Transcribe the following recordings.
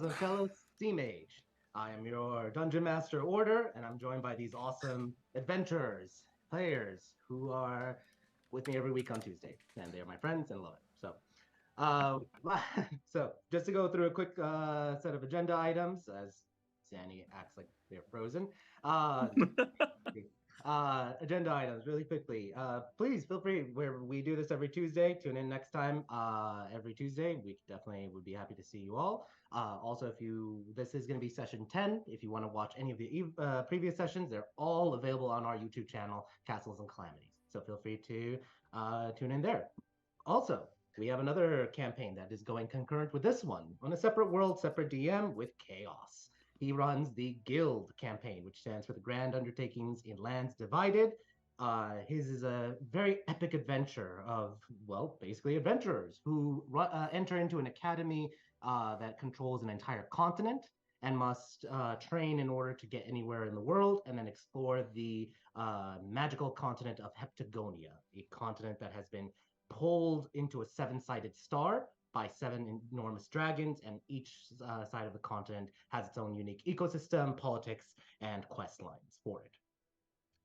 of Tellos, Sea Mage. I am your Dungeon Master Order, and I'm joined by these awesome adventurers, players, who are with me every week on Tuesday, and they are my friends and love it. Uh, so just to go through a quick set of agenda items, as Zanny acts like they're frozen. Uh, Agenda items really quickly. Please feel free. Where we do this every Tuesday. Tune in next time. Every Tuesday, we definitely would be happy to see you all. Also, this is going to be session 10. If you want to watch any of the previous sessions, they're all available on our YouTube channel, Castles and Calamities. So feel free to tune in there. Also, we have another campaign that is going concurrent with this one on a separate world, separate DM with Chaos. He runs the Guild campaign, which stands for the Grand Undertakings in Lands Divided. His is a very epic adventure of, well, basically adventurers who enter into an academy that controls an entire continent and must train in order to get anywhere in the world and then explore the magical continent of Heptagonia, a continent that has been pulled into a seven-sided star by seven enormous dragons, and each side of the continent has its own unique ecosystem, politics, and quest lines for it.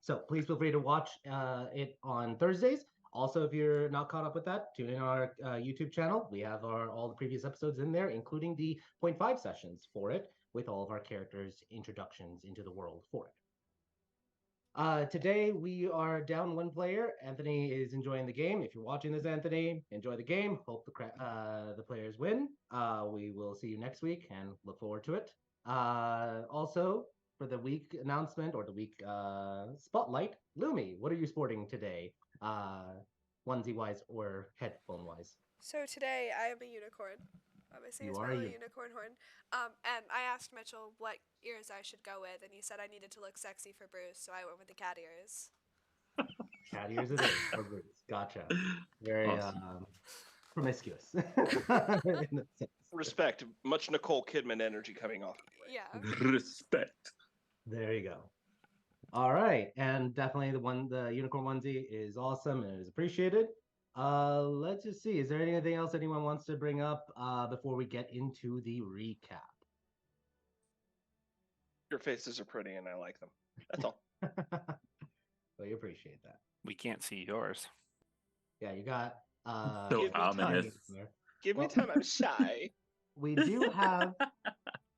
So please feel free to watch it on Thursdays. Also, if you're not caught up with that, tune in our YouTube channel. We have all the previous episodes in there, including the 0.5 sessions for it, with all of our characters' introductions into the world for it. Today we are down one player. Anthony is enjoying the game. If you're watching this, Anthony, enjoy the game. Hope the players win. We will see you next week and look forward to it. Also, for the week announcement or the week spotlight, Lumi, what are you sporting today? Onesie wise or headphone wise? So today I am a unicorn. Obviously, it's my little unicorn horn. And I asked Mitchell what ears I should go with, and he said I needed to look sexy for Bruce, so I went with the cat ears. Cat ears it is for Bruce. Gotcha. Very awesome. Promiscuous. Respect. Much Nicole Kidman energy coming off. Yeah. Respect. There you go. All right, and definitely the unicorn onesie is awesome and is appreciated. Let's just see. Is there anything else anyone wants to bring up before we get into the recap? Your faces are pretty and I like them. That's all. We appreciate that. We can't see yours. Yeah, you got so ominous. Give me time, I'm shy. We do have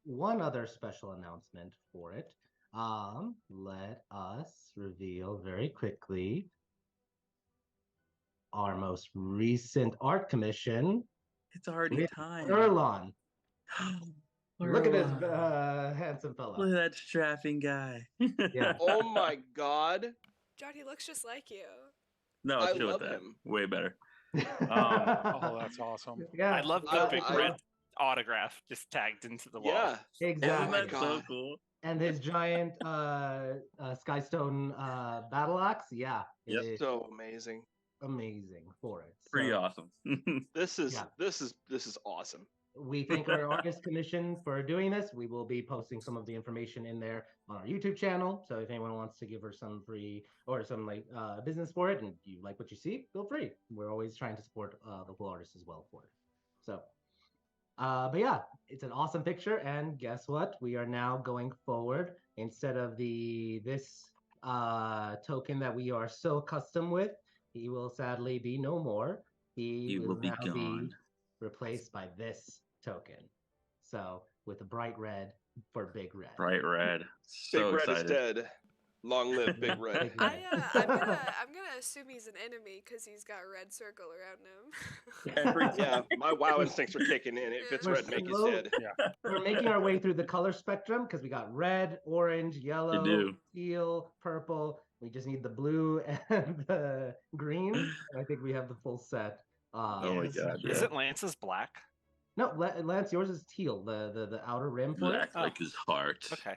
one other special announcement for it. Let us reveal very quickly our most recent art commission. It's already time. Erlon. Look at this handsome fella. Look at that strapping guy. Yeah. Oh my god. John, he looks just like you. No, I chill love with that. him. Way better. Oh, that's awesome. Yeah. I love the big red autograph just tagged into the wall. Yeah. Exactly. Isn't that so cool? And his giant Skystone battle axe. Yeah. Yep. It is So amazing. amazing for it. Pretty awesome. This is awesome. We thank our artist commission for doing this. We will be posting some of the information in there on our YouTube channel. So if anyone wants to give her some free or some business for it, and you like what you see, feel free. We're always trying to support local artists as well for it. So, but yeah, it's an awesome picture. And guess what? We are now going forward instead of this token that we are so accustomed with. He will sadly be no more. He will be now gone. be replaced by this token. So with a bright red for Big Red. Bright red. So Big Red excited. is dead. Long live Big Red. I'm gonna assume he's an enemy because he's got a red circle around him. Yeah, my WoW instincts are kicking in. If it's red, make it dead. Yeah. We're making our way through the color spectrum because we got red, orange, yellow, teal, purple. We just need the blue and the green. And I think we have the full set. Oh my god. Yeah. Isn't Lance's black? No, Lance, yours is teal, the outer rim for it. Black like his heart. Okay.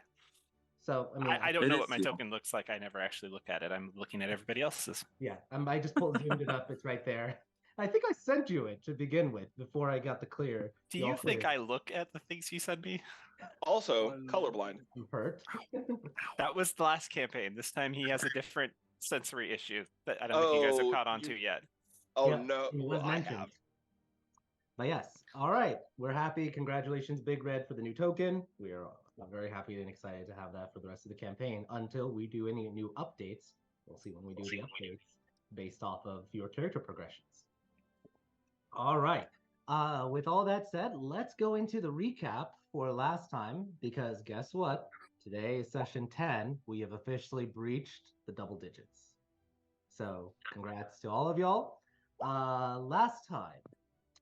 So I mean, I don't It know is what my teal. token looks like. I never actually look at it. I'm looking at everybody else's. yeah, I just zoomed it up. It's right there. I think I sent you it to begin with before I got the clear. Do you think I look at the things you send me? Also, colorblind. I'm hurt. That was the last campaign. This time he has a different sensory issue that I don't think you guys have caught on to yet. Oh Yeah, no, it was I mentioned. have. But yes, all right. We're happy. Congratulations, Big Red, for the new token. We are very happy and excited to have that for the rest of the campaign until we do any new updates. We'll see when we do the updates based off of your character progressions. All right. With all that said, let's go into the recap for last time because guess what? Today is session 10. We have officially breached the double digits. So congrats to all of y'all. Last time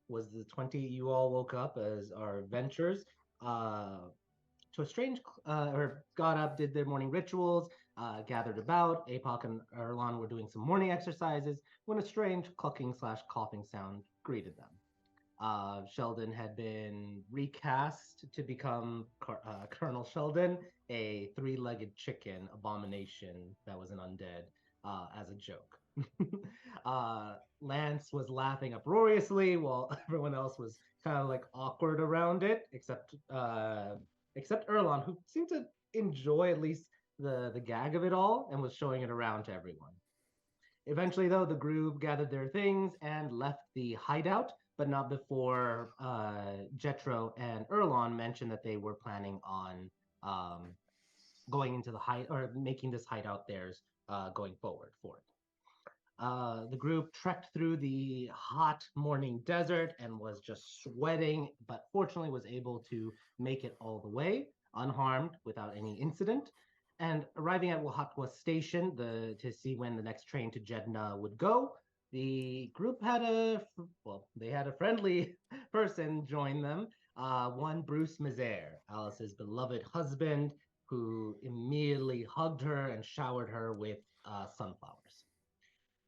was the 20 you all woke up as our adventurers to a strange or got up, did their morning rituals, gathered about. Apoc and Erlon were doing some morning exercises when a strange clucking / coughing sound greeted them. Sheldon had been recast to become Colonel Sheldon, a three-legged chicken abomination that was an undead, as a joke. Lance was laughing uproariously while everyone else was kind of like awkward around it, except Erlon, who seemed to enjoy at least the gag of it all and was showing it around to everyone. Eventually, though, the group gathered their things and left the hideout, but not before Jetro and Erlon mentioned that they were planning on going into the or making this hideout theirs going forward for it. The group trekked through the hot morning desert and was just sweating, but fortunately was able to make it all the way unharmed without any incident. And arriving at Wahatwa Station to see when the next train to Jeddah would go, the group had they had a friendly person join them, one Bruce Mazaire, Alice's beloved husband, who immediately hugged her and showered her with sunflowers.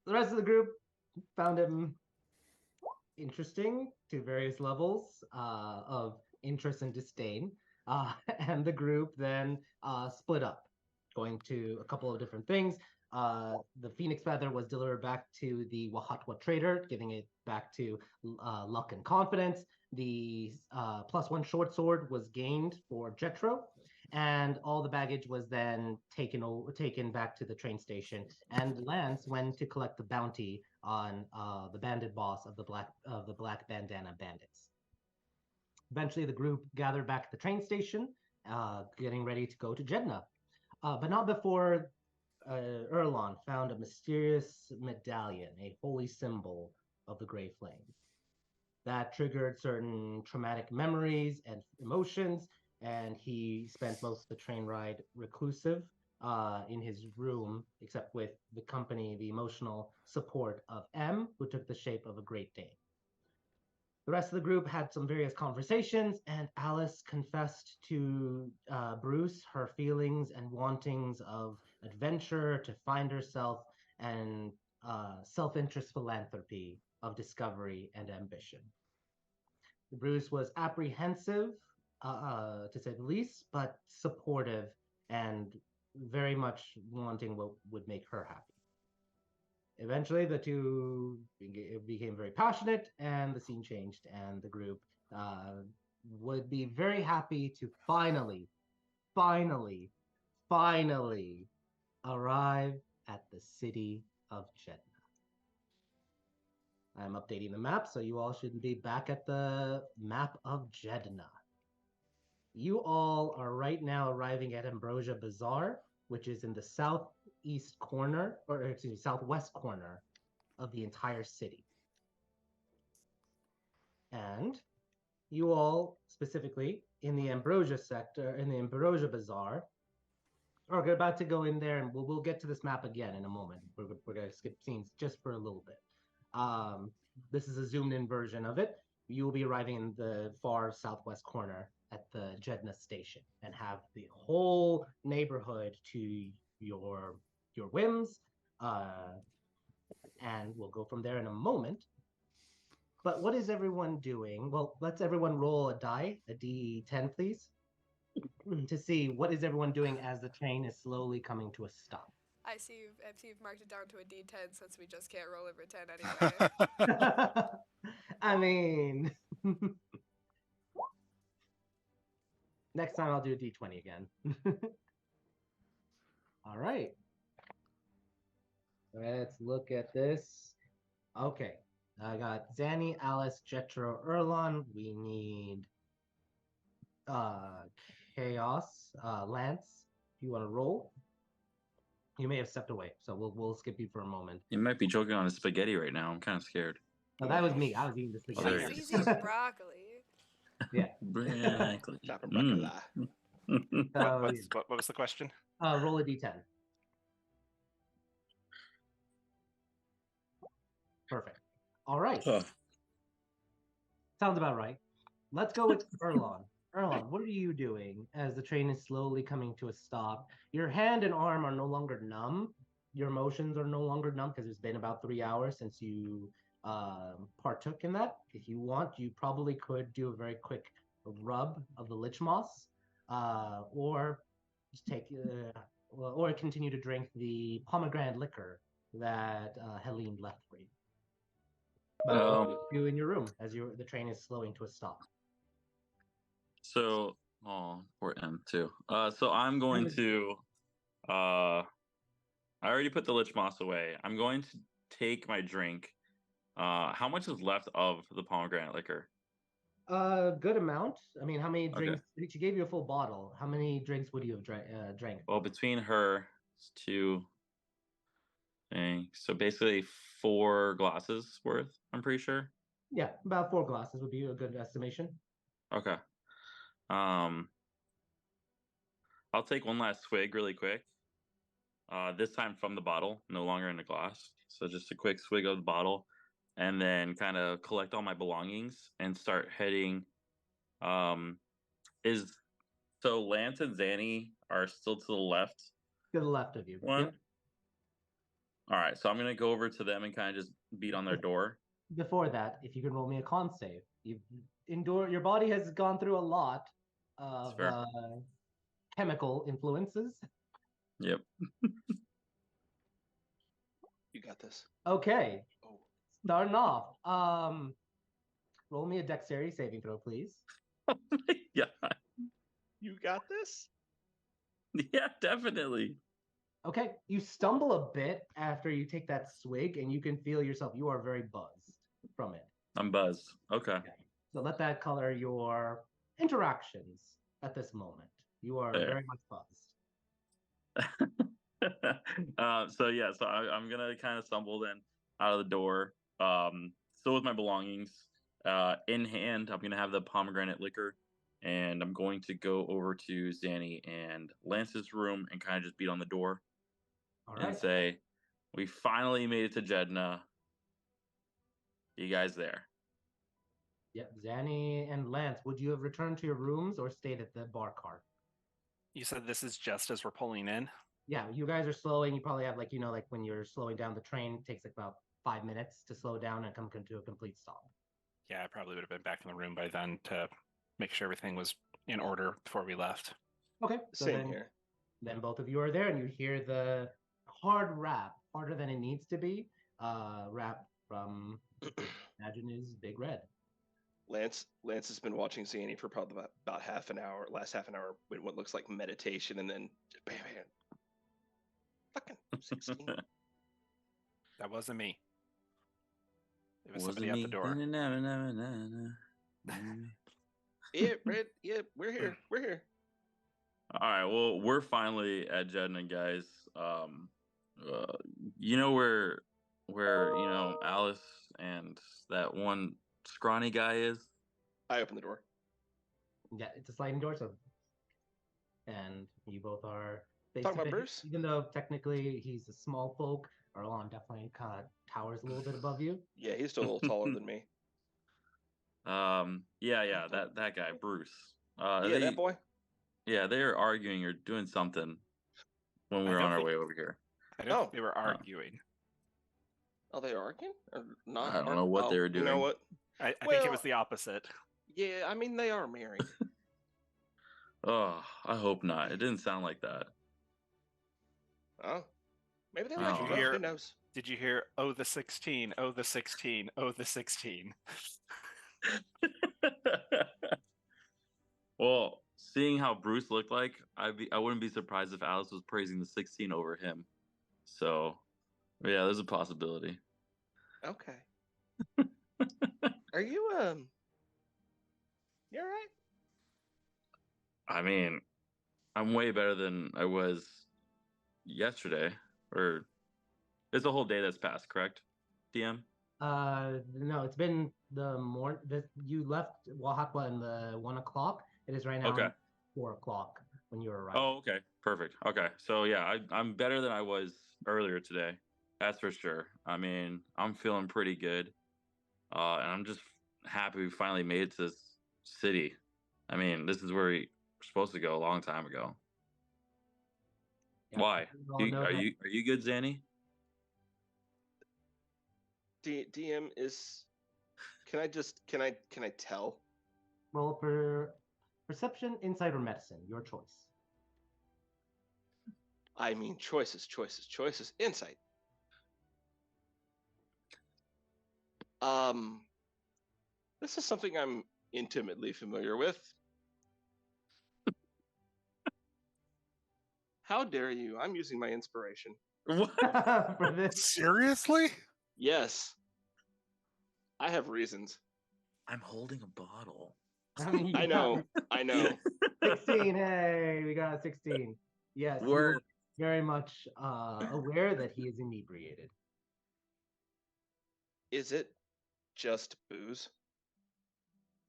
The rest of the group found him interesting to various levels of interest and disdain, and the group then split up, going to a couple of different things. The Phoenix Feather was delivered back to the Wahatwa trader, giving it back to luck and confidence. The +1 short sword was gained for Jetro, and all the baggage was then taken back to the train station. And Lance went to collect the bounty on the bandit boss of the Black Bandana Bandits. Eventually, the group gathered back at the train station, getting ready to go to Jeddah, but not before Erlon found a mysterious medallion, a holy symbol of the Grey Flame. That triggered certain traumatic memories and emotions, and he spent most of the train ride reclusive in his room, except with the company, the emotional support of M, who took the shape of a Great Dane. The rest of the group had some various conversations, and Alice confessed to Bruce her feelings and wantings of adventure, to find herself, and self-interest philanthropy of discovery and ambition. Bruce was apprehensive, to say the least, but supportive and very much wanting what would make her happy. Eventually, the two became very passionate, and the scene changed, and the group would be very happy to finally arrive at the city of Jeddah. I'm updating the map, so you all should be back at the map of Jeddah. You all are right now arriving at Ambrosia Bazaar, which is in the southeast corner, or excuse me, southwest corner of the entire city. And you all, specifically in the Ambrosia sector, in the Ambrosia Bazaar, are about to go in there, and we'll get to this map again in a moment. We're going to skip scenes just for a little bit. This is a zoomed in version of it. You will be arriving in the far southwest corner at the Jeddah station and have the whole neighborhood to your whims. And we'll go from there in a moment. But what is everyone doing? Well, let's everyone roll a die, a D10, please, to see what is everyone doing as the train is slowly coming to a stop. I see you've marked it down to a D10 since we just can't roll over 10 anyway. I mean, next time I'll do a D20 again. All right. Let's look at this. Okay. I got Zanny, Alice, Jetro, Erlon. We need uh Chaos, Lance. If you want to roll, you may have stepped away, so we'll skip you for a moment. You might be choking on a spaghetti right now. I'm kind of scared. No, that was me. I was eating the Oh, there spaghetti. he He's eating broccoli. Yeah. Broccoli. Chopper broccoli. So, What was the question? roll a d10. Perfect. All right. Huh. Sounds about right. Let's go with Erlon. Erlon, what are you doing as the train is slowly coming to a stop? Your hand and arm are no longer numb. Your emotions are no longer numb because it's been about 3 hours since you partook in that. If you want, you probably could do a very quick rub of the lich moss, or just take, or continue to drink the pomegranate liquor that Helene left for you. But what do you do in your room as the train is slowing to a stop? So, oh, poor M too. So I'm going to, I already put the lich moss away. I'm going to take my drink. How much is left of the pomegranate liquor? Good amount. I mean, how many drinks? Okay. She gave you a full bottle. How many drinks would you have drank? Well, between her, it's 2. So basically 4 glasses worth, I'm pretty sure. Yeah, about 4 glasses would be a good estimation. Okay. I'll take one last swig really quick. This time from the bottle, no longer in a glass. So just a quick swig of the bottle, and then kind of collect all my belongings and start heading. So Lance and Zanny are still to the left. To the left of you. One. Yep. All right, so I'm gonna go over to them and kind of just beat on their door. Before that, if you can roll me a con save, your body has gone through a lot of chemical influences. Yep. You got this. Okay. Oh. Starting off. Roll me a dexterity saving throw, please. Oh my god. You got this? Yeah, definitely. Okay, you stumble a bit after you take that swig, and you can feel yourself. You are very buzzed from it. I'm buzzed. Okay. So let that color your interactions at this moment. You are very much buzzed. So I'm gonna kind of stumble then out of the door. Still with my belongings in hand. I'm gonna have the pomegranate liquor, and I'm going to go over to Zanny and Lance's room and kind of just beat on the door. All right. And say, "We finally made it to Jedna. You guys there?" Yep, Zanny and Lance, would you have returned to your rooms or stayed at the bar cart? You said this is just as we're pulling in? Yeah, you guys are slowing. You probably have like when you're slowing down the train, it takes like about 5 minutes to slow down and come to a complete stop. Yeah, I probably would have been back in the room by then to make sure everything was in order before we left. Okay, so Same here. Then both of you are there and you hear the hard rap, harder than it needs to be, rap from, imagine is Big Red. Lance has been watching Zanny for probably about half an hour, last half an hour, in what looks like meditation, and then bam, fucking 16. That wasn't me. It was Wasn't somebody me. at the door. Yeah, Red. Yeah, we're here. We're here. All right. Well, we're finally at Jedna, guys. You know where Alice and that one scrawny guy is? I open the door. Yeah, it's a sliding door, so and you both are Talking about Bruce? Even though technically he's a small folk, Erlon definitely kind of towers a little bit above you. Yeah, he's still a little taller than me. That guy, Bruce. That boy? Yeah, they are arguing or doing something when we were on our way over here. I don't think they were arguing. Are they arguing? Or not? I don't know what they were doing. You know what? I think it was the opposite. Yeah, I mean, they are married. Oh, I hope not. It didn't sound like that. Oh, maybe they like you. Who knows? Did you hear, oh, the 16, oh, the 16, oh, the 16? Well, seeing how Bruce looked like, I wouldn't be surprised if Alice was praising the 16 over him. So, yeah, there's a possibility. Okay. Are you you all right? I mean, I'm way better than I was yesterday. Or it's a whole day that's passed, correct? DM? No, it's been the morning. You left Oaxaca in the 1 o'clock. It is right now Okay. 4 o'clock when you arrived. Oh, okay. Perfect. Okay. So yeah, I'm better than I was earlier today. That's for sure. I mean, I'm feeling pretty good. And I'm just happy we finally made it to this city. I mean, this is where we were supposed to go a long time ago. Yeah, Why? we all know Are that- you good, Zanny? DM is. Can I tell? Roll for perception, insight, or medicine. Your choice. I mean, choices. Insight. This is something I'm intimately familiar with. How dare you? I'm using my inspiration. What? For this. Seriously? Yes. I have reasons. I'm holding a bottle. I mean, I know. 16. Hey, we got a 16. Yes, you Word. were very much aware that he is inebriated. Is it just booze?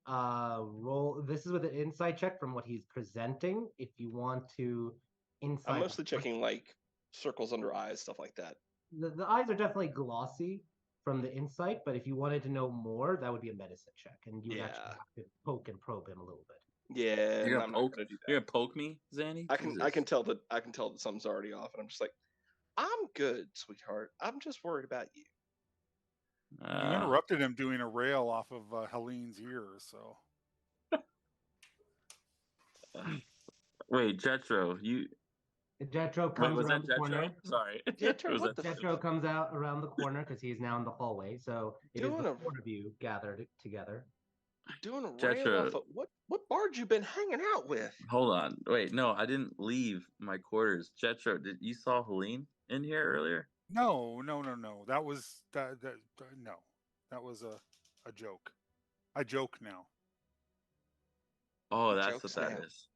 Roll. This is with an insight check from what he's presenting. If you want to insight, I'm mostly checking like circles under eyes, stuff like that. The eyes are definitely glossy from the insight, but if you wanted to know more, that would be a medicine check, and you would actually Yeah. have to poke and probe him a little bit. Yeah, You're I'm gonna not poke? gonna do You're that. gonna poke me, Zanny? I can tell that something's already off, and I'm just like, I'm good, sweetheart. I'm just worried about you. You interrupted him doing a rail off of Helene's ear, so. Wait, Jetro, you Jetro wait, comes was around that the corner. Jetro? Sorry. Jetro, Was what that- the Jetro comes out around the corner because he's now in the hallway. So it is Doing the a- four of you gathered together. Doing a Jetro. rail off of what bard you been hanging out with? Hold on. Wait, no, I didn't leave my quarters. Jetro, did you saw Helene in here earlier? No. That was no. That was a joke. I joke now. Oh, He that's what jokes that now. is.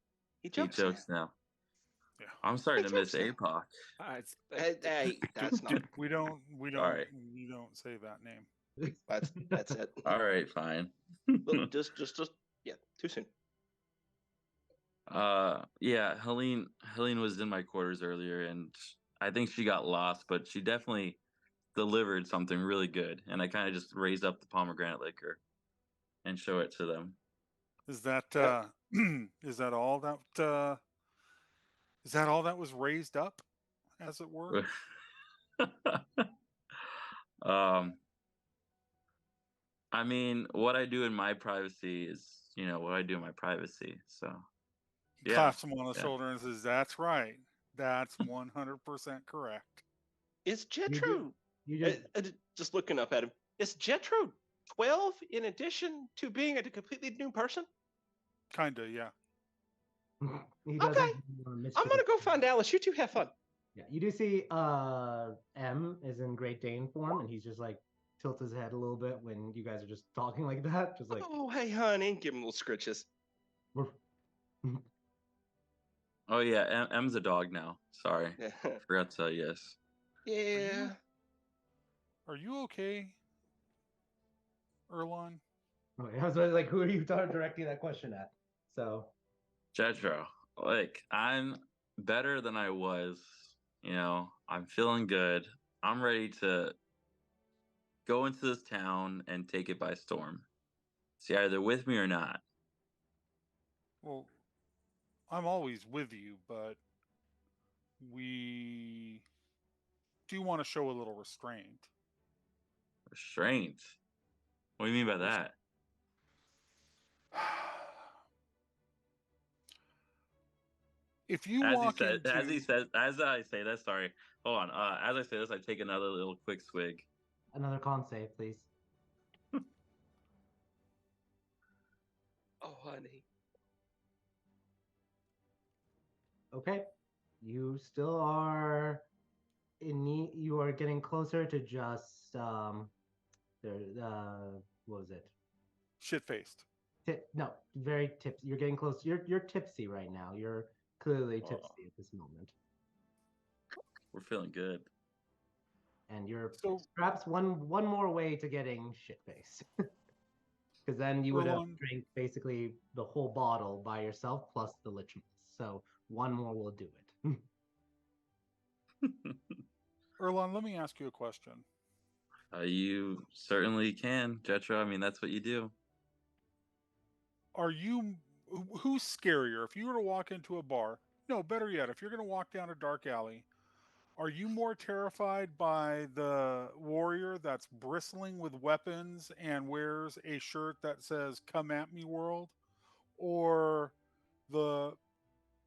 He He jokes, jokes now. Yeah. I'm starting He to miss jokes now. APOC. Hey, that's not. We don't Sorry. you don't say that name. That's it. All right, fine. Look, just yeah, too soon. Yeah, Helene was in my quarters earlier, and I think she got lost, but she definitely delivered something really good, and I kind of just raised up the pomegranate liquor and show it to them. Is that Yep. is that all that is that all that was raised up, as it were? I mean, what I do in my privacy is, what I do in my privacy. So, He yeah, claps him on the yeah. shoulder and says, "That's right. That's 100% correct." Is Jetro You just looking up at him? Is Jetro 12 in addition to being a completely new person? Kinda, yeah. he does Okay. have more I'm mischievous- gonna go find Alice. You two have fun. Yeah, you do see M is in Great Dane form, and he's just like tilts his head a little bit when you guys are just talking like that, just like Oh, hey, honey. Give him little scritches. we're Oh yeah, M's a dog now. Sorry, Yeah. forgot to tell you. Yes. Yeah. Are you okay, Erlon? Okay, I was like, who are you directing that question at? So Jetro, like I'm better than I was. I'm feeling good. I'm ready to go into this town and take it by storm. See, either with me or not. Well, I'm always with you, but we do want to show a little restraint. Restraint. What do you mean by that? If you As walk into as I say that, sorry. Hold on. As I say this, I take another little quick swig. another con save, please. Oh, honey. Okay, you still are in need. You are getting closer to just They're what was it? Shit faced. No, very tipsy. You're getting close. You're tipsy right now. You're clearly Oh. tipsy at this moment, We're feeling good. and you're So perhaps one more way to getting shit faced. Because then you would have Erlon, drank basically the whole bottle by yourself plus the lichmas. So one more will do it. Erlon, let me ask you a question. You certainly can, Jetro. I mean, that's what you do. Are you who's scarier? If you were to walk into a bar, no, better yet, if you're going to walk down a dark alley, are you more terrified by the warrior that's bristling with weapons and wears a shirt that says "Come at me, world," or the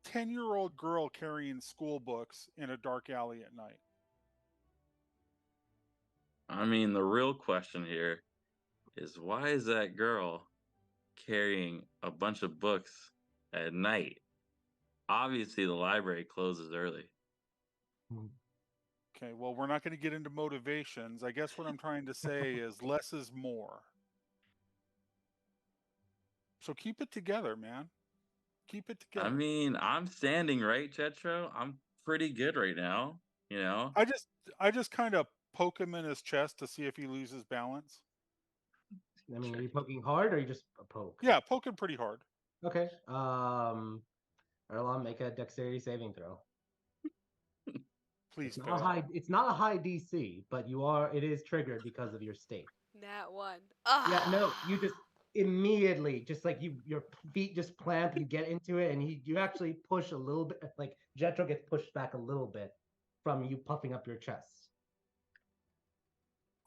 10-year-old girl carrying school books in a dark alley at night? I mean, the real question here is why is that girl carrying a bunch of books at night? Obviously, the library closes early. Okay, well, we're not going to get into motivations. I guess what I'm trying to say is less is more. So keep it together, man. Keep it together. I mean, I'm standing, right, Jetro? I'm pretty good right now, you know? I just kind of poke him in his chest to see if he loses balance. I mean, are you poking hard or you just a poke? Yeah, poke him pretty hard. Okay. Erlon, make a dexterity saving throw. Please It's not a fail. high. It's not a high DC, but you are. It is triggered because of your state. Nat 1. Yeah. No. You just immediately, just like your feet just plant. You get into it, and you actually push a little bit. Like Jetro gets pushed back a little bit from you puffing up your chest.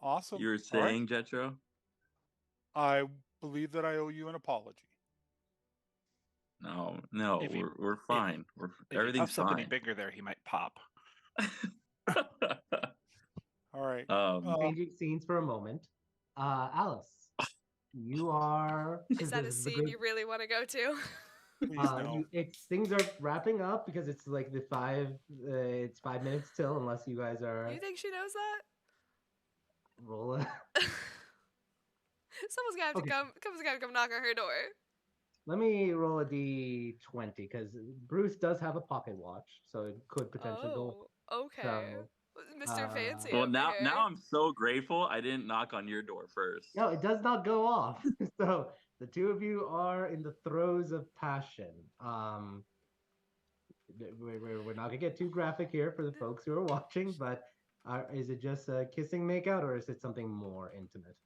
Awesome. You were All right. saying, Jetro? I believe that I owe you an apology. No, If he- we're fine. If he Everything's puffs up any fine. bigger there, he might pop. All right. Changing scenes for a moment. Alice, you are. Is that a scene you really want to go to? Please no. Things are wrapping up because it's like it's 5 minutes till, unless you guys are You think she knows that? roll a. Someone's gonna have to Okay. someone's gonna come knock on her door. Let me roll a d20 because Bruce does have a pocket watch, so it could potentially go. Oh, okay. So, Mr. Fancy Well, over now here. I'm so grateful I didn't knock on your door first. No, it does not go off. So the two of you are in the throes of passion. We're not gonna get too graphic here for the folks who are watching, but is it just a kissing makeout or is it something more intimate?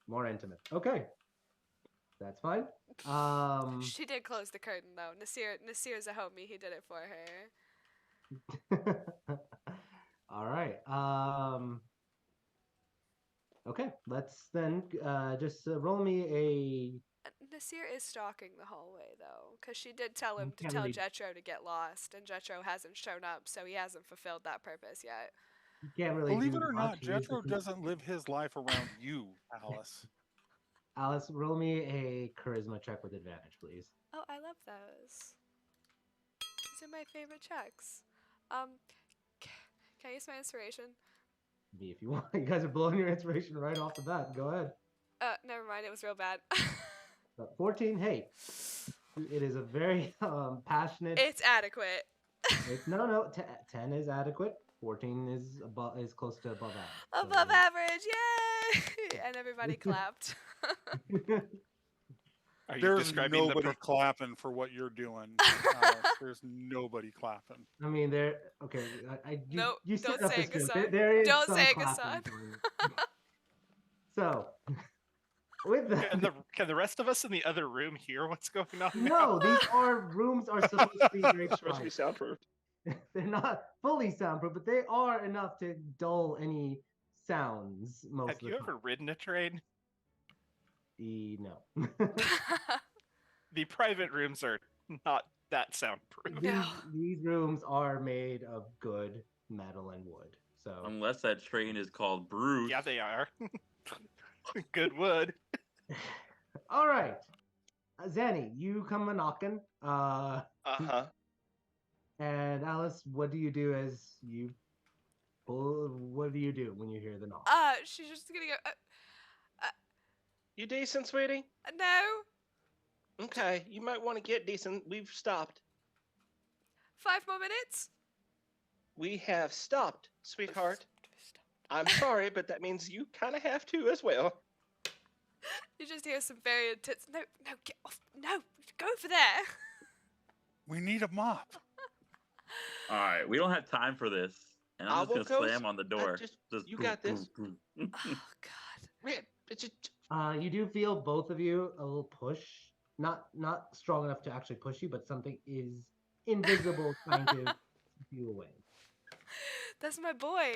More intimate. Okay, that's fine. She did close the curtain though. Nasir's a homie. He did it for her. All right. Okay, let's then just roll me a. Nasir is stalking the hallway though, because she did tell him to can't tell really- Jetro to get lost, and Jetro hasn't shown up, so he hasn't fulfilled that purpose yet. You can't really Believe do it or not, much. He is Jethro the- doesn't live his life around you, Alice. Alice, roll me a charisma check with advantage, please. Oh, I love those. These are my favorite checks. Can I use my inspiration? Me, if you want. You guys are blowing your inspiration right off the bat. Go ahead. Never mind. It was real bad. 14. Hey, it is a very passionate. It's adequate. No. 10 is adequate. 14 is close to above average. Above average, yay! And everybody clapped. Are you There's describing nobody clapping for what you're doing, Alice. There's nobody clapping. I mean, there. Okay, Nope, you don't set up say the it, script. Gassan. There is Don't some say it, clapping Gassan. going on. So, with that, Can the rest of us in the other room hear what's going on? no, these rooms are supposed to be very It's supposed to be quiet. soundproof. They're not fully soundproof, but they are enough to dull any sounds most Have of the you time. ever ridden a train? No. The private rooms are not that soundproof. No. These rooms are made of good metal and wood. So Unless that train is called Bruce. Yeah, they are. Good wood. all right. Zanny, you come a knocking. Uh-huh. And Alice, what do you do as you What do you do when you hear the knock? She's just gonna go. You decent, sweetie? No, Okay, you might want to get decent. We've stopped. 5 more minutes. We have stopped, sweetheart. I'm sorry, but that means you kind of have to as well. You just hear some very intense. No, get off. No, go over there. We need a mop. All right, we don't have time for this, and I'm just gonna slam on the door. You got this. Oh God. Man, it's just... You do feel both of you a little push, not strong enough to actually push you, but something is invisible trying to keep you away. That's my boy.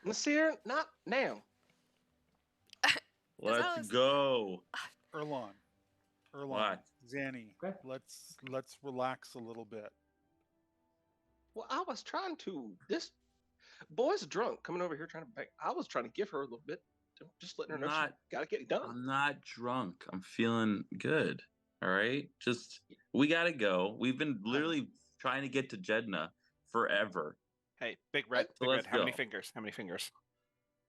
Nasir, not now. Let's go. Erlon, What? Zanny, Okay. let's relax a little bit. Well, I was trying to. This boy's drunk, coming over here trying to bang. I was trying to give her a little bit, just letting her know she gotta get it done. I'm not drunk. I'm feeling good. All right. We gotta go. We've been literally trying to get to Jeddah forever. Hey, Big Red. So Big Red. let's How many go. fingers? How many fingers?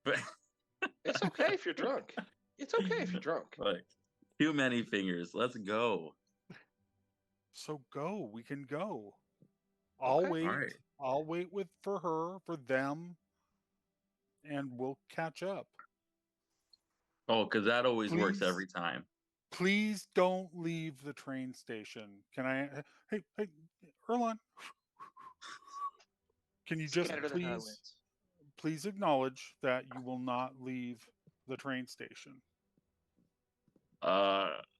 But It's okay if you're drunk. It's okay if you're drunk. look, too many fingers. Let's go. So go. We can go. I'll Okay. wait. All right. I'll wait for them, and we'll catch up. Oh, because that always works Please. every time. Please don't leave the train station. Can I? Hey, Erlon. Can you just Scatter the highways. please acknowledge that you will not leave the train station?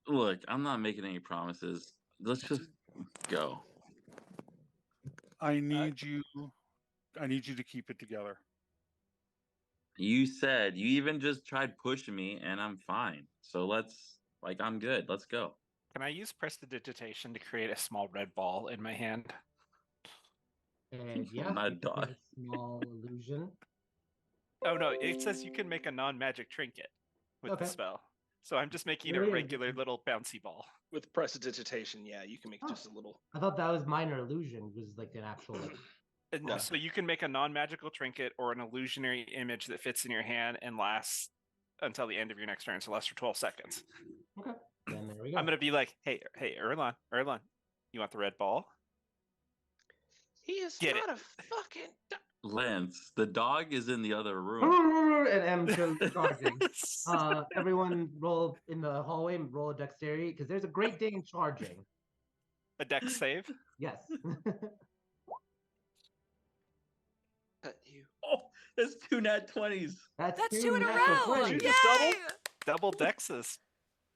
Look, I'm not making any promises. Let's just go. I need you to keep it together. You said you even just tried pushing me, and I'm fine. So I'm good. Let's go. Can I use prestidigitation to create a small red ball in my hand? And yeah, Not a you can dog. make a small illusion. Oh no, it says you can make a non-magic trinket with the spell. So I'm just making Really? a regular little bouncy ball. With prestidigitation, yeah, you can make just a little. I thought that was minor illusion, was like an actual. No, so you can make a non-magical trinket or an illusionary image that fits in your hand and lasts until the end of your next turn, so lasts for 12 seconds. Okay, then there we go. I'm gonna be like, hey, Erlon, you want the red ball? He is Get not it. a fucking. Lance, the dog is in the other room. And M goes charging. Everyone roll in the hallway and roll a dexterity because there's a Great Dane charging. A dex save? Yes. Oh, that's 2 nat 20s. That's 2 two in a natural row. 20s. You just doubled? Yay! Double dexes.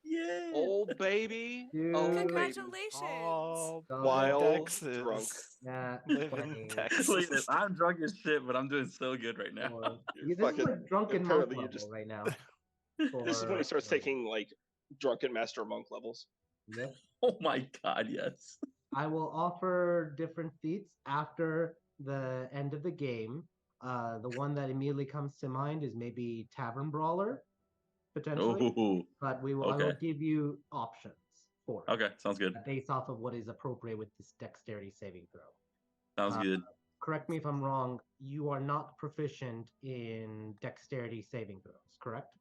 Yeah. Old baby. Dude. Old baby. Congratulations. Oh, Wild dexes. drunk. Yeah, Living 20. Texas. Look at this. I'm drunk as shit, but I'm doing so good right now. This fucking- is like drunken monk apparently you level just- right now. This is when he starts for- taking like drunken master monk levels. Yep. Oh my god, yes. I will offer different feats after the end of the game. The one that immediately comes to mind is maybe Tavern Brawler, potentially. Oh, But I will okay. give you options for it, Okay, sounds good. based off of what is appropriate with this dexterity saving throw. Sounds good. Correct me if I'm wrong. You are not proficient in dexterity saving throws, correct?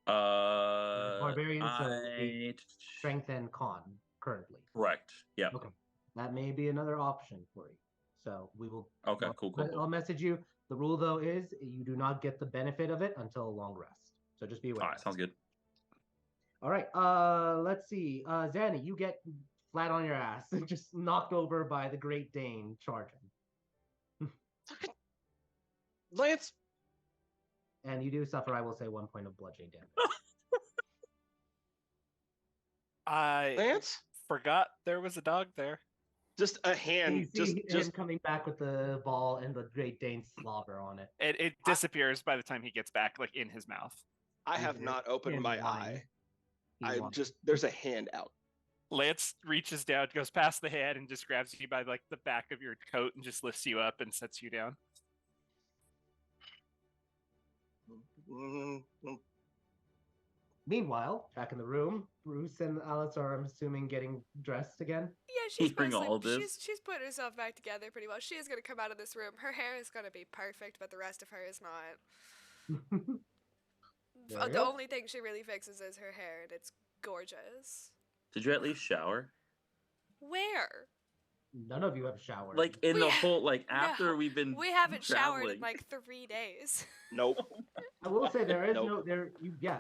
Barbarian, so it would be strength and con currently. Correct. Yeah. Okay, that may be another option for you. So we will. Okay, cool. I'll message you. The rule though is you do not get the benefit of it until a long rest. So just be aware. All right, sounds good. All right. Let's see. Zanny, you get flat on your ass, just knocked over by the Great Dane charging, Lance, and you do suffer. I will say 1 point of bludgeoning damage. I Lance, forgot there was a dog there. just a You hand, see just him coming back with the ball and the Great Dane slobber on it. It disappears by the time he gets back, like in his mouth. I have He's not opened in my line. eye. He's I'm lying. just there's a hand out. Lance reaches down, goes past the head, and just grabs you by like the back of your coat and just lifts you up and sets you down. Meanwhile, back in the room, Bruce and Alice are, I'm assuming, getting dressed again. Yeah, she's Hearing mostly all this. she's putting herself back together pretty well. She is gonna come out of this room. Her hair is gonna be perfect, but the rest of her is not. There we The go. only thing she really fixes is her hair, and it's gorgeous. Did you at least shower? Where? None of you have showered. Like in We the ha- whole, like after No, we've been we haven't showered traveling. in like 3 days. Nope. I will say there is Nope.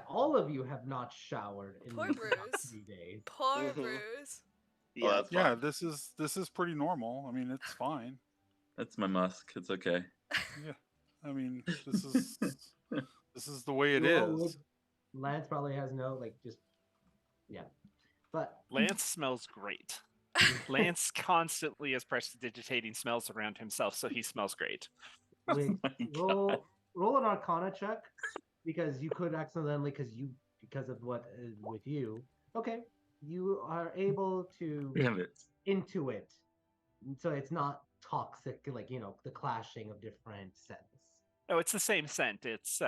all of you have not showered in Poor these past Bruce. 3 days. Poor Mhm. Bruce. Yeah, that's Yeah, fine. this is pretty normal. I mean, it's fine. That's my musk. It's okay. Yeah, I mean, this is the way it You all is. would- Lance probably has no but Lance smells great. Lance constantly is prestidigitating smells around himself, so he smells great. wait, My roll an Arcana check because you could accidentally because of what is with you. Okay, you are able to Damn it. intuit, so it's not toxic, like the clashing of different scents. Oh, it's the same scent. It's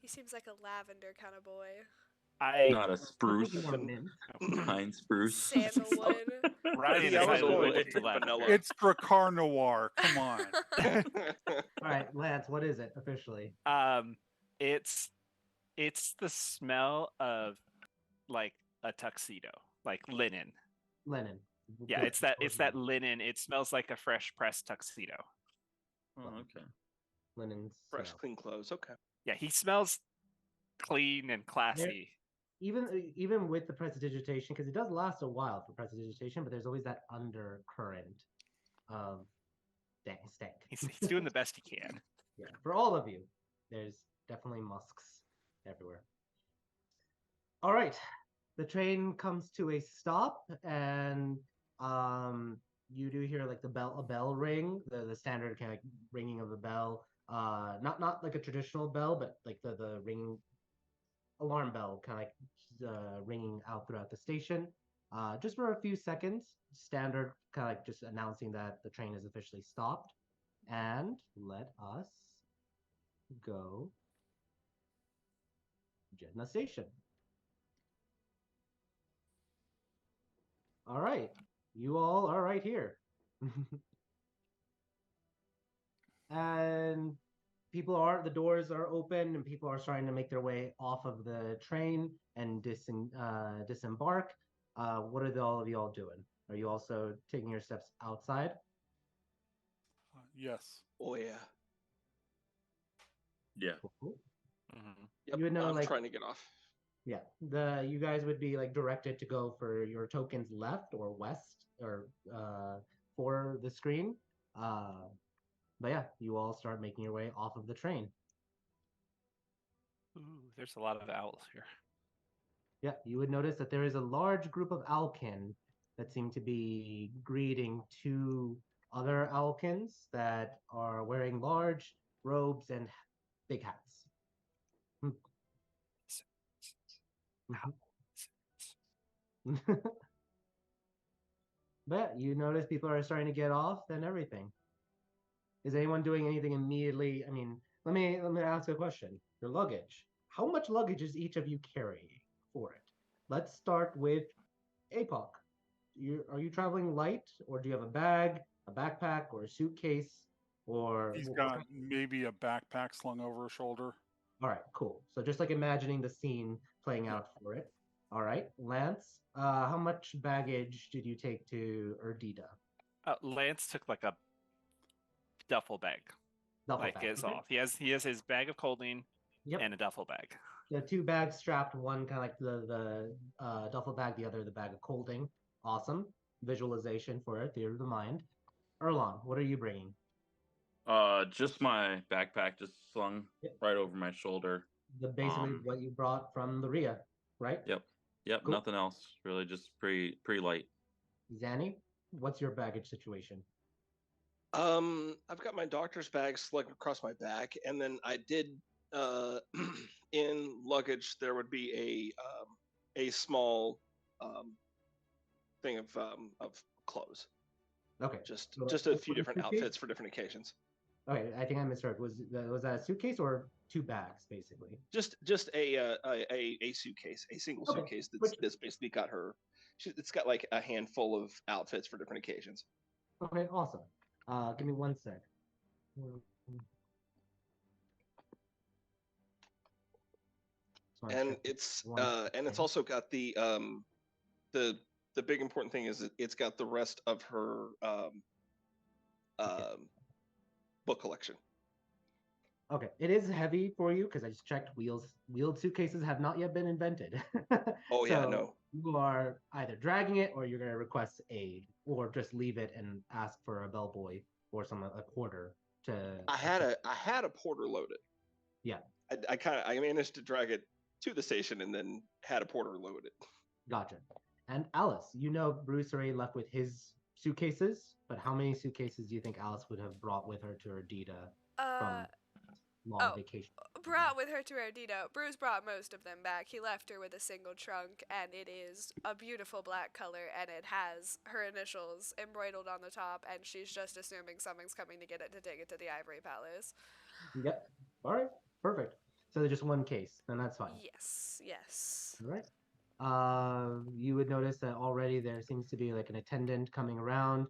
He seems like a lavender kind of boy. Not a I'm spruce. thinking more mint. Pine spruce. Sandalwood. Ryan Yeah, I was decided to going look with into lavender. vanilla. It's Dracar Noir. Come on. All right, Lance, what is it officially? It's the smell of like a tuxedo, like linen. Linen. Yeah, Good. it's that linen. It smells like a fresh pressed tuxedo. Oh, okay. Linen. Fresh, smell. clean clothes. Okay. Yeah, he smells clean and classy. Even with the prestidigitation, because it does last a while for prestidigitation, but there's always that undercurrent of stank. He's doing the best he can. Yeah, for all of you, there's definitely musks everywhere. All right, the train comes to a stop, and you do hear like a bell ring, the standard kind of ringing of the bell. Not like a traditional bell, but like the ring alarm bell kind of like ringing out throughout the station. Just for a few seconds, standard kind of like just announcing that the train is officially stopped. And let us go Jeddah Station. All right, you all are right here. And the doors are open and people are starting to make their way off of the train and disembark. What are all of you all doing? Are you also taking your steps outside? Yes. Oh yeah. Yeah. Cool. Mhm. Yep. You would know, I'm like- trying to get off. Yeah, you guys would be like directed to go for your tokens left or west or for the screen. But yeah, you all start making your way off of the train. Ooh, there's a lot of owls here. Yeah, you would notice that there is a large group of Alkin that seem to be greeting two other Alkins that are wearing large robes and big hats. But you notice people are starting to get off and everything. Is anyone doing anything immediately? I mean, let me ask a question. Your luggage. How much luggage is each of you carrying for it? Let's start with APOC. Are you traveling light, or do you have a bag, a backpack, or a suitcase, or He's got maybe a backpack slung over his shoulder. All right, cool. So just like imagining the scene playing out for it. All right, Lance, how much baggage did you take to Erdita? Lance took like a duffel bag. Duffel Like bag. is Okay. all. He has his bag of clothing Yep. and a duffel bag. The two bags strapped, one kind of like the duffel bag, the other the bag of colding. Awesome. Visualization for it, theater of the mind. Erlon, what are you bringing? Just my backpack just slung right over my shoulder. Basically what you brought from the RIA, right? Yep, Cool. nothing else. Really just pretty light. Zanny, what's your baggage situation? I've got my doctor's bag slung across my back, and then I did in luggage there would be a small thing of clothes. Okay. Just So just a what few was the different suitcase? outfits for different occasions. Okay, I think I misheard. Was that a suitcase or 2 bags, basically. Just a suitcase, a single Okay. suitcase Which- that's basically got her. It's got like a handful of outfits for different occasions. Okay, awesome. Give me 1 sec. So And it's also got the big important thing is that it's got the rest of her book collection. Okay, it is heavy for you because I just checked. Wheeled suitcases have not yet been invented. Oh, yeah, no. You are either dragging it or you're gonna request aid, or just leave it and ask for a bellboy or a porter to. I had a porter loaded. Yeah. I managed to drag it to the station and then had a porter load it. Gotcha. And Alice, you know Bruce already left with his suitcases, but how many suitcases do you think Alice would have brought with her to Erdita from long vacation? Brought with her to Erdita. Bruce brought most of them back. He left her with a single trunk, and it is a beautiful black color, and it has her initials embroidered on the top, and she's just assuming someone's coming to get it to take it to the Ivory Palace. Yep. All right. Perfect. So there's just 1 case, then that's fine. Yes. All right. You would notice that already there seems to be like an attendant coming around,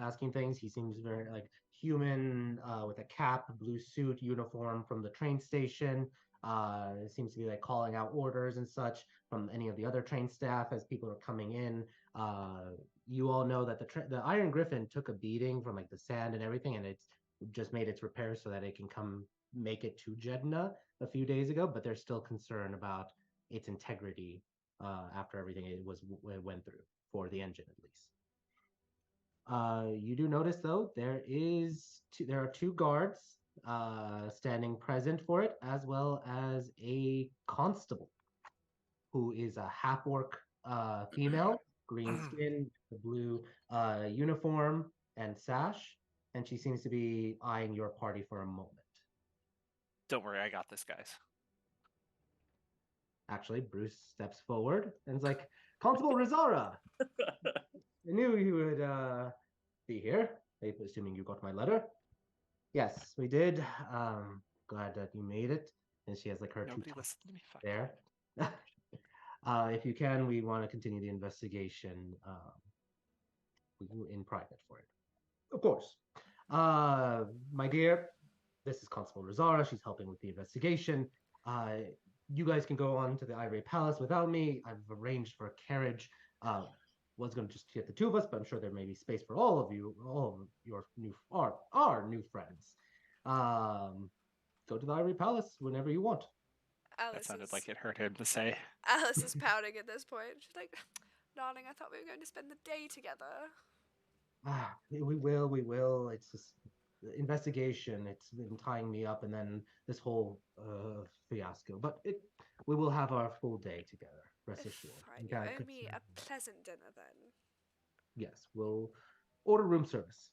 asking things. He seems very like human, with a cap, blue suit, uniform from the train station. Seems to be like calling out orders and such from any of the other train staff as people are coming in. You all know that the Iron Griffin took a beating from like the sand and everything, and it's just made its repairs so that it can make it to Jeddah a few days ago, but they're still concerned about its integrity after everything it went through for the engine at least. You do notice though there are 2 guards standing present for it, as well as a constable who is a half-orc female, green skin, the blue uniform and sash, and she seems to be eyeing your party for a moment. Don't worry, I got this, guys. Actually, Bruce steps forward and is like, Constable Rizara! I knew you would be here, assuming you got my letter. Yes, we did. Glad that you made it. And she has like her Nobody 2 listen to me. Fuck. there. If you can, we want to continue the investigation in private for it. Of course. My dear, this is Constable Rizara. She's helping with the investigation. You guys can go on to the Ivory Palace without me. I've arranged for a carriage. Was going to just get the 2 of us, but I'm sure there may be space for all of your our new friends. Go to the Ivory Palace whenever you want. That sounded like it hurt him to say. Alice is pouting at this point. She's like, darling, I thought we were going to spend the day together. We will. It's just investigation. It's been tying me up, and then this whole fiasco. But we will have our full day together. Rest assured. Fine, you owe me a pleasant dinner then. Yes, we'll order room service.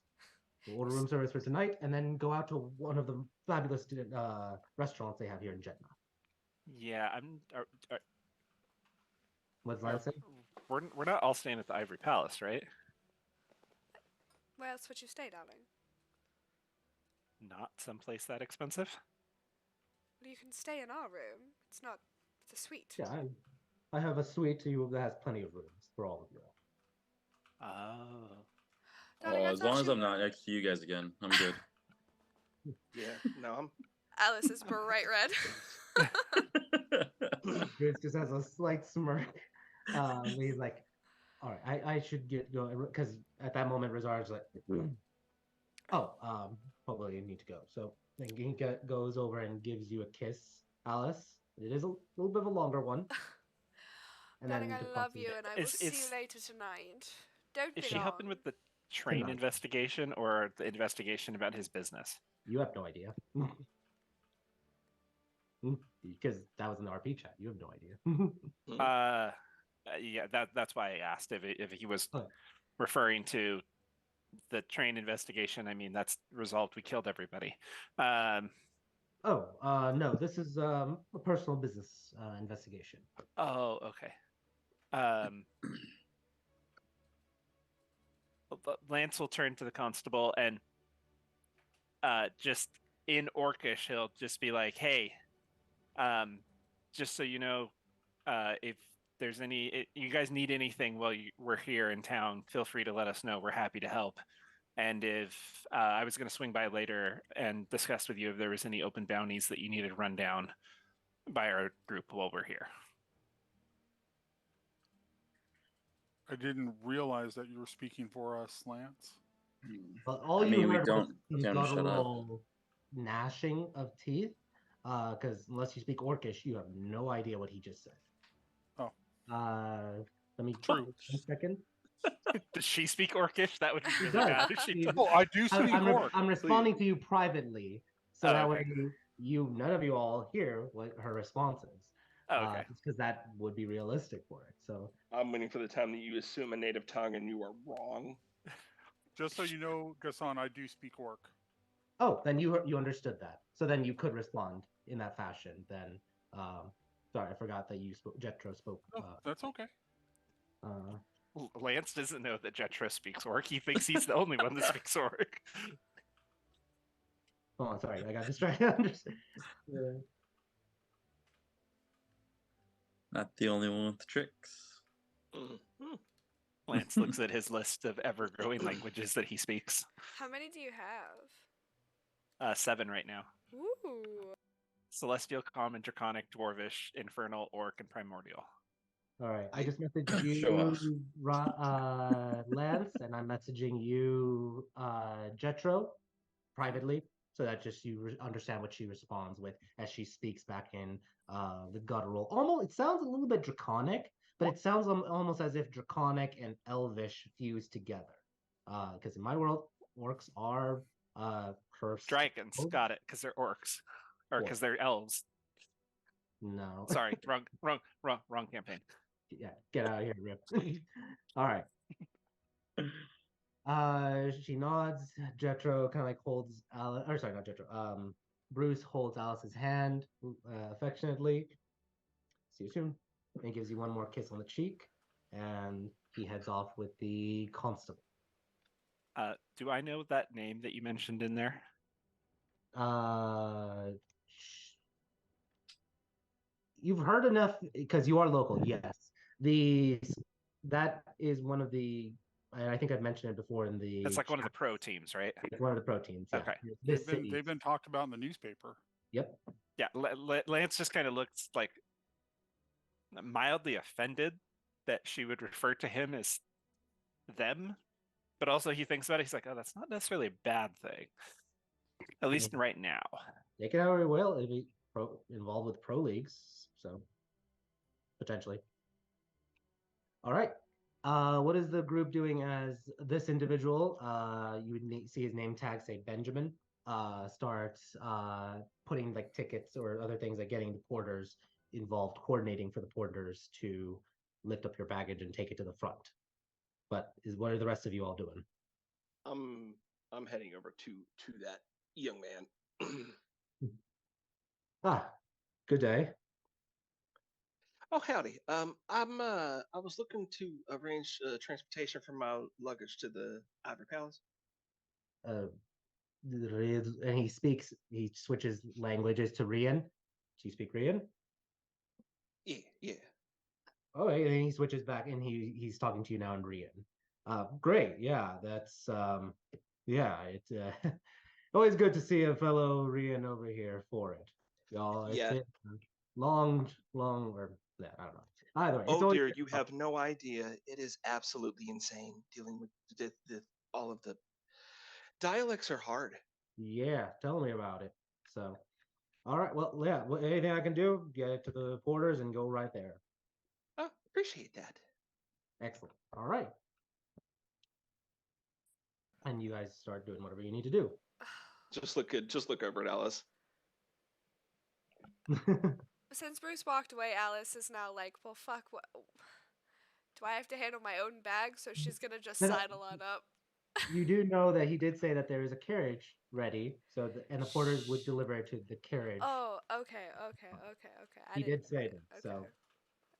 We'll order room service for tonight, and then go out to one of the fabulous restaurants they have here in Jeddah. Yeah, What's that say? We're not all staying at the Ivory Palace, right? Where else would you stay, darling? Not someplace that expensive. Well, you can stay in our room. It's a suite. Yeah, I have a suite that has plenty of rooms for all of you all. Oh. Darling, as long as I'm not next to you guys again, I'm good. Yeah, no, Alice is bright red. Bruce just has a slight smirk. He's like, all right, I should go, because at that moment Rizar's like, probably need to go. So then he goes over and gives you a kiss, Alice. It is a little bit of a longer one. And Darling, then I love you, and I will see you later tonight. Don't be Is she long. helping with the train investigation or the investigation about his business? You have no idea. Because that was an RP chat. You have no idea. Yeah, that's why I asked if he was referring to the train investigation. I mean, that's resolved. We killed everybody. No, this is a personal business investigation. Oh, okay. Lance will turn to the constable and just in Orcish, he'll just be like, "Hey, just so you know, if there's you guys need anything while we're here in town, feel free to let us know. We're happy to help. And if I was going to swing by later and discuss with you if there was any open bounties that you needed run down by our group while we're here." I didn't realize that you were speaking for us, Lance. But all I mean, you we heard don't was some get him shut up. guttural gnashing of teeth. Because unless you speak Orcish, you have no idea what he just said. Oh. Let me True. 1 second. Does she speak Orcish? That would be She really does. bad if she She's- did. Oh, I do speak Orc. I'm responding to you privately, so Oh, that okay. way none of you all hear what her response is. Oh, okay. Because that would be realistic for it. So I'm waiting for the time that you assume a native tongue and you are wrong. Just so you know, Gassan, I do speak Orc. oh, then you understood that. So then you could respond in that fashion. Then sorry, I forgot that Jetro spoke. No, that's okay. Lance doesn't know that Jetro speaks Orc. He thinks he's the only one that speaks Orc. Oh, I'm sorry, I got distracted. Yeah. Not the only one with the tricks. Mhm. Lance looks at his list of ever-growing languages that he speaks. How many do you have? 7 right now. Ooh. Celestial, Common, Draconic, Dwarvish, Infernal, Orc, and Primordial. All right, I just messaged Show off. you, Lance, and I'm messaging you, Jetro, privately, so that just you understand what she responds with as she speaks back in the guttural. Almost, it sounds a little bit draconic, but it sounds almost as if draconic and elvish fused together. Because in my world, orcs are cursed. Dragons, got it, because they're orcs, or because they're elves. No. Sorry, wrong campaign. Yeah, get out of here, Rip. All right. She nods. Jetro kind of like holds Alice, or sorry, not Jetro. Bruce holds Alice's hand affectionately. See you soon. And gives you one more kiss on the cheek, and he heads off with the constable. Do I know that name that you mentioned in there? You've heard enough because you are local. Yes, that is one of the. I think I've mentioned it before in the. It's like one of the pro teams, right? It's one of the pro teams. Yeah. Okay. They've been talked about in the newspaper. Yep. Yeah, Lance just kind of looks like mildly offended that she would refer to him as them, but also he thinks about it. He's like, oh, that's not necessarily a bad thing, at least right now. Take it however you will. It'll be involved with pro leagues, so potentially. All right. What is the group doing as this individual? You would see his name tag say Benjamin. Starts putting like tickets or other things, like getting the porters involved, coordinating for the porters to lift up your baggage and take it to the front. But what are the rest of you all doing? I'm heading over to that young man. Good day. Oh, howdy. I was looking to arrange transportation for my luggage to the Ivory Palace. And he switches languages to Rian. Do you speak Rian? Yeah. Oh, and he switches back and he's talking to you now in Rian. Great. Yeah, that's it's always good to see a fellow Rian over here for it. Y'all, it's been long, or yeah, I don't know. Either way, oh dear, you have no idea. It is absolutely insane dealing with all of the dialects are hard. Yeah, tell me about it. So, all right, well, yeah, anything I can do, get it to the porters and go right there. Oh, appreciate that. Excellent. All right. And you guys start doing whatever you need to do. Just look over at Alice. Since Bruce walked away, Alice is now like, well, fuck, what? Do I have to handle my own bag? So she's gonna just sidle on up. You do know that he did say that there is a carriage ready, so and the porters would deliver it to the carriage. Oh, okay. He did say that, so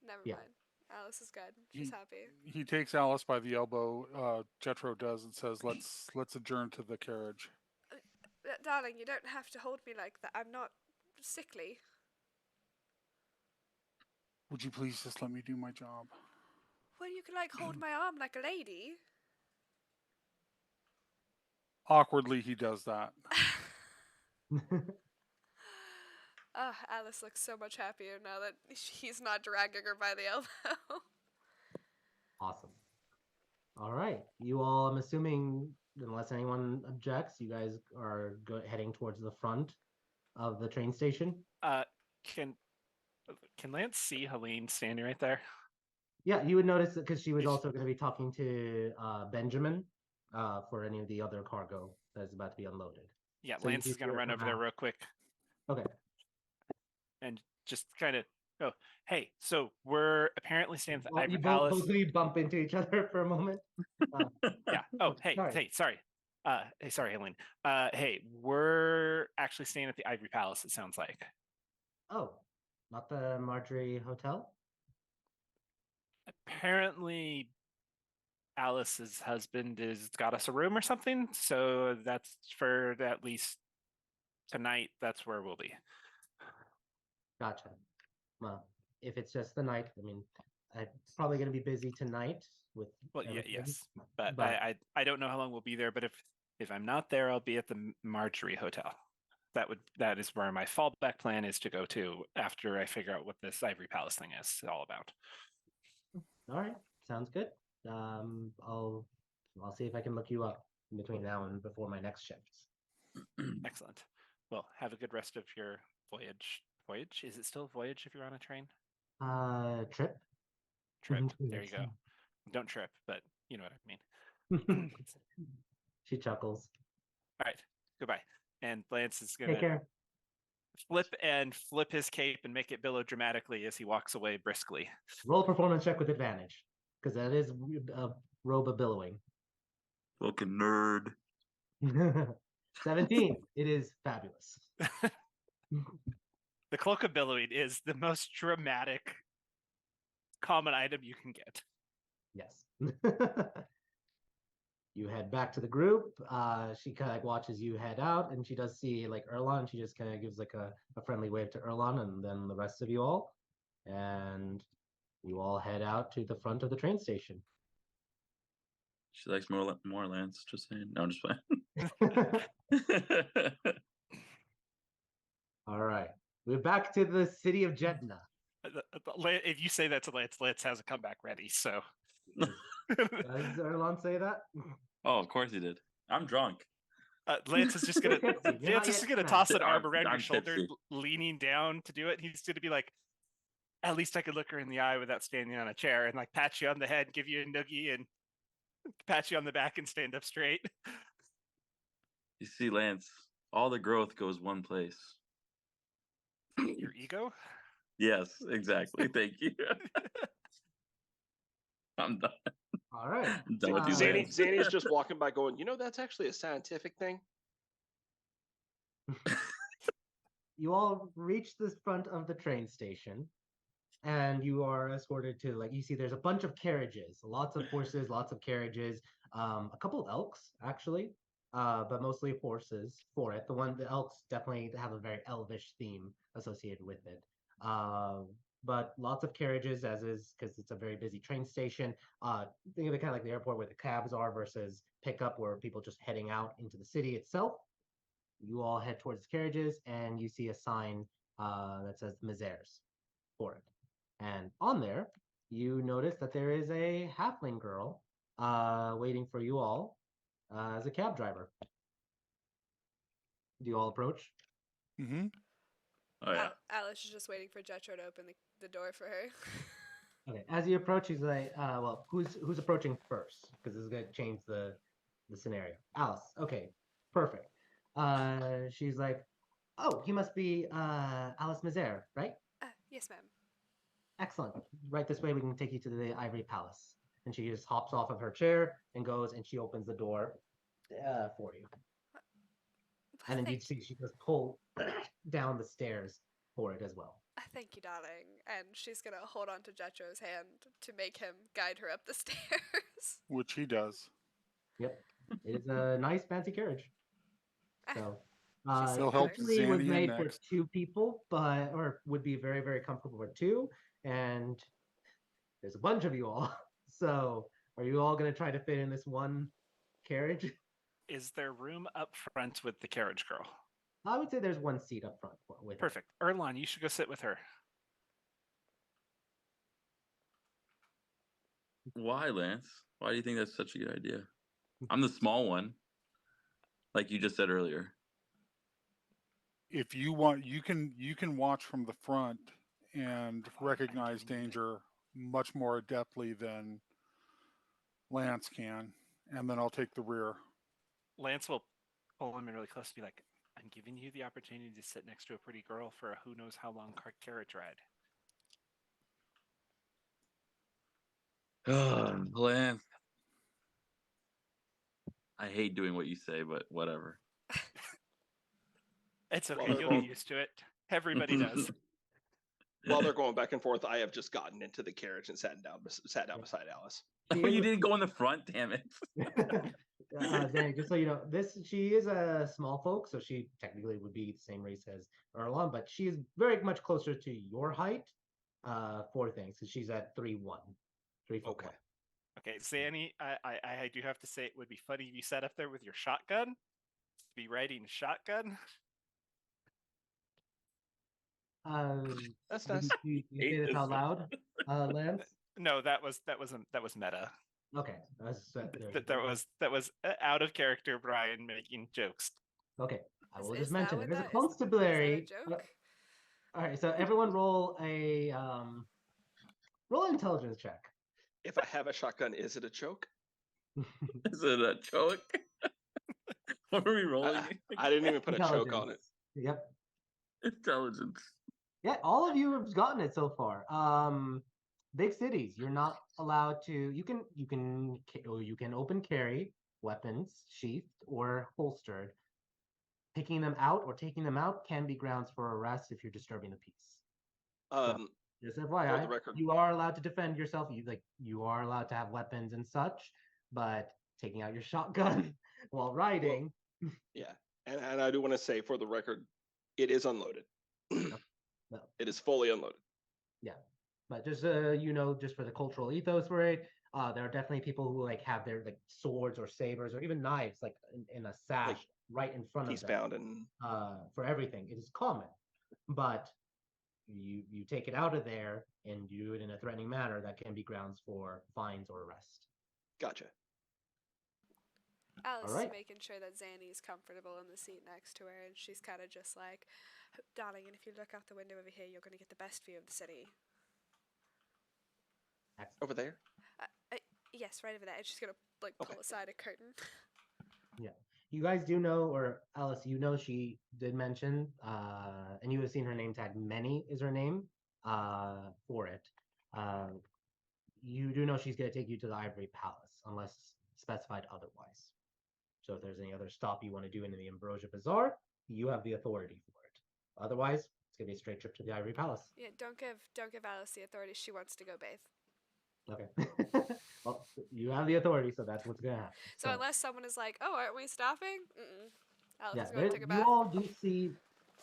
never mind. Alice is good. She's happy. He takes Alice by the elbow. Jetro does and says, "Let's adjourn to the carriage." darling, you don't have to hold me like that. I'm not sickly. Would you please just let me do my job? Well, you can, like, hold my arm like a lady. Awkwardly, he does that. Alice looks so much happier now that he's not dragging her by the elbow. Awesome. All right. You all, I'm assuming, unless anyone objects, you guys are heading towards the front of the train station. Can Lance see Helene standing right there? Yeah, you would notice that because she was also going to be talking to Benjamin for any of the other cargo that is about to be unloaded. Yeah, So Lance is going to run over there real quick. Okay. And just kind of go, hey, so we're apparently staying at the Ivory You Palace. both of you bump into each other for a moment. Yeah. Oh, hey, sorry. Hey, sorry, Helene. Hey, we're actually staying at the Ivory Palace, it sounds like. Oh, not the Marjorie Hotel? Apparently, Alice's husband has got us a room or something, so that's for at least tonight. That's where we'll be. Gotcha. Well, if it's just the night, I mean, it's probably going to be busy tonight with. Well, yeah, everything, yes, but I don't know how long we'll be there. But if I'm not there, I'll be at the Marjorie Hotel. That is where my fallback plan is to go to after I figure out what this Ivory Palace thing is all about. All right, sounds good. I'll see if I can look you up in between now and before my next shifts. Excellent. Well, have a good rest of your voyage. Voyage? Is it still a voyage if you're on a train? Trip. Trip. There you go. Don't trip, but you know what I mean. She chuckles. All right. Goodbye. And Lance is Take gonna care. flip his cape and make it billow dramatically as he walks away briskly. Roll a performance check with advantage, because that is a robe of billowing. Fucking nerd. 17. It is fabulous. The cloak of billowing is the most dramatic common item you can get. Yes. You head back to the group. She kind of like watches you head out, and she does see like Erlon. She just kind of gives like a friendly wave to Erlon, and then the rest of you all, and you all head out to the front of the train station. She likes more Lance. Just saying. No, I'm just fine. All right, we're back to the city of Jeddah. If you say that to Lance, Lance has a comeback ready. So Does Erlon say that? Oh, of course he did. I'm drunk. Lance is just gonna toss an arm around your shoulder, tipsy. leaning down to do it. He's gonna be like, "At least I could look her in the eye without standing on a chair," and like pat you on the head, give you a noogie, and pat you on the back and stand up straight. You see, Lance, all the growth goes one place. Your ego? Yes, exactly. Thank you. I'm done. All right. I'm done with you, Lance. Zanny's just walking by going, that's actually a scientific thing. You all reach the front of the train station, and you are escorted to, like, you see there's a bunch of carriages, lots of horses, lots of carriages, a couple of elks actually, but mostly horses for it. The elks definitely have a very elvish theme associated with it. But lots of carriages, as is because it's a very busy train station. Think of it kind of like the airport where the cabs are versus pickup, where people just heading out into the city itself. You all head towards the carriages, and you see a sign that says Mazers for it. And on there, you notice that there is a halfling girl waiting for you all as a cab driver. Do you all approach? Mm-hmm. Oh yeah. Alice is just waiting for Jetro to open the door for her. Okay. As you approach, he's like, "Well, who's approaching first? Because this is gonna change the scenario." Alice. Okay. Perfect. She's like, "Oh, you must be Alice Mazer, right? Yes, ma'am. Excellent. Right this way, we can take you to the Ivory Palace." And she just hops off of her chair and goes, and she opens the door for you. And then you see she just pull down the stairs for it as well. Thank you, darling. And she's gonna hold on to Jetro's hand to make him guide her up the stairs. Which he does. Yep. It is a nice fancy carriage. So They'll help Originally it was Zanny in made for next. 2 people, or would be very, very comfortable for 2, and there's a bunch of you all. So, are you all going to try to fit in this one carriage? Is there room up front with the carriage girl? I would say there's 1 seat up front with her. Perfect. Erlon, you should go sit with her. Why, Lance? Why do you think that's such a good idea? I'm the small one, like you just said earlier. If you want, you can watch from the front and recognize danger much more adeptly than Lance can, and then I'll take the rear. Lance will pull him in really close to be like, I'm giving you the opportunity to sit next to a pretty girl for a who knows how long carriage ride. Lance. I hate doing what you say, but whatever. It's okay. Well, You'll get used to it. Everybody does. While they're going back and forth, I have just gotten into the carriage and sat down beside Alice. Oh, you didn't go in the front, damn it. Zanny, just so you know, she is a small folk, so she technically would be the same race as Erlon, but she is very much closer to your height for things, because she's at 3'1", 3 foot Okay. 1. Okay, Zanny, I do have to say it would be funny if you sat up there with your shotgun. Be riding shotgun. That's nice. You say this out loud, Lance? No, that was meta. Okay, That was out of character. Brian making jokes. okay. I will Is just that mention what there's a that is? Is that a constabulary. joke? All right, so everyone roll a roll an intelligence check. If I have a shotgun, is it a choke? Is it a choke? What are we rolling? I didn't even put a choke on it. Yep. Intelligence. Yeah, all of you have gotten it so far. Big cities, you're not allowed to. You can open carry weapons, sheathed or holstered. Picking them out or taking them out can be grounds for arrest if you're disturbing the peace. Just FYI, for the record, you are allowed to defend yourself. You are allowed to have weapons and such, but taking out your shotgun while riding. Well, yeah, and I do want to say for the record, it is unloaded. No. It is fully unloaded. Yeah, but just just for the cultural ethos for it, there are definitely people who have their swords or sabers or even knives in a sash right in front of them. Peacebound and for everything, it is common, but you take it out of there and you do it in a threatening manner, that can be grounds for fines or arrest. Gotcha. Alice All right. is making sure that Zanny's comfortable in the seat next to her, and she's kind of just like, darling, and if you look out the window over here, you're going to get the best view of the city. Excellent. Over there? Yes, right over there. And she's going to pull aside a curtain. Yeah. You guys do know, or Alice, she did mention, and you have seen her name tag. Many is her name for it. You do know she's going to take you to the Ivory Palace, unless specified otherwise. So if there's any other stop you want to do in the Ambrosia Bazaar, you have the authority for it. Otherwise, it's going to be a straight trip to the Ivory Palace. Yeah, don't give Alice the authority. She wants to go bathe. Okay. Well, you have the authority, so that's what's going to happen. So unless someone is like, oh, aren't we stopping? Alice is Yeah, going to take a bath. you all do see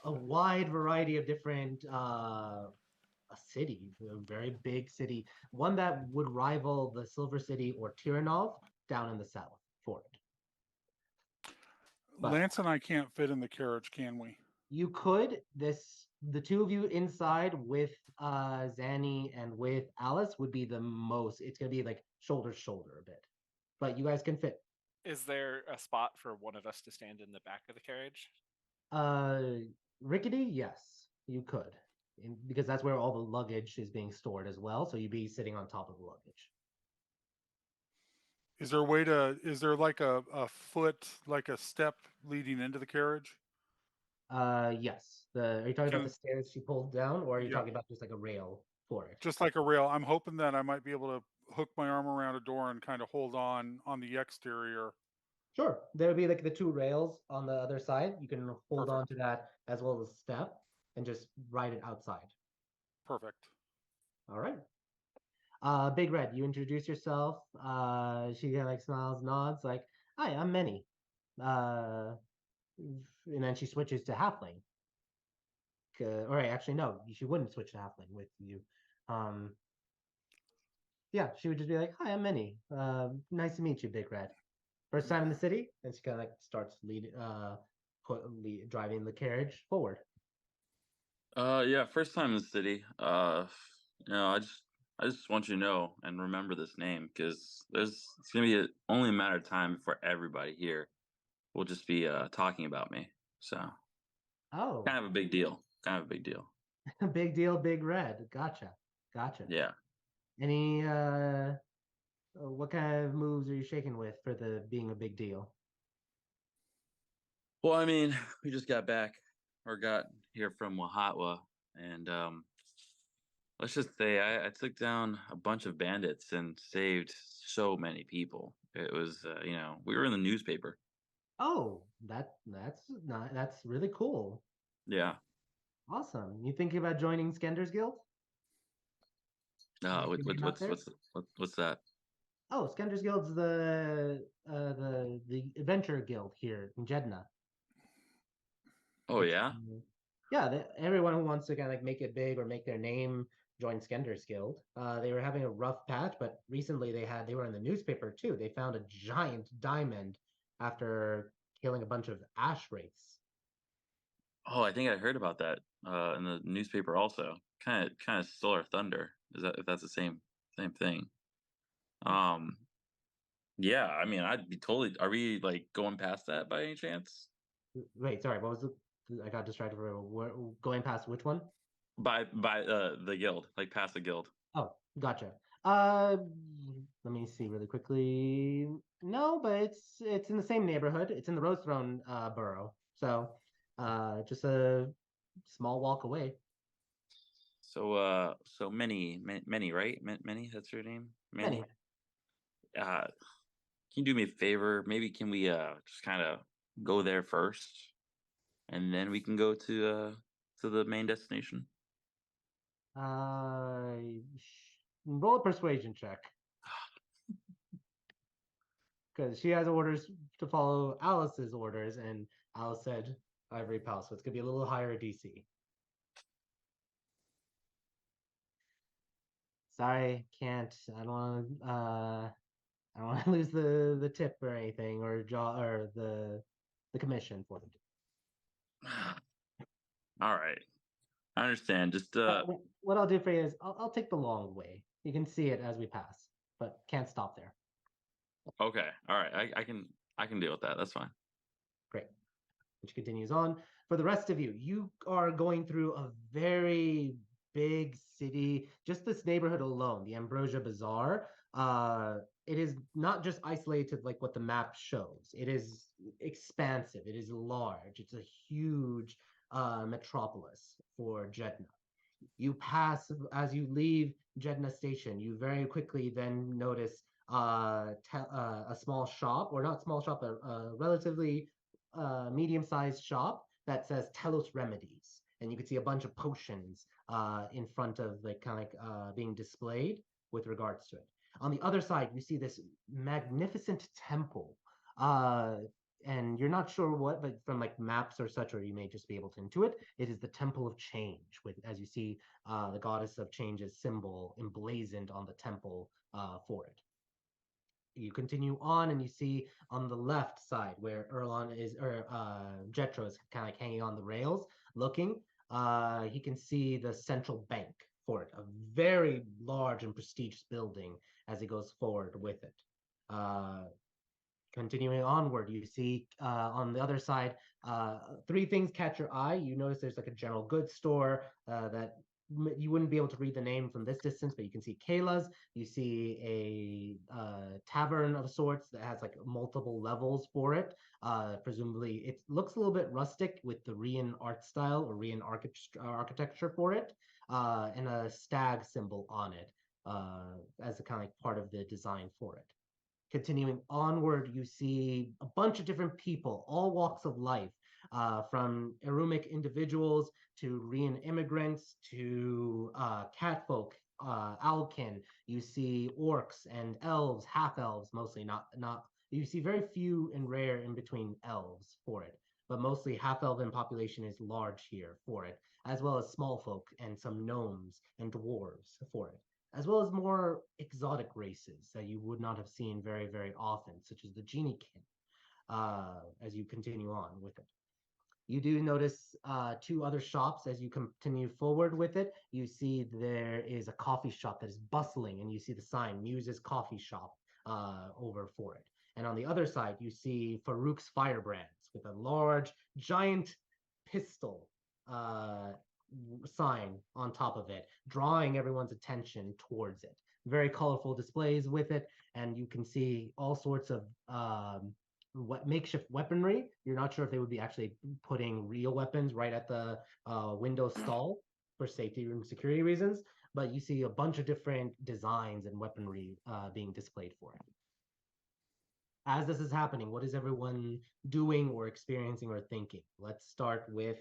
a wide variety of different a city, a very big city, one that would rival the Silver City or Tiranov down in the south for it. But Lance and I can't fit in the carriage, can we? you could. The two of you inside with Zanny and with Alice would be the most. It's gonna be shoulder to shoulder a bit, but you guys can fit. Is there a spot for one of us to stand in the back of the carriage? Rickety, yes, you could, because that's where all the luggage is being stored as well. So you'd be sitting on top of the luggage. Is there a way is there a foot, a step leading into the carriage? Yes. Are you talking about the stairs she pulled down, or are you talking about just a rail for it? Just like a rail. I'm hoping that I might be able to hook my arm around a door and kind of hold on the exterior. Sure. There would be the 2 rails on the other side. You can hold Perfect. on to that as well as a step and just ride it outside. Perfect. All right. Big Red, you introduce yourself. She kind of smiles, nods, hi, I'm Many. and then she switches to halfling. Or actually, no, she wouldn't switch to halfling with you. Yeah, she would just be like, "Hi, I'm Minnie. Nice to meet you, Big Red. First time in the city?" And she kind of like starts driving the carriage forward. Yeah, first time in the city. I just want you to know and remember this name because it's gonna be only a matter of time before everybody here will just be talking about me. So Oh, kind of a big deal. Kind of a big deal. big deal, Big Red. Gotcha. Yeah. Any what kind of moves are you shaking with for the being a big deal? Well, I mean, we just got back or got here from Wahatwa, and let's just say I took down a bunch of bandits and saved so many people. It was, we were in the newspaper. Oh, that's really cool. Yeah. Awesome. You thinking about joining Skender's Guild? Make your name out there? What's that? Oh, Skender's Guild's the adventure guild here in Jeddah. Oh It's yeah. yeah, everyone who wants to kind of like make it big or make their name join Skender's Guild. They were having a rough patch, but recently they were in the newspaper too. They found a giant diamond after killing a bunch of ash wraiths. Oh, I think I heard about that in the newspaper also. Kind of stole our thunder. Is that if that's the same thing? Um, yeah. I mean, I'd be totally. Are we like going past that by any chance? Wait, sorry, what was the? I got distracted. Going past which one? By the guild, like past the guild. Oh, gotcha. Uh, Let me see really quickly. No, but it's in the same neighborhood. It's in the Rose Throne borough. So, just a small walk away. So many, right? Many. That's your name, Manny. Many. Can you do me a favor? Maybe can we just kind of go there first, and then we can go to the main destination. Roll a persuasion check because she has orders to follow Alice's orders, and Alice said Ivory Palace, so it's gonna be a little higher DC. Sorry, can't. I don't want to lose the tip or anything or the commission for it. All right, I understand. Just What I'll do for you is I'll take the long way. You can see it as we pass, but can't stop there. okay. All right, I can deal with that. That's fine. Great. Which continues on. For the rest of you, you are going through a very big city. Just this neighborhood alone, the Ambrosia Bazaar. It is not just isolated like what the map shows. It is expansive. It is large. It's a huge metropolis for Jeddah. You pass as you leave Jeddah Station. You very quickly then notice a small shop, or not small shop, a relatively medium-sized shop that says Tellos Remedies, and you can see a bunch of potions in front of like kind of like being displayed with regards to it. On the other side, you see this magnificent temple. And you're not sure what, but from like maps or such, or you may just be able to intuit, it is the Temple of Change, with, as you see, the goddess of change's symbol emblazoned on the temple for it. You continue on and you see on the left side where Erlon is, or Jetro is kind of like hanging on the rails looking. He can see the central bank for it, a very large and prestigious building as he goes forward with it. Continuing onward, you see on the other side, three things catch your eye. You notice there's like a general goods store that you wouldn't be able to read the name from this distance, but you can see Kayla's. You see a tavern of sorts that has like multiple levels for it. Presumably, it looks a little bit rustic with the Rian art style or Rian architecture for it, and a stag symbol on it as a kind of like part of the design for it. Continuing onward, you see a bunch of different people, all walks of life, from Erumic individuals to Rian immigrants to catfolk, Alkin. You see orcs and elves, half elves mostly, not. You see very few and rare in between elves for it. but mostly half-elven population is large here for it, as well as small folk and some gnomes and dwarves for it, as well as more exotic races that you would not have seen very, very often, such as the Geniekin, as you continue on with it. You do notice two other shops as you continue forward with it. You see there is a coffee shop that is bustling, and you see the sign Muse's Coffee Shop over for it. And on the other side, you see Farouk's Firebrands with a large, giant pistol sign on top of it, drawing everyone's attention towards it. Very colorful displays with it, and you can see all sorts of makeshift weaponry. You're not sure if they would be actually putting real weapons right at the window stall for safety and security reasons, but you see a bunch of different designs and weaponry being displayed for it. As this is happening, what is everyone doing or experiencing or thinking? Let's start with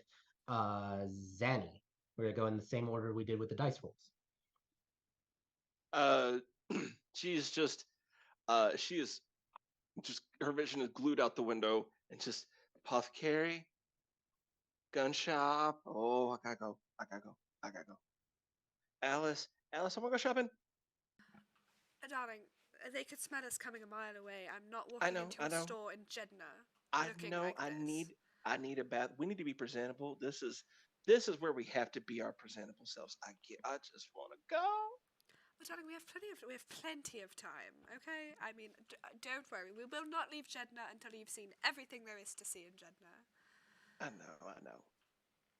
Zanny. We're gonna go in the same order we did with the dice rolls. She's just she is just, her vision is glued out the window, and just apothecary, gun shop. Oh, I gotta go. Alice, I wanna go shopping. Darling, they could smell us coming a mile away. I'm not walking into a store in Jeddah. I need a bath. We need to be presentable. This is where we have to be our presentable selves. I just want to go. Well, darling, we have plenty of time. Okay, I mean, don't worry. We will not leave Jeddah until you've seen everything there is to see in Jeddah. I know.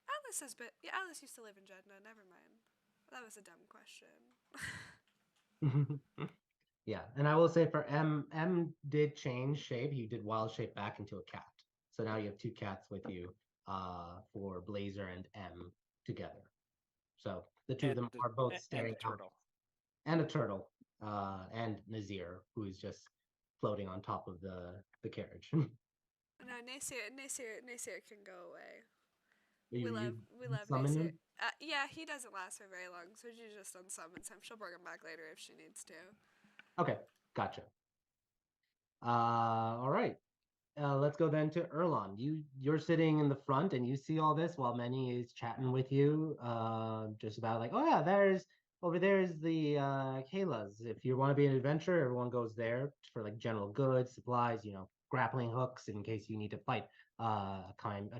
Alice Alice used to live in Jeddah. Never mind. That was a dumb question. Yeah, and I will say for M did change shape. He did wild shape back into a cat. So now you have two cats with you for Blazer and M together. So the two of them are both staring out. And a turtle, and Nazir, who is just floating on top of the carriage. No, Nasir can go away. We love Nasir. Yeah, he doesn't last for very long, so she just unsummons him. She'll bring him back later if she needs to. Okay, gotcha. All right. Let's go then to Erlon. You're sitting in the front and you see all this while Manny is chatting with you, just about like, oh yeah, over there is the Kayla's. If you want to be an adventurer, everyone goes there for like general goods, supplies, grappling hooks in case you need to fight a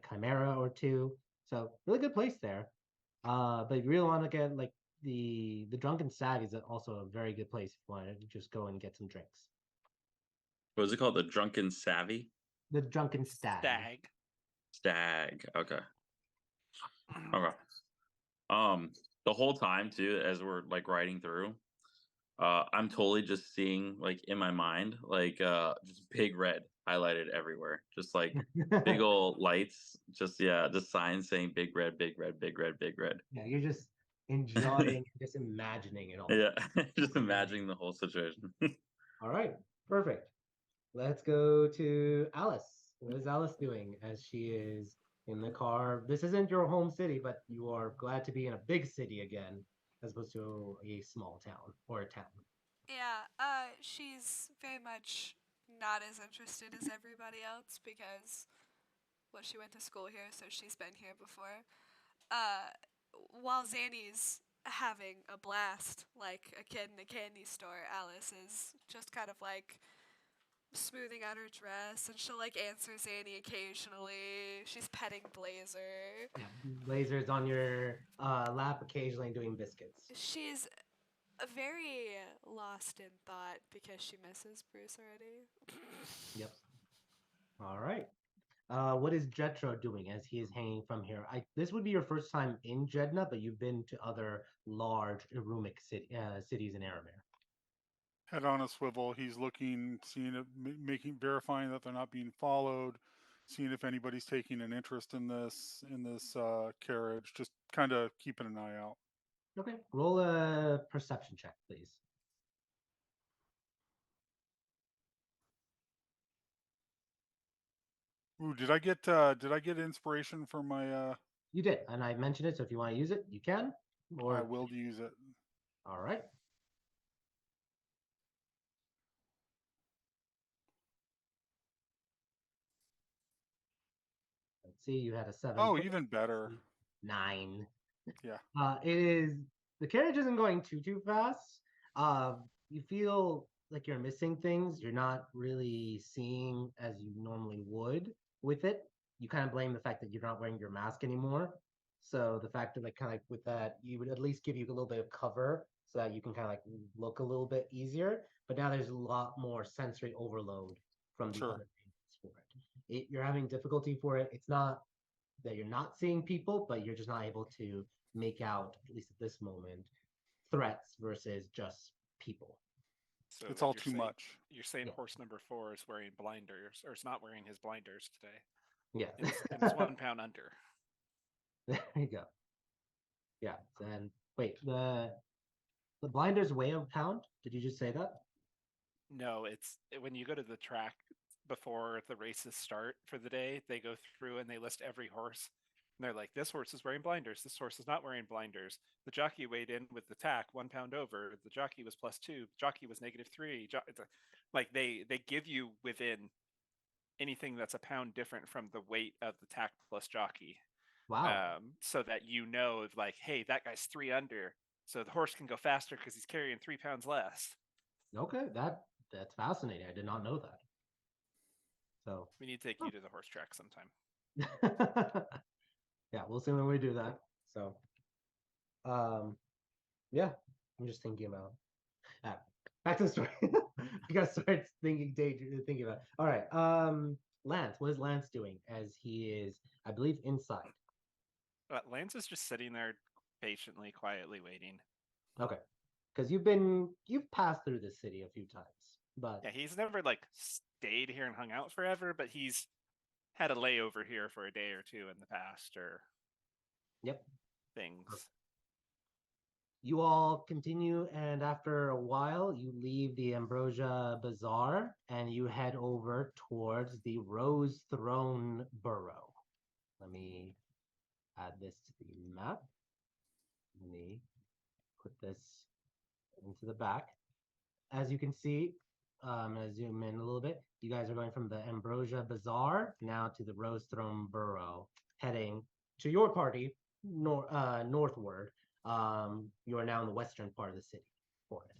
chimera or two. So really good place there. But if you really want to get like the Drunken Stag is also a very good place if you want to just go and get some drinks. What is it called? The Drunken Savvy? The Drunken Stag. Stag. Okay. The whole time too, as we're like riding through, I'm totally just seeing like in my mind, like just big red highlighted everywhere. Just like big old lights, just signs saying big red, big red, big red, big red. Yeah, you're just enjoying, just imagining it all. Yeah, just imagining the whole situation. All right, perfect. Let's go to Alice. What is Alice doing as she is in the car? This isn't your home city, but you are glad to be in a big city again, as opposed to a small town or a town. Yeah, she's very much not as interested as everybody else because, well, she went to school here, so she's been here before. While Zanny's having a blast like a kid in a candy store, Alice is just kind of like smoothing out her dress, and she'll like answer Zanny occasionally. She's petting Blazer. Yeah, Blazer's on your lap occasionally doing biscuits. She's very lost in thought because she misses Bruce already. Yep. All right. What is Jetro doing as he is hanging from here? This would be your first time in Jeddah, but you've been to other large Irumic cities in Aramir. Head on a swivel. He's looking, seeing it, verifying that they're not being followed, seeing if anybody's taking an interest in this carriage. Just kind of keeping an eye out. Okay. Roll a perception check, please. Ooh, did I get inspiration for my? You did, and I mentioned it. So if you want to use it, you can. Or I will use it. All right. proficiency. You had a 7. Oh, even better. 9. Yeah. It is the carriage isn't going too fast. You feel like you're missing things. You're not really seeing as you normally would with it. You kind of blame the fact that you're not wearing your mask anymore. So the fact that like kind of with that, you would at least give you a little bit of cover so that you can kind of like look a little bit easier. But now there's a lot more sensory overload from the Sure. other things for it. You're having difficulty for it. It's not that you're not seeing people, but you're just not able to make out, at least at this moment, threats versus just people. So It's what all you're too saying- much. You're saying Yeah. horse number 4 is wearing blinders, or is not wearing his blinders today. Yeah. And it's 1 pound under. There you go. Yeah. Then wait, the blinders weigh a pound? Did you just say that? No, it's when you go to the track before the races start for the day, they go through and they list every horse. And they're like, this horse is wearing blinders. This horse is not wearing blinders. The jockey weighed in with the tack 1 pound over. The jockey was +2. The jockey was -3. Like they give you within anything that's a pound different from the weight of the tack plus jockey. Wow. So that you know, like, hey, that guy's 3 under. So the horse can go faster because he's carrying 3 pounds less. Okay, that's fascinating. I did not know that. So We need to take you to the horse track sometime. yeah, we'll see when we do that. So yeah, I'm just thinking about back to the story. I gotta start thinking about it. All right. Lance, what is Lance doing as he is, I believe, inside? Lance is just sitting there patiently, quietly waiting. Okay. Because you've passed through this city a few times. But Yeah, he's never like stayed here and hung out forever, but he's had a layover here for a day or two in the past, or yep. things. You all continue, and after a while, you leave the Ambrosia Bazaar and you head over towards the Rose Throne Burrow. Let me add this to the map. Let me put this into the back. As you can see, I'm going to zoom in a little bit. You guys are going from the Ambrosia Bazaar now to the Rose Throne Burrow, heading to your party northward. You are now in the western part of the city for it.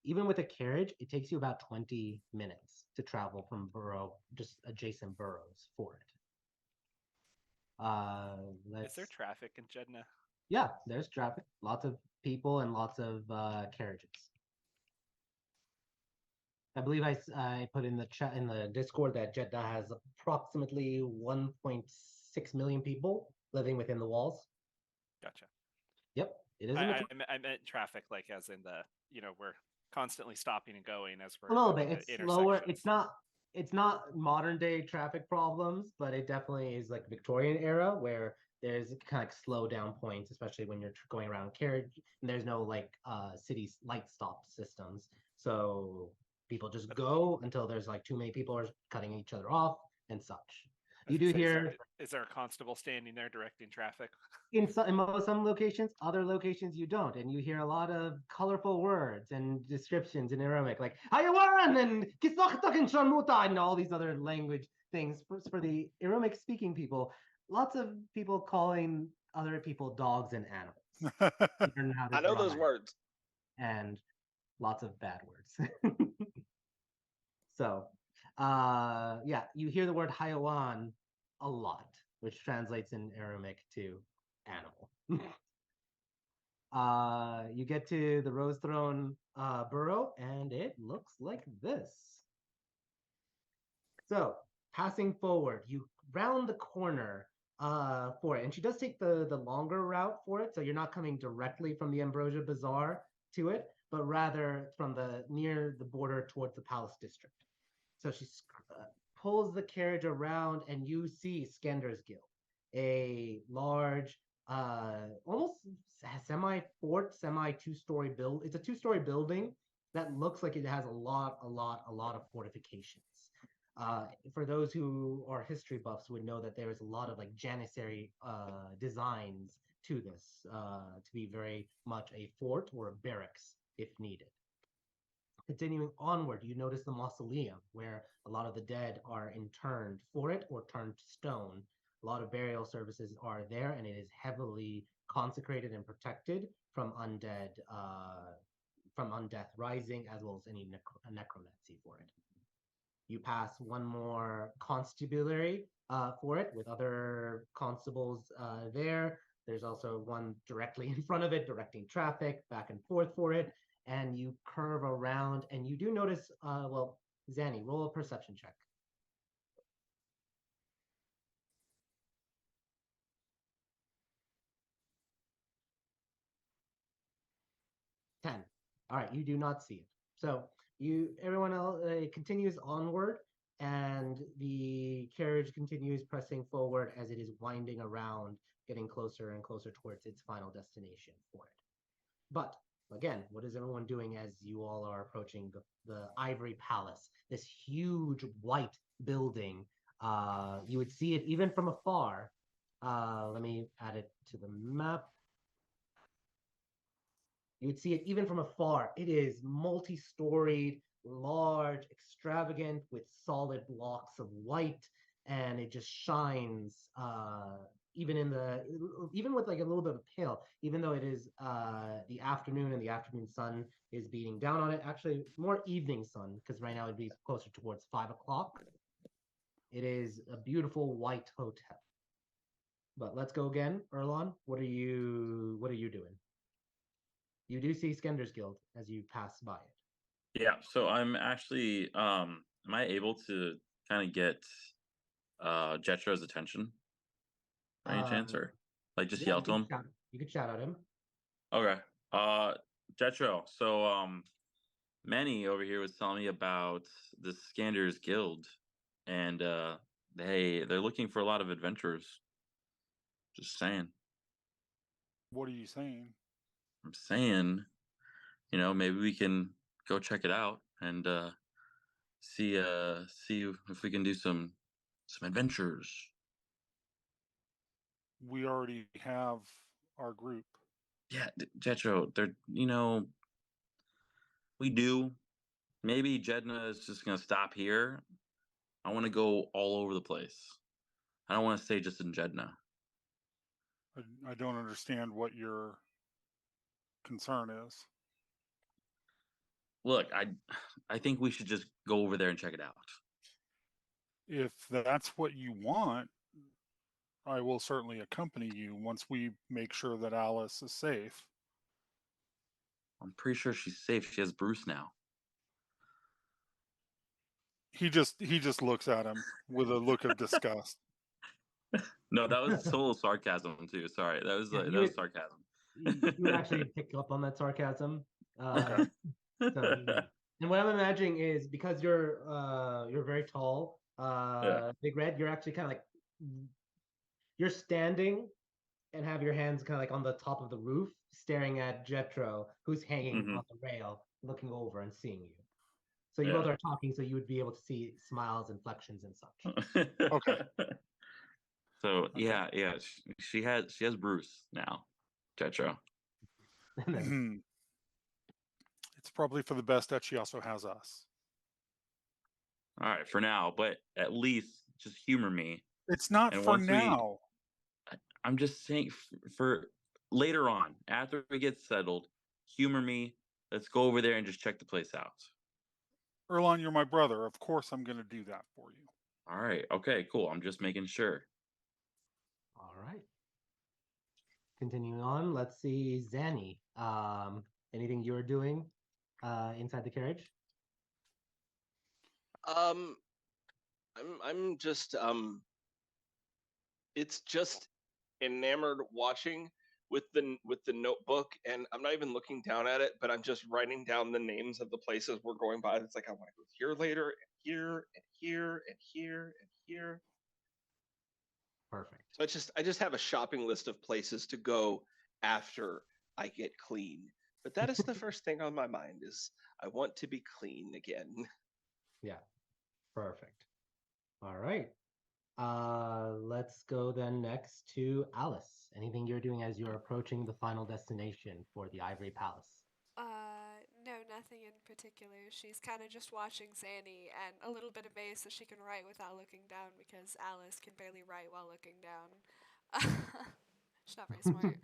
Even with a carriage, it takes you about 20 minutes to travel from borough, just adjacent boroughs for it. Is there traffic in Jeddah? Yeah, there's traffic. Lots of people and lots of carriages. I believe I put in the chat in the Discord that Jeddah has approximately 1.6 million people living within the walls. Gotcha. Yep, it is. I meant traffic, like as in the, we're constantly stopping and going as we're a little bit. It's slower. It's not modern day traffic problems, but it definitely is like Victorian era where there's kind of like slow down points, especially when you're going around carriage and there's no like city light stop systems. So people just go until there's like too many people are cutting each other off and such. You do hear. Is there a constable standing there directing traffic? In some locations, other locations you don't, and you hear a lot of colorful words and descriptions in Aramaic, like "Hayawan" and "Kisaktak" and "Sharmuta" and all these other language things for the Aramaic speaking people. Lots of people calling other people dogs and animals. I know those words. And lots of bad words. So, yeah, you hear the word hayawan a lot, which translates in Aramaic to animal. You get to the Rose Throne Burrow, and it looks like this. So, passing forward, you round the corner for it, and she does take the longer route for it, so you're not coming directly from the Ambrosia Bazaar to it, but rather from the near the border towards the Palace District. So she pulls the carriage around, and you see Skender's Guild, a large, almost semi-fort, semi-two-story build. It's a two-story building that looks like it has a lot of fortifications. For those who are history buffs would know that there is a lot of like janissary designs to this, to be very much a fort or a barracks if needed. Continuing onward, you notice the mausoleum where a lot of the dead are interned for it or turned to stone, A lot of burial services are there, and it is heavily consecrated and protected from undead, from undeath rising, as well as any necromancy for it. You pass one more constabulary for it with other constables there. There's also one directly in front of it, directing traffic back and forth for it. And you curve around, and you do notice, well, Zanny, roll a perception check. 10. All right, you do not see it. So everyone else continues onward, and the carriage continues pressing forward as it is winding around, getting closer and closer towards its final destination for it. But again, what is everyone doing as you all are approaching the Ivory Palace, this huge white building? You would see it even from afar. Let me add it to the map. You would see it even from afar. It is multi-storied, large, extravagant, with solid blocks of white, and it just shines even with like a little bit of pale, even though it is the afternoon and the afternoon sun is beating down on it. Actually, more evening sun, because right now it'd be closer towards 5 o'clock. It is a beautiful white hotel. But let's go again, Erlon. What are you doing? You do see Skender's Guild as you pass by it. Yeah, so I'm actually am I able to kind of get Jetro's attention by any chance, or like just yell to him? You could shout at him. Okay. Jetro, so Manny over here was telling me about the Skander's Guild, and they're looking for a lot of adventurers. Just saying. What are you saying? I'm saying, maybe we can go check it out and see if we can do some adventures. We already have our group. Yeah, Jetro, we do. Maybe Jedna is just gonna stop here. I want to go all over the place. I don't want to stay just in Jedna. I don't understand what your concern is. Look, I think we should just go over there and check it out. If that's what you want, I will certainly accompany you once we make sure that Alice is safe. I'm pretty sure she's safe. She has Bruce now. He just looks at him with a look of disgust. No, that was total sarcasm too. Sorry, that was sarcasm. You would actually pick up on that sarcasm. Okay. And what I'm imagining is, because you're very tall, Big Red, you're actually kind of like, you're standing and have your hands kind of like on the top of the roof, staring at Jetro, who's hanging on the rail, looking over and seeing you. So you both are talking, so you would be able to see smiles, inflections, and such. Okay. So yeah, she has Bruce now, Jetro. It's probably for the best that she also has us. All right, for now, but at least just humor me. It's not for now. I'm just saying for later on, after we get settled, humor me. Let's go over there and just check the place out. Erlon, you're my brother. Of course I'm going to do that for you. All right. Okay, cool. I'm just making sure. All right. Continuing on, let's see, Zanny. Anything you're doing inside the carriage? I'm just it's just enamored watching with the notebook, and I'm not even looking down at it, but I'm just writing down the names of the places we're going by. It's like, I want to go here later, and here, and here, and here, and here. Perfect. So I just have a shopping list of places to go after I get clean. But that is the first thing on my mind, is I want to be clean again. Yeah. Perfect. All right. Let's go then next to Alice. Anything you're doing as you're approaching the final destination for the Ivory Palace? No, nothing in particular. She's kind of just watching Zanny and a little bit amazed that she can write without looking down because Alice can barely write while looking down. She's not very smart.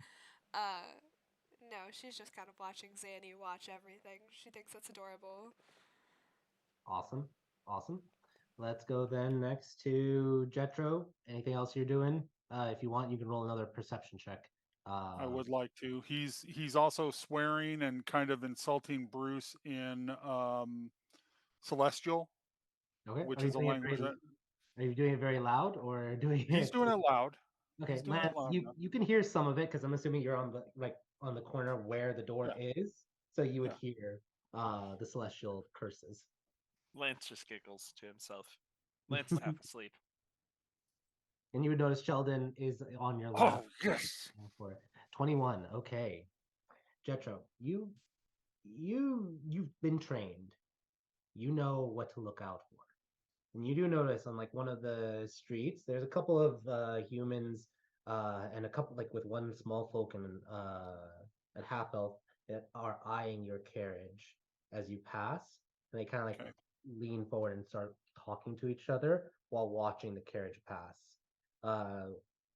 No, she's just kind of watching Zanny watch everything. She thinks that's adorable. Awesome. Awesome. Let's go then next to Jetro. Anything else you're doing? If you want, you can roll another perception check. I would like to. He's also swearing and kind of insulting Bruce in Celestial, Okay. which is a language that Are you doing it very loud or doing he's it? doing it loud. Okay, He's doing it Lance, loud enough. you can hear some of it because I'm assuming you're on the corner where the door is, so you would hear the celestial curses. Lance just giggles to himself. Lance is half asleep. And you would notice Sheldon is on your Oh left. yes. For 21. Okay. Jetro, you've been trained. You know what to look out for. And you do notice on like one of the streets, there's a couple of humans and a couple like with one small folk and a half elf that are eyeing your carriage as you pass. And they kind of like lean forward and start talking to each other while watching the carriage pass.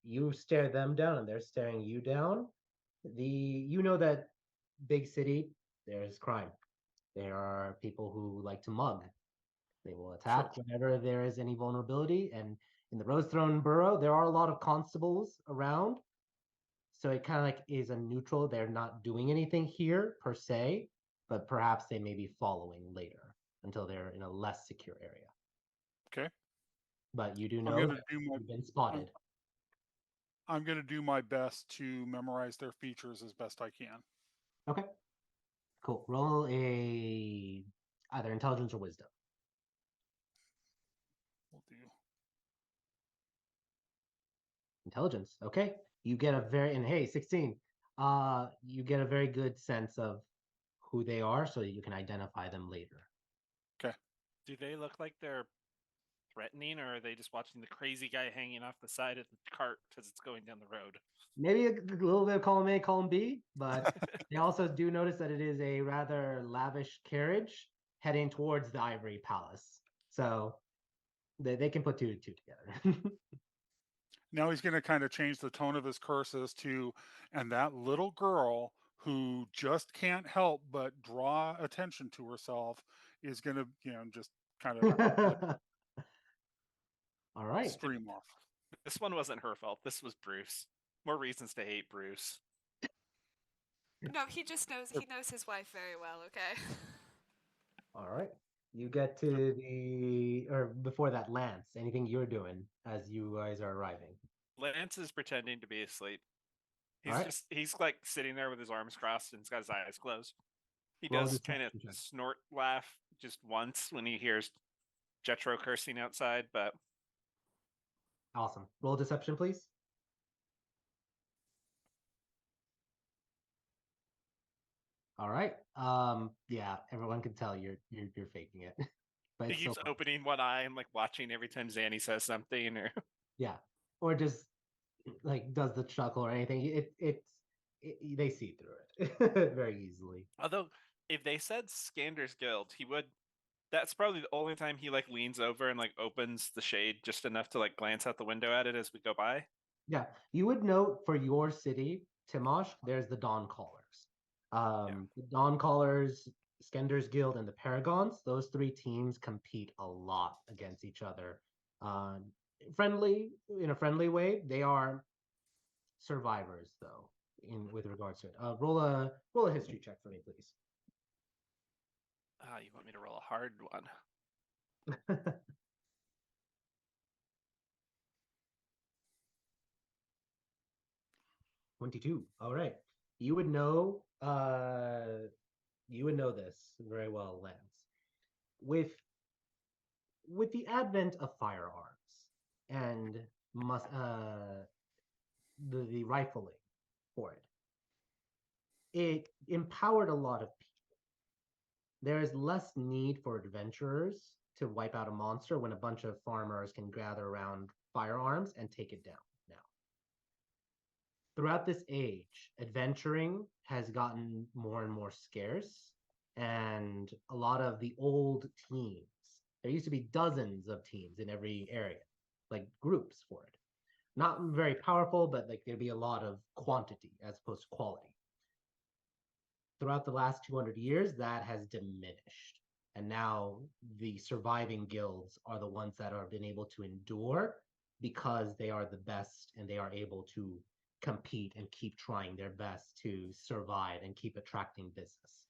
You stare them down and they're staring you down. You know that big city, there's crime. There are people who like to mug. They will attack whenever there is any vulnerability. And in the Rose Throne Borough, there are a lot of constables around. So it kind of like is a neutral. They're not doing anything here per se, but perhaps they may be following later until they're in a less secure area. Okay. But you do know that you've been spotted. I'm going to do my best to memorize their features as best I can. Okay. Cool. Roll either intelligence or wisdom. We'll do. Intelligence. Okay. You get a and hey, 16. You get a very good sense of who they are so that you can identify them later. Okay. Do they look like they're threatening, or are they just watching the crazy guy hanging off the side of the cart because it's going down the road? Maybe a little bit of column A, column B, but they also do notice that it is a rather lavish carriage heading towards the Ivory Palace. So they can put two to two together. Now he's going to kind of change the tone of his curses to, and that little girl who just can't help but draw attention to herself is going to, just kind of all right. Stream off. This one wasn't her fault. This was Bruce. More reasons to hate Bruce. No, he just knows. He knows his wife very well. Okay. All right. You get to or before that, Lance. Anything you're doing as you guys are arriving? Lance is pretending to be asleep. He's he's like sitting there with his arms crossed and he's got his eyes closed. He Roll does kind of snort laugh just once when he hears Jetro cursing outside, but awesome. Roll deception, please. All right. Yeah, everyone can tell you're faking it. But he keeps opening one eye and like watching every time Zanny says something, or or just like does the chuckle or anything. They see through it very easily. Although if they said Scander's Guild, he would. That's probably the only time he like leans over and like opens the shade just enough to like glance out the window at it as we go by. Yeah, you would note for your city, Timosh, there's the Dawn Callers. The Dawn Callers, Skender's Guild, and the Paragons. Those three teams compete a lot against each other. In a friendly way. They are survivors, though, with regards to it. Roll a history check for me, please. You want me to roll a hard one? 22. All right. You would know this very well, Lance. With the advent of firearms and the rifling for it empowered a lot of people. There is less need for adventurers to wipe out a monster when a bunch of farmers can gather around firearms and take it down now. Throughout this age, adventuring has gotten more and more scarce, and a lot of the old teams. There used to be dozens of teams in every area, like groups for it. Not very powerful, but like there'd be a lot of quantity as opposed to quality. Throughout the last 200 years, that has diminished. And now the surviving guilds are the ones that have been able to endure because they are the best and they are able to compete and keep trying their best to survive and keep attracting business.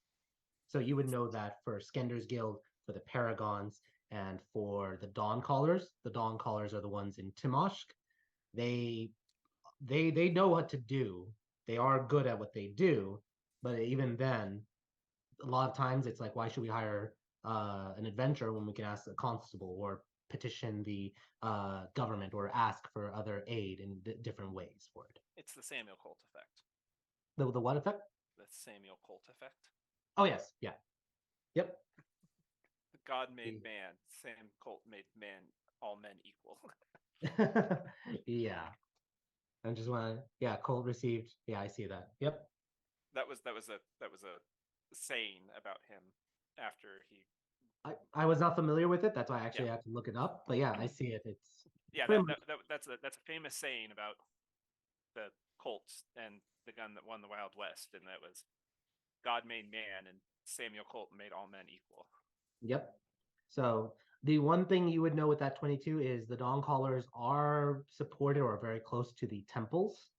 So you would know that for Skender's Guild, for the Paragons, and for the Dawn Callers are the ones in Timoshk. They know what to do. They are good at what they do, but even then, a lot of times it's like, why should we hire an adventurer when we can ask a constable or petition the government or ask for other aid in different ways for it? It's the Samuel Colt effect. The what effect? The Samuel Colt effect. Oh yes, yeah, yep. God made man. Sam Colt made man. All men equal. Yeah. I just want to. Yeah, Colt received. Yeah, I see that. Yep. That was a saying about him after he. I was not familiar with it. That's why I actually had to look it up. But yeah, I see it. It's that's a famous saying about the Colts and the gun that won the Wild West, and that was God made man and Samuel Colt made all men equal. Yep. So the one thing you would know with that 22 is the Dawn Callers are supported or very close to the temples.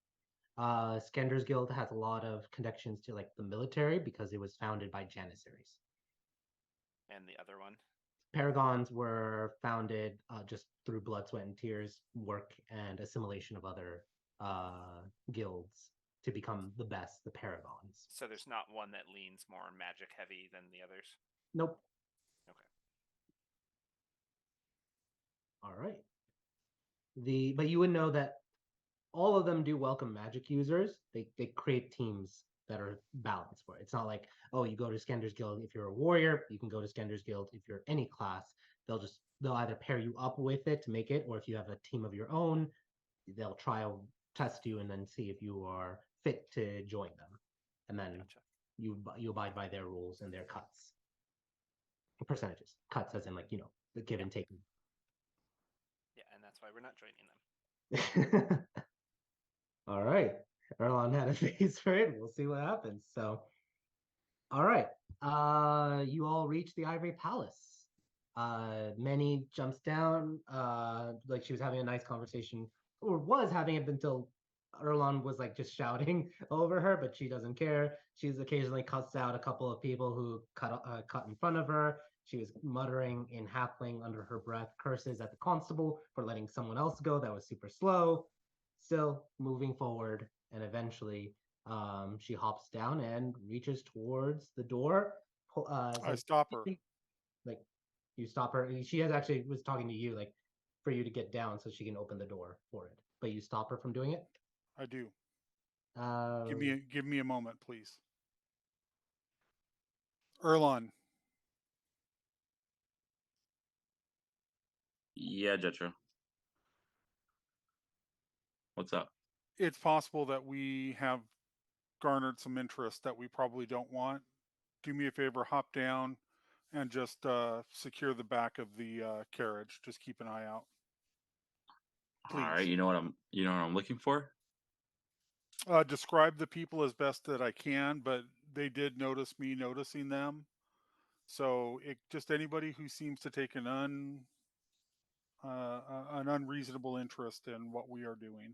Skender's Guild has a lot of connections to like the military because it was founded by Janissaries. And the other one? Paragons were founded just through blood, sweat, and tears, work, and assimilation of other guilds to become the best, the Paragons. So there's not one that leans more magic heavy than the others? Nope. Okay. All right. But you would know that all of them do welcome magic users. They create teams that are balanced for it. It's not like, oh, you go to Skender's Guild if you're a warrior, you can go to Skender's Guild if you're any class. They'll either pair you up with it to make it, or if you have a team of your own, they'll test you and then see if you are fit to join them. And then you abide by their rules and their cuts. Percentages. Cuts as in like, the give and take. Yeah, and that's why we're not joining them. All right. Erlon had a face for it. We'll see what happens. So, all right. You all reach the Ivory Palace. Manny jumps down, like she was having a nice conversation, or was having it until Erlon was like just shouting over her, but she doesn't care. She's occasionally cuts out a couple of people who cut in front of her. She was muttering in halfling under her breath curses at the constable for letting someone else go that was super slow. Still moving forward, and eventually she hops down and reaches towards the door. I stop her. Like, you stop her. She was talking to you, like, for you to get down so she can open the door for it. But you stop her from doing it? I do. Give me a moment, please. Erlon. Yeah, Jetro. What's up? It's possible that we have garnered some interest that we probably don't want. Do me a favor, hop down and just secure the back of the carriage. Just keep an eye out. Please. All right, you know what I'm looking for? Describe the people as best that I can, but they did notice me noticing them. So just anybody who seems to take an unreasonable interest in what we are doing.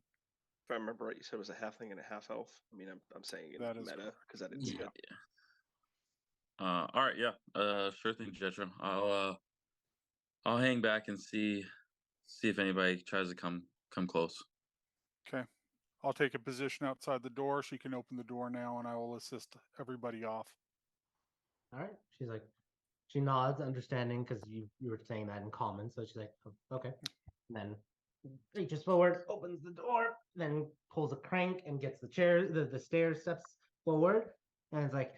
If I remember right, you said it was a halfling and a half elf. I mean, I'm saying it in meta because I didn't see it. All right, yeah. Sure thing, Jetro. I'll hang back and see if anybody tries to come close. Okay. I'll take a position outside the door. She can open the door now, and I will assist everybody off. All right. She nods, understanding, because you were saying that in common. So she's like, oh, okay. And then reaches forward, opens the door, then pulls a crank and gets the stairs, steps forward, and it's like,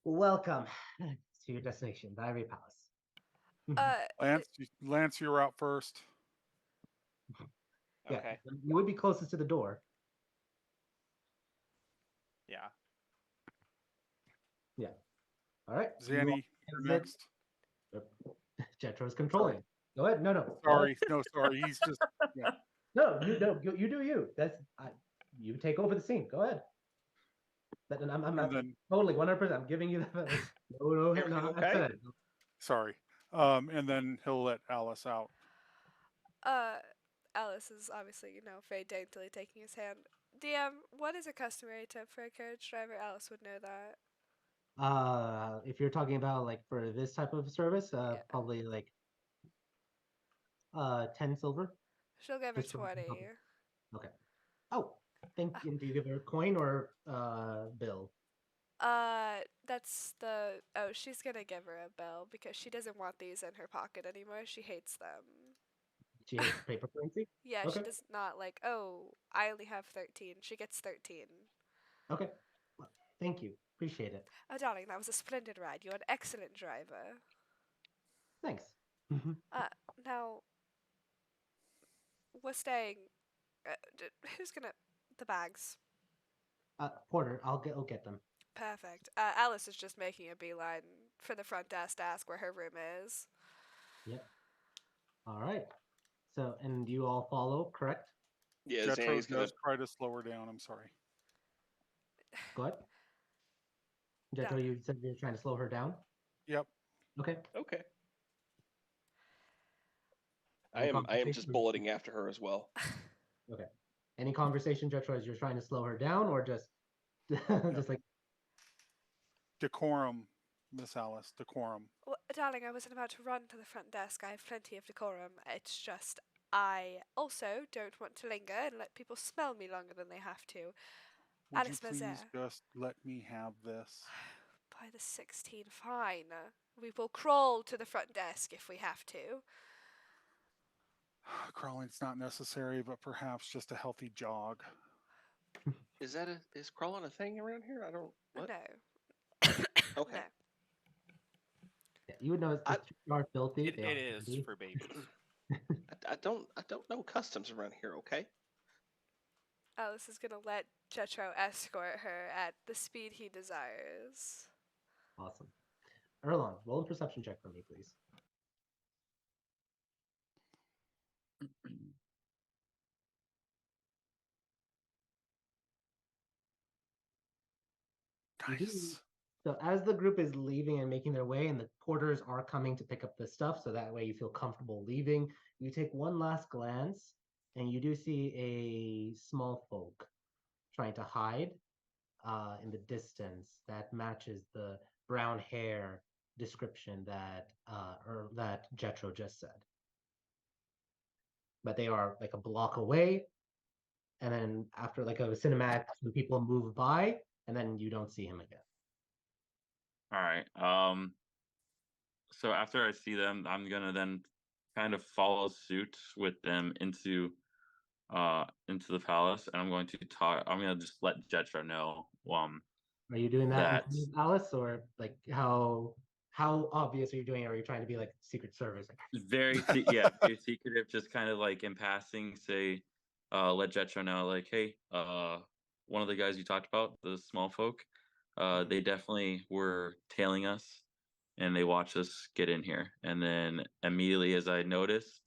welcome to your destination, the Ivory Palace. Lance, you're out first. Yeah, okay. You would be closest to the door. Yeah. Yeah. All right. Zanny, you're next. Jetro's controlling. Go ahead. No. Sorry, no, sorry. He's just yeah. No, you do you. You take over the scene. Go ahead. I'm then, totally 100%. I'm giving you the no. Everything I'm okay? upset. sorry. And then he'll let Alice out. Alice is obviously, very daintily taking his hand. DM, what is a customary tip for a carriage driver? Alice would know that. If you're talking about like for this type of service, Yeah. probably like 10 silver. She'll give her Just for- 20. Okay. Oh, thank you. Do you give her a coin or bill? That's the. Oh, she's gonna give her a bill because she doesn't want these in her pocket anymore. She hates them. She hates paper currency. Yeah, Okay. she does not like, oh, I only have 13. She gets 13. Okay. Well, thank you. Appreciate it. Oh, darling, that was a splendid ride. You're an excellent driver. Thanks. Now, we're staying. Who's gonna. The bags. Porter, I'll get them. Perfect. Alice is just making a beeline for the front desk to ask where her room is. Yep. All right. So, and you all follow, correct? Yeah, Jetro Zanny's gonna. does try to slow her down. I'm sorry. Go ahead. Jetro, Down. you said you're trying to slow her down? Yep. Okay. Okay. Any I am conversation? just bulleting after her as well. Okay. Any conversation, Jetro, as you're trying to slow her down, or just just like Decorum, Miss Alice. Decorum. Well, darling, I wasn't about to run to the front desk. I have plenty of decorum. It's just I also don't want to linger and let people smell me longer than they have to. Would Alice you please Mazer. just let me have this? By the 16, fine. We will crawl to the front desk if we have to. Crawling's not necessary, but perhaps just a healthy jog. Is crawling a thing around here? I don't. What? No. Okay. No. yeah, you would know it's are filthy. It is for babies. I don't know customs around here. Okay. Alice is gonna let Jetro escort her at the speed he desires. Awesome. Erlon, roll a perception check for me, please. Nice. So as the group is leaving and making their way, and the porters are coming to pick up the stuff, so that way you feel comfortable leaving, you take one last glance, and you do see a small folk trying to hide in the distance that matches the brown hair description that that Jetro just said. But they are like a block away, and then after like a cinematic, some people move by, and then you don't see him again. All right. So after I see them, I'm gonna then kind of follow suit with them into the palace, and I'm going to talk. I'm gonna just let Jetro know. Are you doing that in That front of Alice, or like how obvious are you doing it? Or are you trying to be like Secret Service? very very secretive, just kind of like in passing, say, let Jetro know, like, hey, one of the guys you talked about, the small folk, they definitely were tailing us, and they watched us get in here, and then immediately as I noticed,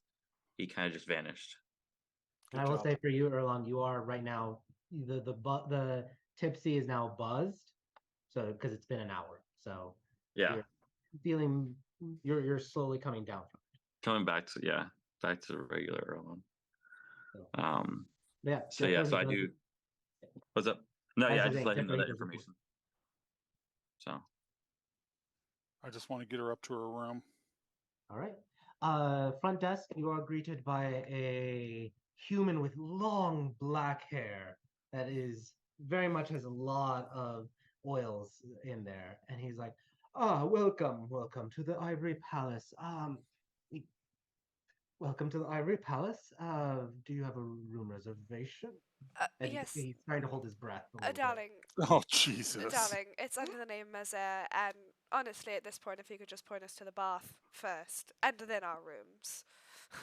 he kind of just vanished. And I will say for you, Erlon, you are right now the tipsy is now buzzed, so because it's been an hour, so Yeah, you're feeling you're slowly coming down from it. coming back to regular Erlon. So, Yeah. So yeah, so I do. What's up? No, yeah, I just let him know that information. So I just want to get her up to her room. all right. Front desk, you are greeted by a human with long black hair that is very much has a lot of oils in there, and he's like, welcome to the Ivory Palace. Welcome to the Ivory Palace. Do you have a room reservation? And Yes. he's trying to hold his breath. Darling. Oh, Jesus. Darling, it's under the name Mazer, and honestly, at this point, if you could just point us to the bath first, and then our rooms.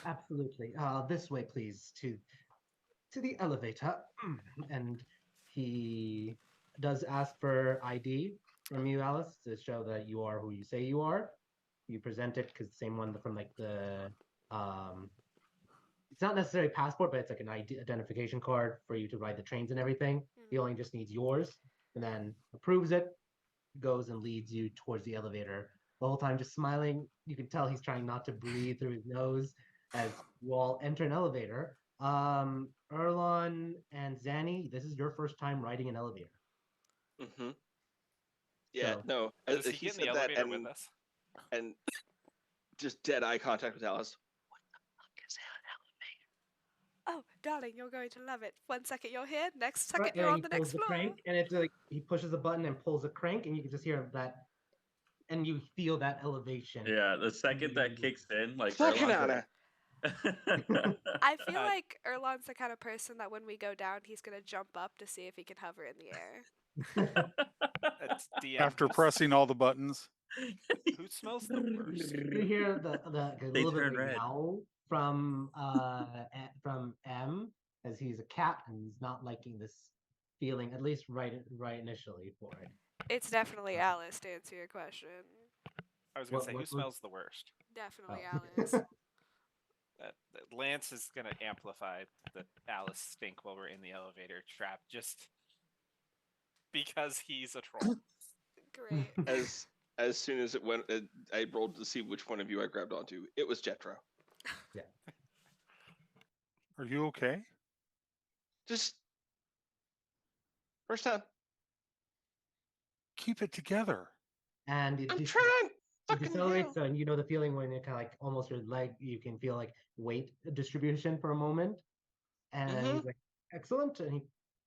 Absolutely. This way, please, to the elevator. And he does ask for ID. from you, Alice, to show that you are who you say you are. You present it because same one from like the it's not necessarily passport, but it's like an identification card for you to ride the trains and everything. He only just needs yours, and then approves it, goes and leads you towards the elevator. The whole time just smiling. You can tell he's trying not to breathe through his nose as you all enter an elevator. Erlon and Zanny, this is your first time riding an elevator. Mm-hmm. Yeah, So, no. Does he He get in the said that elevator with us? and just dead eye contact with Alice. Oh, darling, you're going to love it. 1 second you're here, next right, second you're and on he the pulls next the floor. crank, and it's like he pushes a button and pulls a crank, and you can just hear that, and you feel that elevation. Yeah, the second that kicks in, like Fucking Erlon's Anna. I feel Uh, like Erlon's the kind of person that when we go down, he's gonna jump up to see if he can hover in the air. That's DM. After pressing all the buttons. Who smells the worst? You hear the a They little bit of turn a red. yowl from M, as he's a cat and he's not liking this feeling, at least right initially for it. It's definitely Alice, to answer your question. I was gonna What- say, what- who smells the worst? Definitely Oh. Alice. That Lance is gonna amplify the Alice stink while we're in the elevator trap, just because he's a troll. Great. As soon as it went, I rolled to see which one of you I grabbed onto. It was Jetro. Are you okay? Just first time. Keep it together. And it I'm de- trying. it Fucking decelerates, hell. and you know the feeling when it kind of like almost your leg, you can feel like weight distribution for a moment. And then he's like, excellent. And he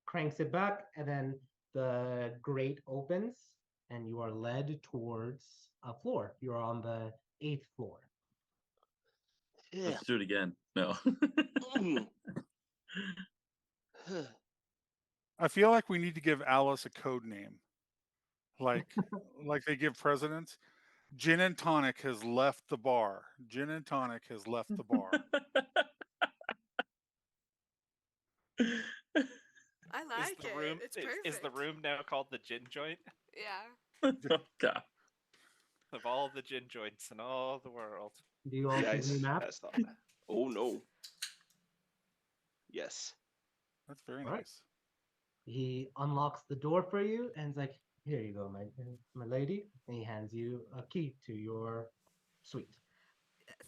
cranks it back, and then the grate opens, and you are led towards a floor. You're on the 8th floor. Yeah. Let's do it again. No. Mm. I feel like we need to give Alice a code name. Like they give presidents. Gin and tonic has left the bar. Gin and tonic has left the bar. I like is the it. room It's perfect. is the room now called the gin joint? Yeah. Oh, God. Of all the gin joints in all the world. Do you all see the new map? That's not. Oh no. Yes. That's very All right. nice. He unlocks the door for you and is like, here you go, my lady. And he hands you a key to your suite.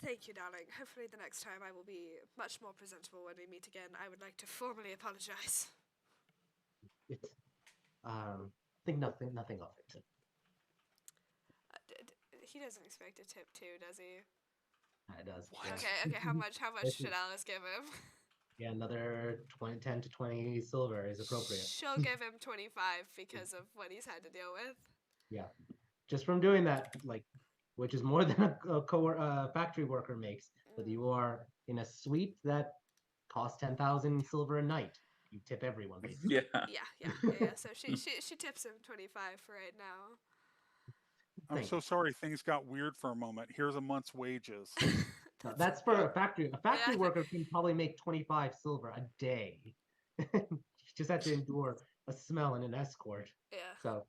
Thank you, darling. Hopefully the next time I will be much more presentable when we meet again. I would like to formally apologize. It's think nothing of it. He doesn't expect a tip too, does he? It does. What? Yeah. Okay, how much should Alice give him? Yeah, another 10 to 20 silver is appropriate. She'll give him 25 because of what he's had to deal with. Yeah, just from doing that, like, which is more than a factory worker makes. But you are in a suite that costs 10,000 silver a night. You tip everyone, basically. Yeah. Yeah. So she tips him 25 for right now. I'm Thank so you. sorry things got weird for a moment. Here's a month's wages. No, that's for a factory. A factory Yeah. worker can probably make 25 silver a day. Just have to endure a smell and an escort. Yeah. So,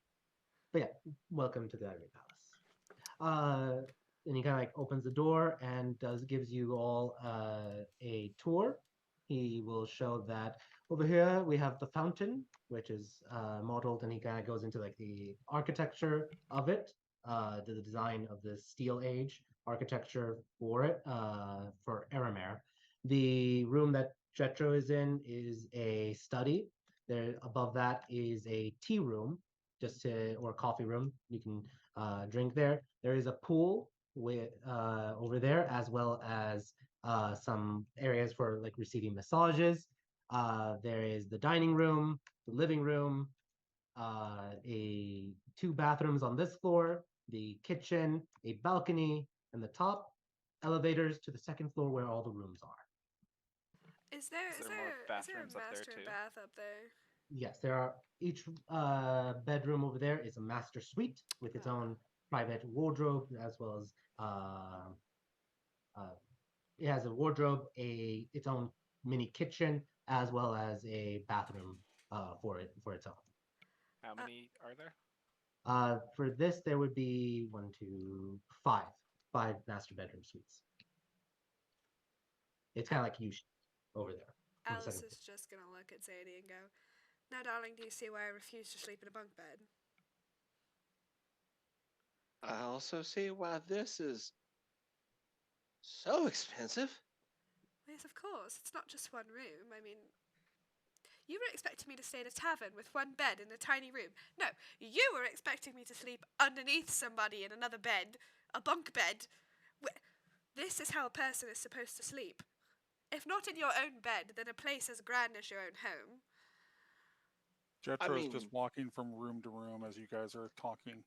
but yeah, welcome to the Ivory Palace. And he kind of like opens the door and gives you all a tour. He will show that over here we have the fountain, which is modeled, and he kind of goes into like the architecture of it, the design of the Steel Age architecture for it, for Aramare. The room that Jetro is in is a study. There above that is a tea room, or coffee room. You can drink there. There is a pool with over there, as well as some areas for like receiving massages. There is the dining room, the living room, two bathrooms on this floor, the kitchen, a balcony, and the top elevators to the second floor where all the rooms are. Is there more a bathrooms up there, master too? bath up there? Yes, there are. Each bedroom over there is a master suite with its own private wardrobe, as well as it has a wardrobe, its own mini kitchen, as well as a bathroom for its own. How many are there? For this, there would be 5 master bedroom suites. It's kind of like U-shaped over there. on the Alice second is just gonna look at Zadie and go, "Now, darling, do you see why I refuse to sleep in a bunk bed?" I also see why this is so expensive. Yes, of course. It's not just one room. I mean, you were expecting me to stay in a tavern with one bed in a tiny room. No, you were expecting me to sleep underneath somebody in another bed, a bunk bed. This is how a person is supposed to sleep. If not in your own bed, then a place as grand as your own home. Jetro's just walking from room to room as you guys are talking.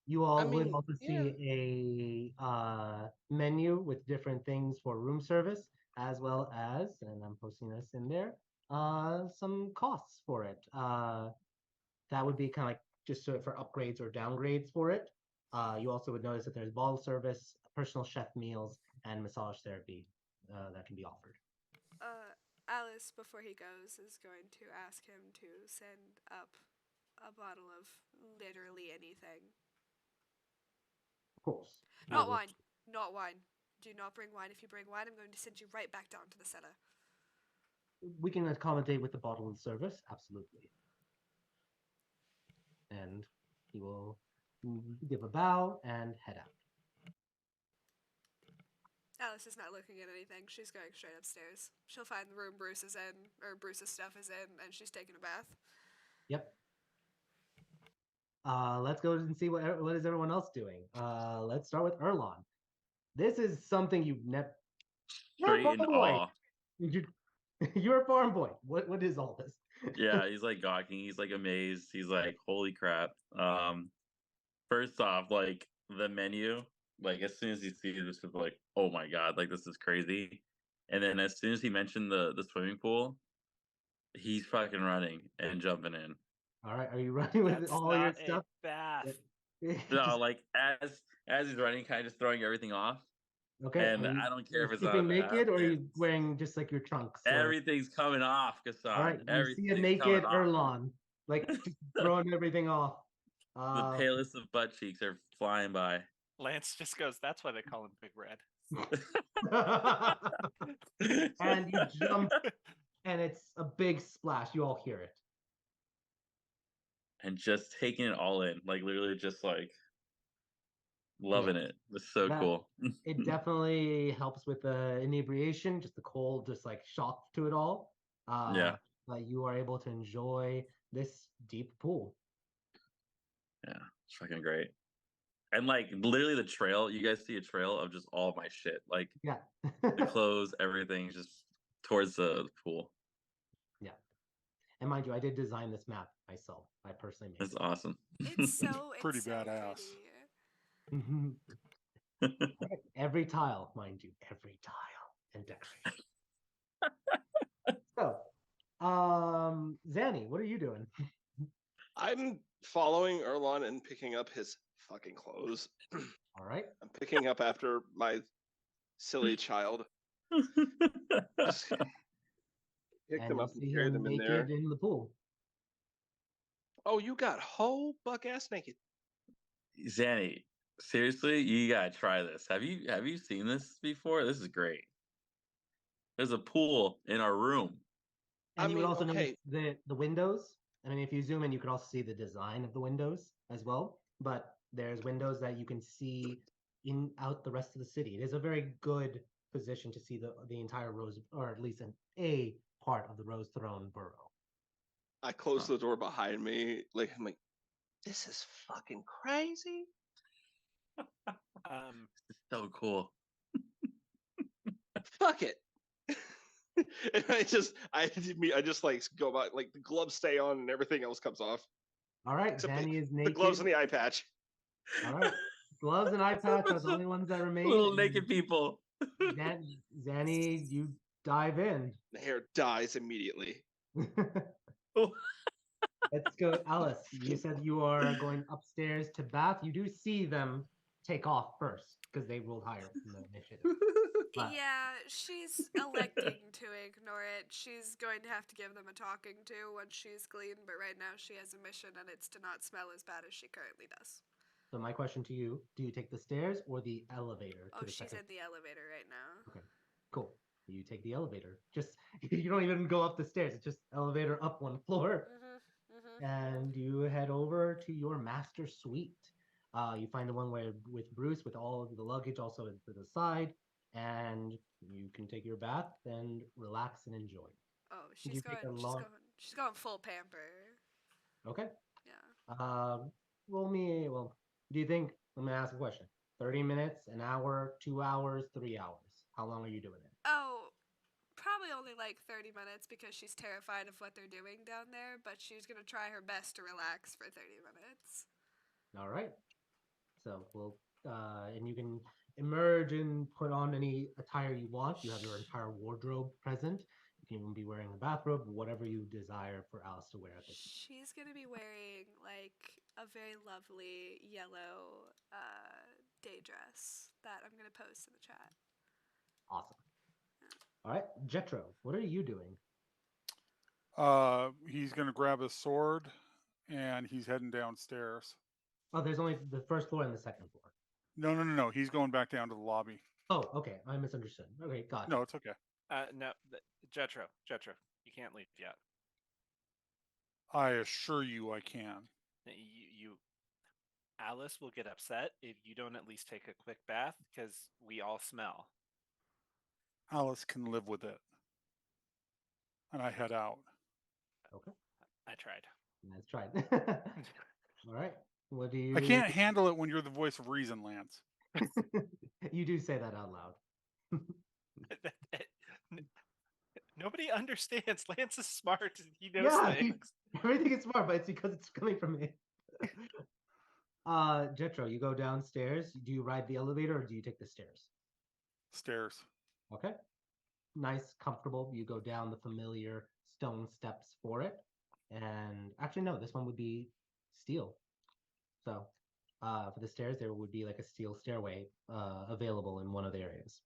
You all would also see a menu with different things for room service, as well as, and I'm posting this in there, some costs for it. That would be kind of like just for upgrades or downgrades for it. You also would notice that there's bottle service, personal chef meals, and massage therapy that can be offered. Alice, before he goes, is going to ask him to send up a bottle of literally anything. Of course. Not wine. Not wine. Do not bring wine. If you bring wine, I'm going to send you right back down to the cellar. We can accommodate with the bottle of service, absolutely. And he will give a bow and head out. Alice is not looking at anything. She's going straight upstairs. She'll find the room Bruce is in, or Bruce's stuff is in, and she's taking a bath. Yep. Let's go and see what is everyone else doing. Let's start with Erlon. This is something you've never. Straight in awe. You're a farm boy. What is all this? Yeah, he's like gawking. He's like amazed. He's like, holy crap. First off, like the menu, like as soon as he sees this, was like, oh my god, like this is crazy. And then as soon as he mentioned the swimming pool, he's fucking running and jumping in. All right, are you running with all your stuff? Bath. No, like as he's running, kind of just throwing everything off. Okay. And I don't care if it's sleeping not naked, or are you wearing just like your trunks? Everything's coming off, Gaston. All right, you see a naked Erlon, like just throwing everything off. The palest of butt cheeks are flying by. Lance just goes, "That's why they call him Big Red." And you jump, and it's a big splash. You all hear it. And just taking it all in, like literally just like loving it. It's so cool. It definitely helps with the inebriation, just the cold, just like shock to it all. Yeah. But you are able to enjoy this deep pool. Yeah, it's fucking great. And like literally the trail, you guys see a trail of just all my shit. Like the clothes, everything just towards the pool. Yeah. And mind you, I did design this map myself. I personally made it. That's awesome. It's so pretty badass. Right. Every tile, mind you, every tile and decoration. So, Zanny, what are you doing? I'm following Erlon and picking up his fucking clothes. All right. I'm picking up after my silly child. Just pick them up and carry them in there. In the pool. Oh, you got whole buck ass naked. Zanny, seriously, you gotta try this. Have you seen this before? This is great. There's a pool in our room. And you would also notice the windows. I mean, if you zoom in, you could also see the design of the windows as well. But there's windows that you can see out the rest of the city. It is a very good position to see the entire Rose, or at least a part of the Rose Throne borough. I closed the door behind me. Like I'm like, this is fucking crazy. It's so cool. Fuck it. And I just like go by, like the gloves stay on and everything else comes off. All right, Zanny is naked. The gloves and the eye patch. All right, gloves and eye patch are the only ones that remain. Little naked people. Zanny, you dive in. The hair dies immediately. Let's go, Alice. You said you are going upstairs to bath. You do see them take off first because they rolled higher in the initiative. Yeah, she's electing to ignore it. She's going to have to give them a talking to once she's clean, but right now she has a mission and it's to not smell as bad as she currently does. So my question to you, do you take the stairs or the elevator to Oh, the she's second? in the elevator right now. Okay, cool. You take the elevator. Just you don't even go up the stairs. It's just elevator up one floor, and you head over to your master suite. You find the one where with Bruce with all of the luggage also to the side, and you can take your bath and relax and enjoy. Oh, Do you take a long? she's going full pamper. Okay. Yeah. Roll me. Well, do you think? Let me ask a question. 30 minutes, an hour, 2 hours, 3 hours. How long are you doing it? Oh, probably only like 30 minutes because she's terrified of what they're doing down there, but she's going to try her best to relax for 30 minutes. All right. So we'll and you can emerge and put on any attire you want. You have your entire wardrobe present. You can even be wearing a bathrobe, whatever you desire for Alice to wear at this. She's going to be wearing like a very lovely yellow day dress that I'm going to post in the chat. Awesome. All right, Jetro, what are you doing? He's gonna grab his sword, and he's heading downstairs. Oh, there's only the first floor and the second floor. No. He's going back down to the lobby. Oh, okay. I misunderstood. Okay, gotcha. No, it's okay. No, Jetro, you can't leave yet. I assure you, I can. Alice will get upset if you don't at least take a quick bath because we all smell. Alice can live with it. And I head out. Okay. I tried. Let's try it. All right. What do you? I can't handle it when you're the voice of reason, Lance. You do say that out loud. Nobody understands. Lance is smart. He knows things. Everything is smart, but it's because it's coming from me. Jetro, you go downstairs. Do you ride the elevator or do you take the stairs? Stairs. Okay. Nice, comfortable. You go down the familiar stone steps for it. And actually, no, this one would be steel. So for the stairs, there would be like a steel stairway available in one of the areas.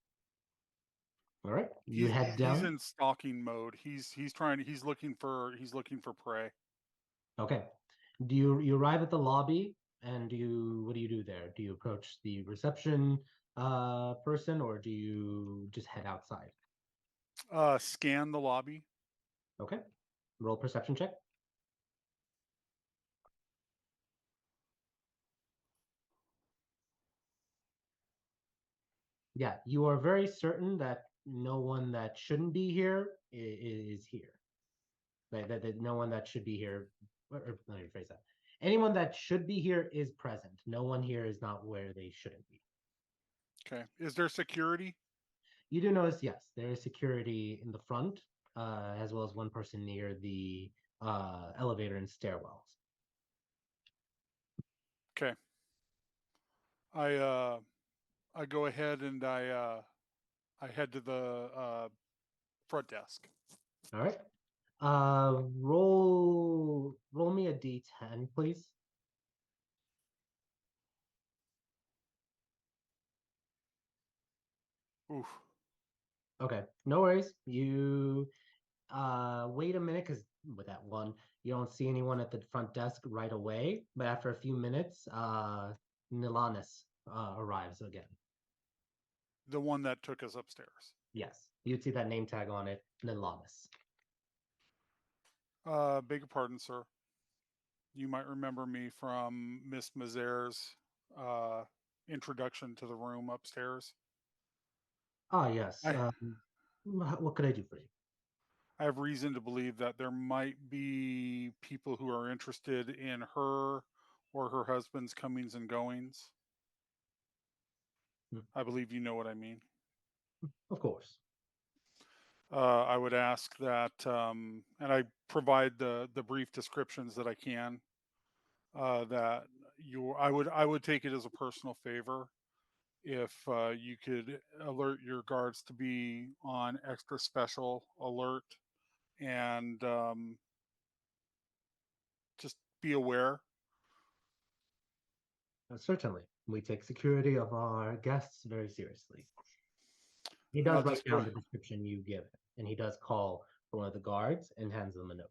All right. You head down. He's in stalking mode. He's looking for prey. Okay. Do you arrive at the lobby and what do you do there? Do you approach the reception person or do you just head outside? Scan the lobby. Okay. Roll perception check. Yeah, you are very certain that no one that shouldn't be here is here. That no one that should be here, or let me rephrase that. Anyone that should be here is present. No one here is not where they shouldn't be. Okay. Is there security? You do notice, yes, there is security in the front, as well as one person near the elevator and stairwells. Okay. I go ahead and I head to the front desk. All right. Roll me a d10, please. Oof. Okay, no worries. You wait a minute because with that one, you don't see anyone at the front desk right away. But after a few minutes, Nilanis arrives again. The one that took us upstairs. Yes, you'd see that name tag on it, Nilanis. Beg your pardon, sir. You might remember me from Miss Mazer's introduction to the room upstairs. Ah, yes. What could I do for you? I have reason to believe that there might be people who are interested in her or her husband's comings and goings. I believe you know what I mean. Of course. I would ask that, and I provide the brief descriptions that I can. That I would take it as a personal favor if you could alert your guards to be on extra special alert and just be aware. Certainly. We take security of our guests very seriously. He And I'll does write just down go. the description you give, and he does call for one of the guards and hands them a note.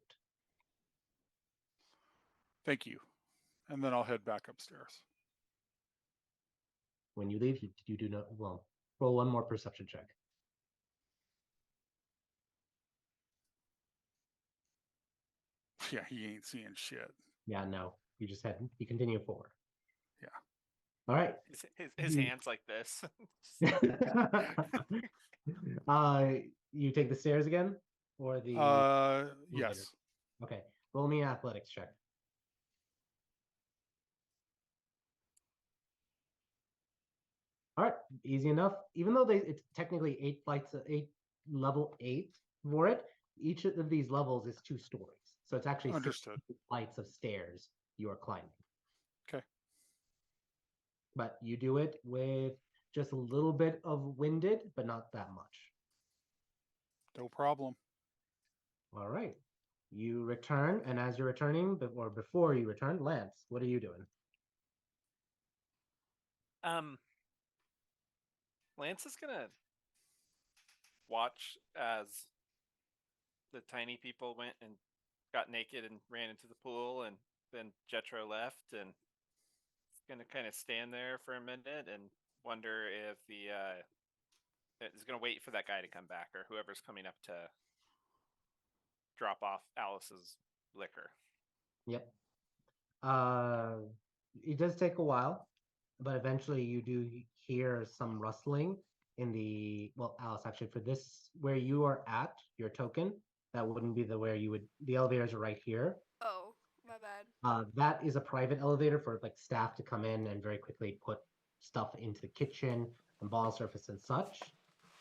Thank you. And then I'll head back upstairs. When you leave, you do not. Well, roll one more perception check. Yeah, he ain't seeing shit. Yeah, no. You continue forward. Yeah. All right. His hands like this. You take the stairs again, or the Yes. elevator? Okay. Roll me an athletics check. All right, easy enough. Even though it's technically 8 level 8 for it, each of these levels is 2 stories. So it's actually Understood. 6 flights of stairs you are climbing. Okay. But you do it with just a little bit of winded, but not that much. No problem. All right. You return, and as you're returning, or before you return, Lance, what are you doing? Lance is gonna watch as the tiny people went and got naked and ran into the pool, and then Jetro left, and he's gonna kind of stand there for a minute and wonder if is gonna wait for that guy to come back or whoever's coming up to drop off Alice's liquor. Yep. It does take a while, but eventually you do hear some rustling in the, well, Alice, actually, for this, where you are at, your token, that wouldn't be the elevators are right here. Oh, my bad. That is a private elevator for like staff to come in and very quickly put stuff into the kitchen and bottle surface and such.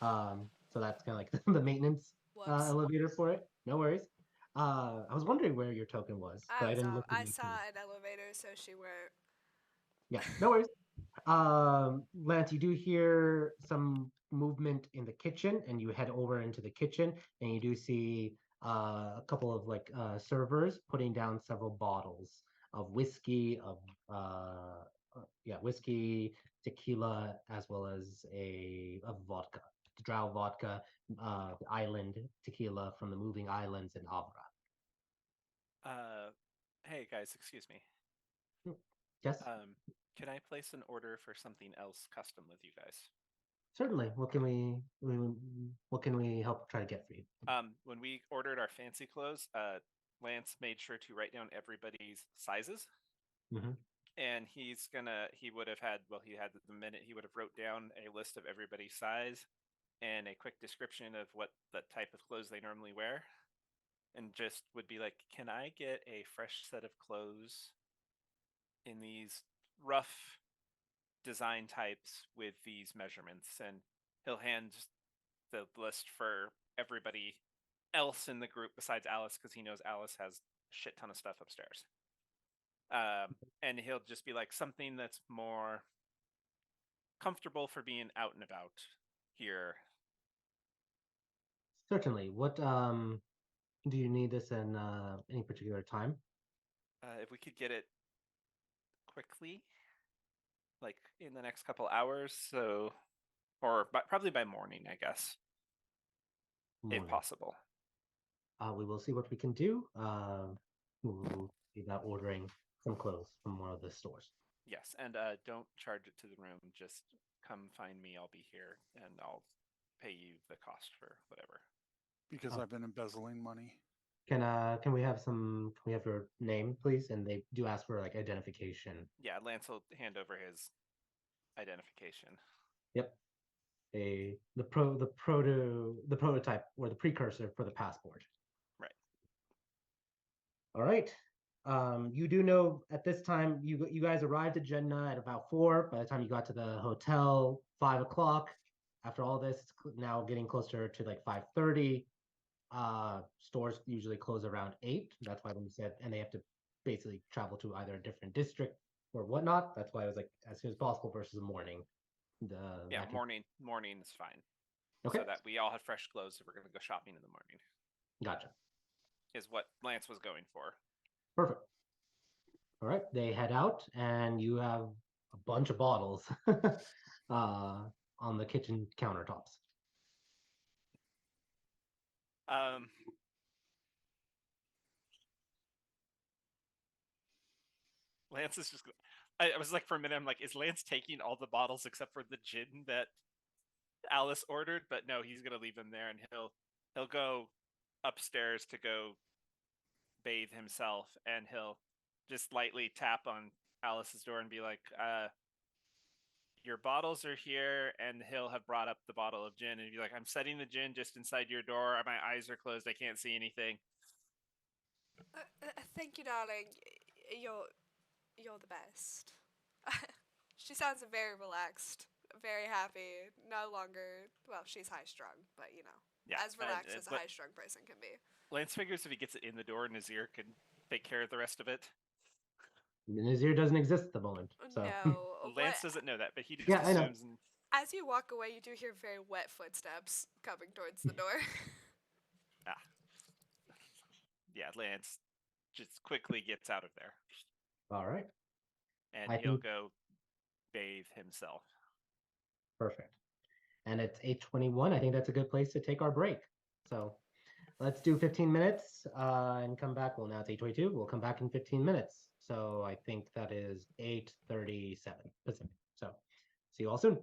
So that's kind of like the maintenance elevator for it. No worries. I was wondering where your token was, but I didn't look. I saw an elevator, so she went. Yeah, no worries. Lance, you do hear some movement in the kitchen, and you head over into the kitchen, and you do see a couple of servers putting down several bottles of whiskey, whiskey, tequila, as well as of vodka, drow vodka, island tequila from the moving islands in Abra. Hey guys, excuse me. Yes. Can I place an order for something else custom with you guys? Certainly. What can we help try to get for you? When we ordered our fancy clothes, Lance made sure to write down everybody's sizes. Mm-hmm. And he would have had wrote down a list of everybody's size and a quick description of what the type of clothes they normally wear. And just would be like, can I get a fresh set of clothes in these rough design types with these measurements? And he'll hand the list for everybody else in the group besides Alice, because he knows Alice has a shit ton of stuff upstairs. And he'll just be like, something that's more comfortable for being out and about here. Certainly. What do you need this in any particular time? If we could get it quickly, like in the next couple hours, probably by morning, I guess, if possible. We will see what we can do. We'll see about ordering some clothes from one of the stores. Yes, and don't charge it to the room. Just come find me. I'll be here, and I'll pay you the cost for whatever. Because I've been embezzling money. Can we have your name, please? And they do ask for like identification. Yeah, Lance will hand over his identification. Yep. The prototype or the precursor for the passport. Right. All right. You do know at this time you guys arrived at Jeddah at about 4. By the time you got to the hotel, 5 o'clock. After all this, it's now getting closer to like 5:30. Stores usually close around 8. That's why when you said, and they have to basically travel to either a different district or whatnot. That's why it was like as soon as possible versus morning. Morning is fine. Okay. So that we all have fresh clothes, so we're going to go shopping in the morning. Gotcha. Is what Lance was going for. Perfect. All right, they head out, and you have a bunch of bottles on the kitchen countertops. Lance is just. I was like, for a minute, I'm like, is Lance taking all the bottles except for the gin that Alice ordered? But no, he's gonna leave them there, and he'll go upstairs to go bathe himself, and he'll just lightly tap on Alice's door and be like, your bottles are here, and he'll have brought up the bottle of gin and be like, I'm setting the gin just inside your door. My eyes are closed. I can't see anything. Thank you, darling. You're the best. She sounds very relaxed, very happy. No longer, well, she's high strung, but Yeah, as relaxed as a high strung person can be. Lance figures if he gets it in the door, Nazir can take care of the rest of it. Nazir doesn't exist at the moment. So. No. Lance doesn't know that, but he just Yeah, assumes. As you walk away, you do hear very wet footsteps coming towards the door. Yeah, Lance just quickly gets out of there. All right. And he'll go bathe himself. Perfect. And it's 8:21. I think that's a good place to take our break. So let's do 15 minutes and come back. Well, now it's 8:22. We'll come back in 15 minutes. So I think that is 8:37 Pacific. So see you all soon.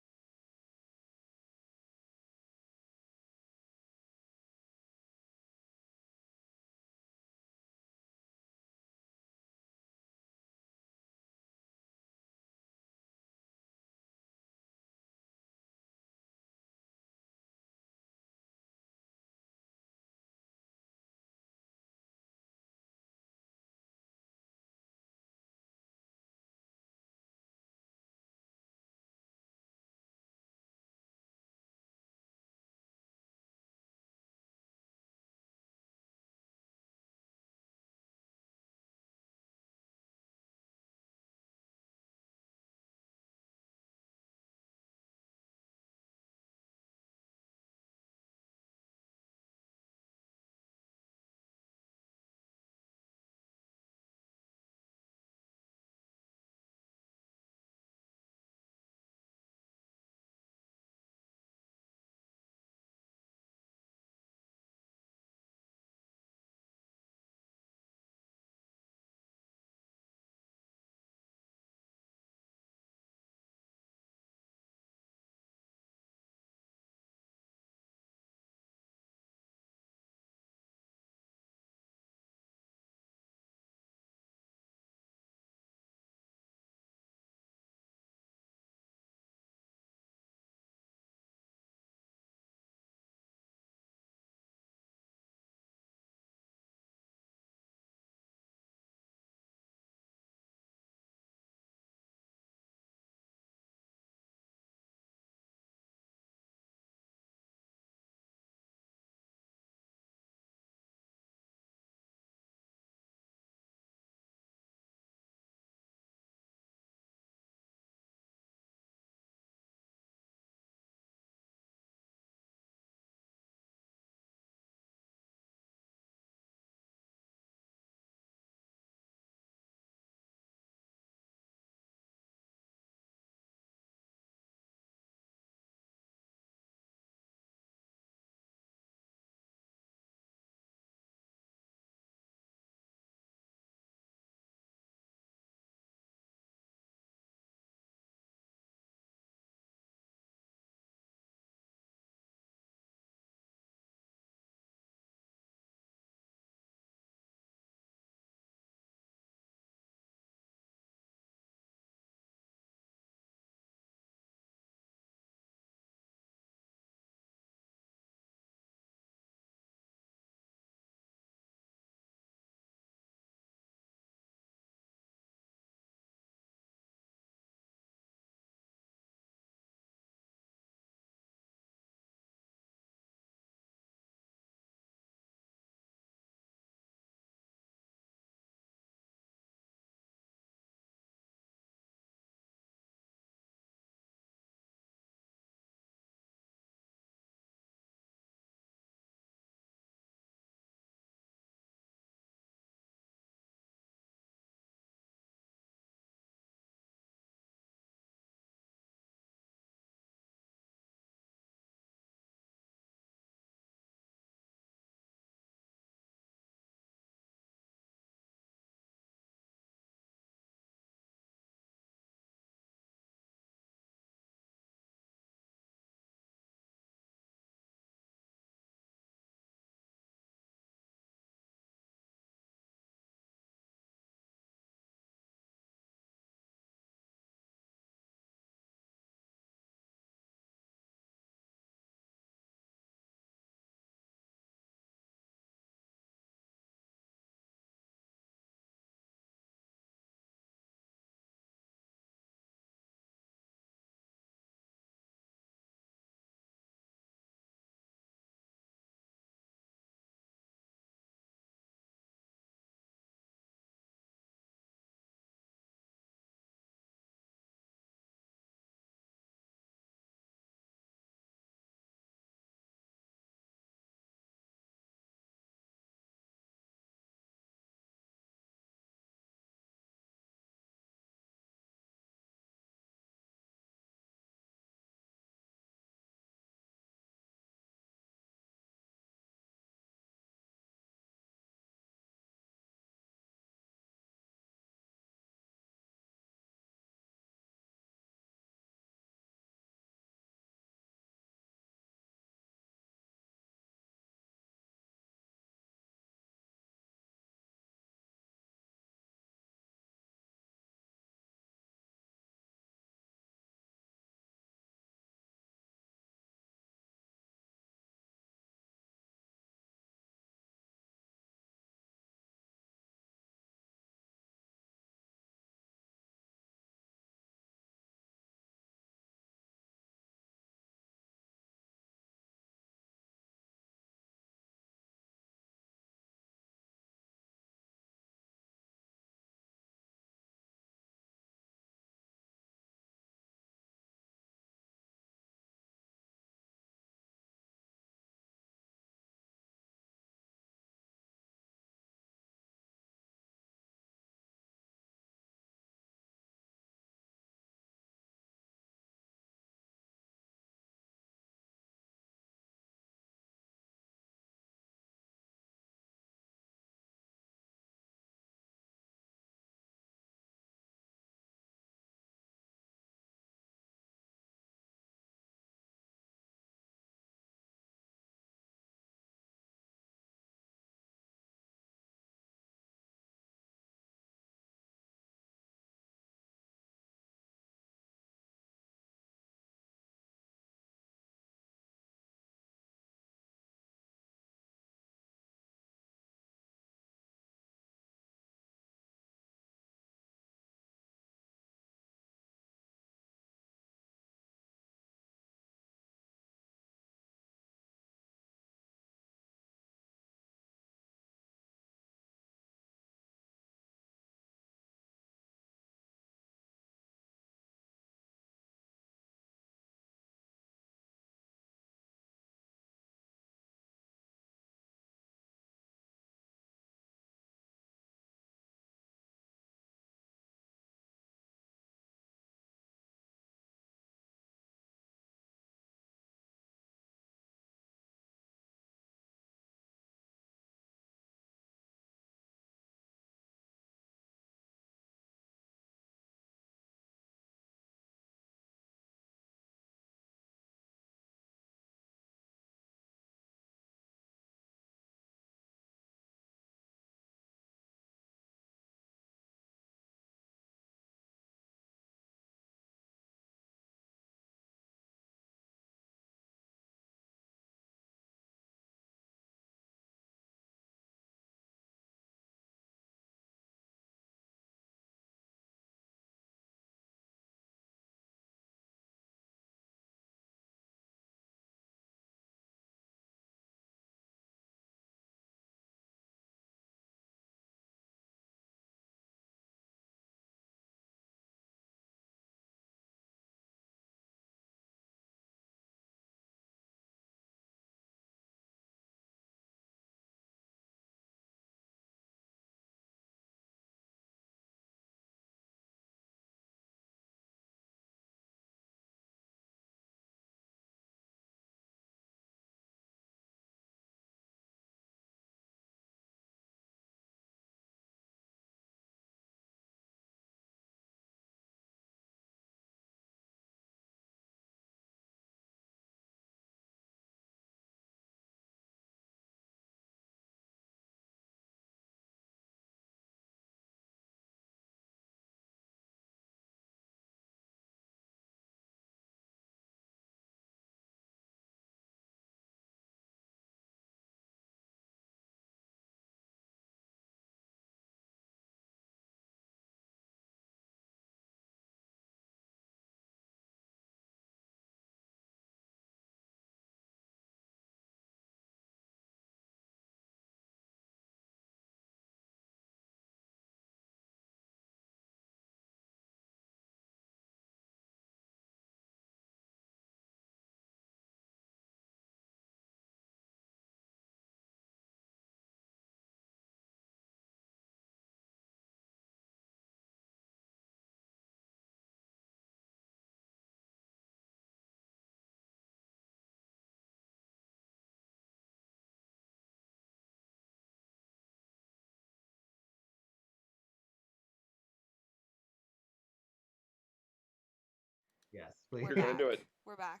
Yes, please. We're You're gonna back. do it. We're back.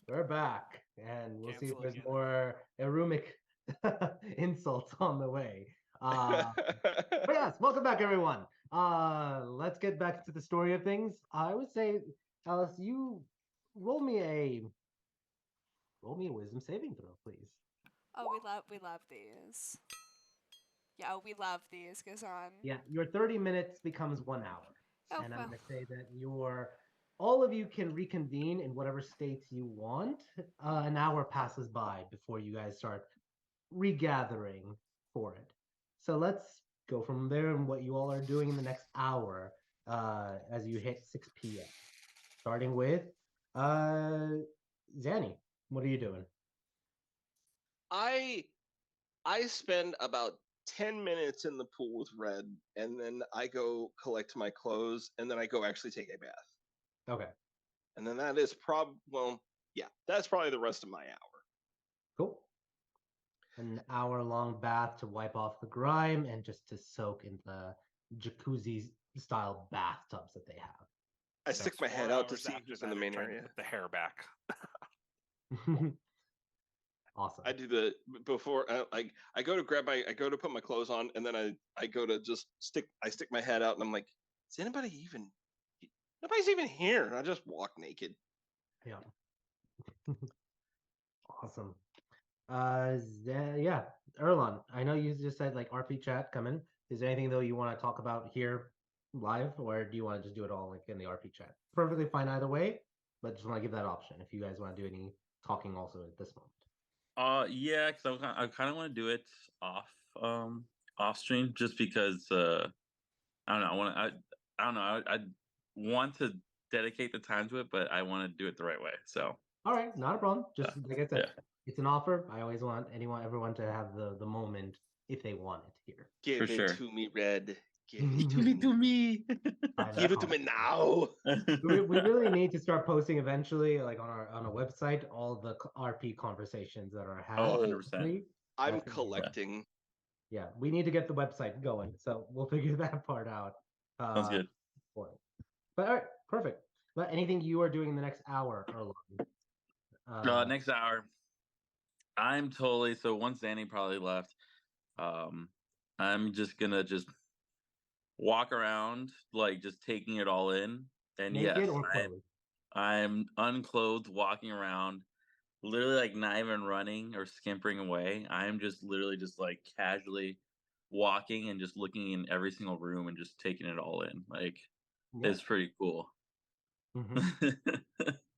We're back, and we'll see if Cancel there's again. more Erumic insults on the way. But yes, welcome back, everyone. Let's get back to the story of things. I would say, Alice, you roll me a wisdom saving throw, please. Oh, we love these. Yeah, oh, we love these, Gazan. Yeah, your 30 minutes becomes 1 hour. Oh, And I'm well. going to say that all of you can reconvene in whatever states you want. An hour passes by before you guys start regathering for it. So let's go from there and what you all are doing in the next hour as you hit 6 p.m. Starting with Zanny. What are you doing? I spend about 10 minutes in the pool with Red, and then I go collect my clothes, and then I go actually take a bath. Okay, And then that is that's probably the rest of my hour. cool. An hour-long bath to wipe off the grime and just to soak in the jacuzzi style bathtubs that they have. I stick my head out to 4 hours see after who's in that, the I main try and area. put the hair back. Awesome. I do the before I go to put my clothes on, and then I go to just stick my head out, and I'm like, is nobody's even here? And I just walk naked. Yeah. Awesome. Yeah, Erlon, I know you just said like RP chat coming. Is there anything though you want to talk about here live, or do you want to just do it all like in the RP chat? Perfectly fine either way, but just want to give that option if you guys want to do any talking also at this moment. Yeah, because I kind of want to do it off stream just because I don't know. I don't know. I want to dedicate the time to it, but I want to do it the right way. So All right, not a problem. Just like I said, yeah. it's an offer. I always want everyone to have the moment if they want it here. Give For it sure. to me, Red. Give Give it to me. Give it to me now. now. we really need to start posting eventually, like on a website, all the RP conversations that are had. Oh, 100%. recently. I'm That's gonna be- collecting. Yeah, we need to get the website going, so we'll figure that part out. Sounds good. For it. But all right, perfect. But anything you are doing in the next hour, Erlon? Next hour, I'm totally so once Danny probably left, I'm just gonna walk around like just taking it all in. And naked yes, or clothed? I'm unclothed walking around, literally like not even running or skimpering away. I'm just literally just like casually walking and just looking in every single room and just taking it all in. Like Yeah. it's pretty cool. Mhm.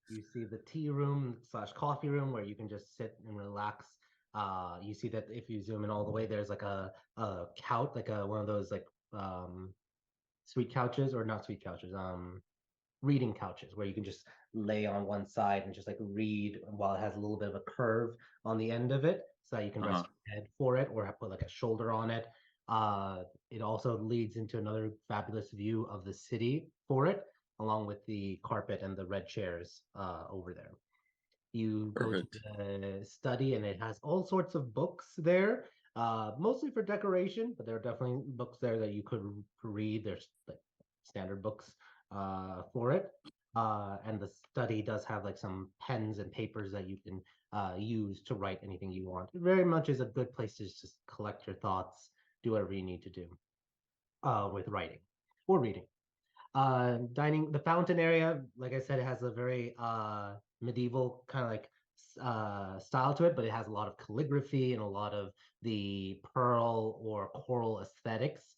You see the tea room / coffee room where you can just sit and relax. You see that if you zoom in all the way, there's like a couch, like one of those like sweet couches, or not sweet couches, reading couches where you can just lay on one side and just like read while it has a little bit of a curve on the end of it, so that you can rest your head for it or put like a shoulder on it. It also leads into another fabulous view of the city for it, along with the carpet and the red chairs over there. You Perfect. go to the study, and it has all sorts of books there, mostly for decoration, but there are definitely books there that you could read. There's like standard books for it. And the study does have like some pens and papers that you can use to write anything you want. It very much is a good place to just collect your thoughts, do whatever you need to do with writing or reading. Dining, the fountain area, like I said, it has a very medieval kind of like style to it, but it has a lot of calligraphy and a lot of the pearl or coral aesthetics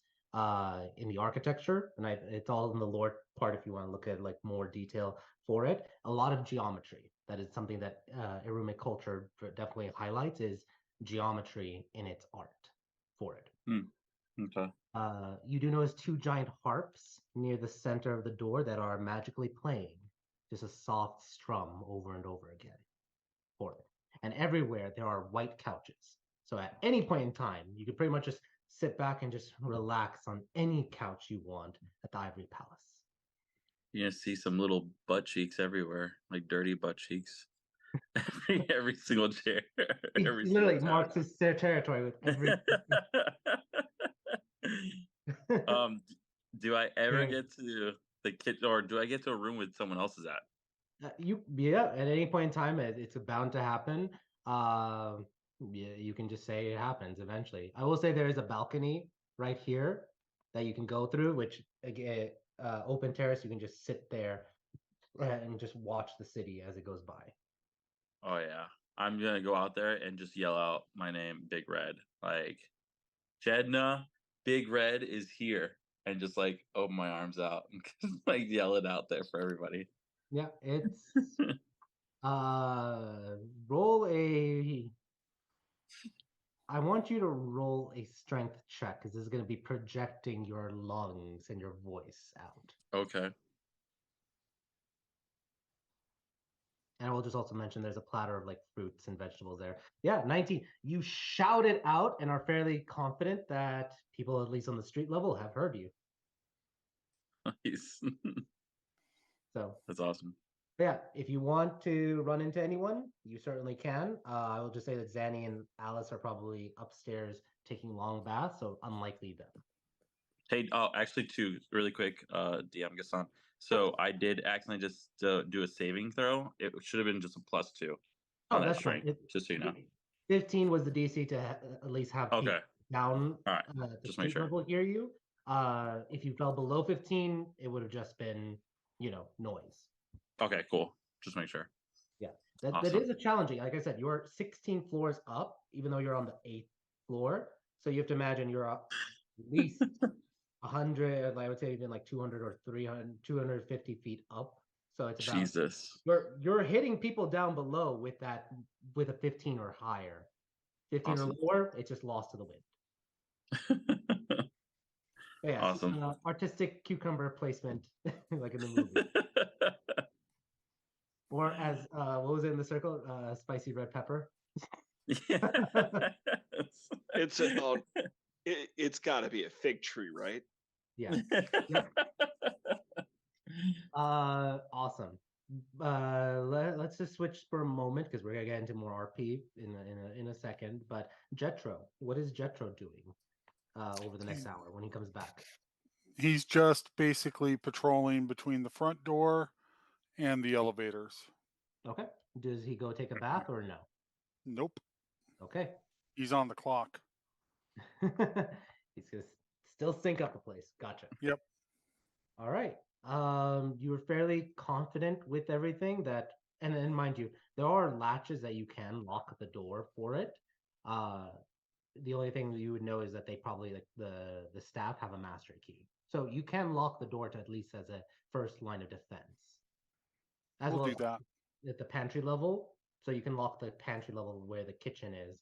in the architecture. And it's all in the lore part if you want to look at like more detail for it. A lot of geometry. That is something that Erumic culture definitely highlights, is geometry in its art for it. Okay. You do notice 2 giant harps near the center of the door that are magically playing just a soft strum over and over again for it. And everywhere there are white couches. So at any point in time, you could pretty much just sit back and just relax on any couch you want at the Ivory Palace. You're gonna see some little butt cheeks everywhere, like dirty butt cheeks. every single chair. He every literally single marks his territory with every. Do I ever Very- get to the kid, or do I get to a room with someone else's at? At any point in time, it's bound to happen. Yeah, you can just say it happens eventually. I will say there is a balcony right here that you can go through, which again, open terrace. You can just sit there and just watch the city as it goes by. Oh yeah, I'm gonna go out there and just yell out my name, Big Red, like Jedna, Big Red is here, and just like open my arms out and just like yell it out there for everybody. Yeah, it's roll a. I want you to roll a strength check because this is going to be projecting your lungs and your voice out. Okay. And I will just also mention there's a platter of like fruits and vegetables there. Yeah, 19. You shout it out and are fairly confident that people, at least on the street level, have heard you. Nice. So That's awesome. yeah, if you want to run into anyone, you certainly can. I will just say that Zanny and Alice are probably upstairs taking long baths, so unlikely them. Hey, actually, too, really quick, DM Gaston. So I did accidentally just do a saving throw. It should have been just a +2 on that That's strength, fine. just so you know. 15 was the DC to at least have people Okay. down All right. the Just make street sure. level hear you. If you fell below 15, it would have just been, noise. Okay, cool. Just make sure. Yeah, that Awesome. is a challenging. Like I said, you're 16 floors up, even though you're on the 8th floor. So you have to imagine you're up at least 100, I would say even like 200 or 300, 250 feet up. So it's about Jesus. you're hitting people down below with a 15 or higher. 15 Awesome. or lower, it's just lost to the wind. But yes, Awesome. artistic cucumber placement, like in the movie. Or as what was it in the circle? Spicy red pepper. Yes. It's about. It's got to be a fig tree, right? Yeah. Yep. Awesome. Let's just switch for a moment because we're gonna get into more RP in a second. But Jetro, what is Jetro doing over the next hour when he comes back? He's just basically patrolling between the front door and the elevators. Okay. Does he go take a bath or no? Nope. Okay. He's on the clock. He's gonna still sync up the place. Gotcha. Yep. All right. You were fairly confident with everything that, and mind you, there are latches that you can lock the door for it. The only thing you would know is that they probably like the staff have a master key, so you can lock the door to at least as a first line of defense. As We'll well do that. at the pantry level, so you can lock the pantry level where the kitchen is.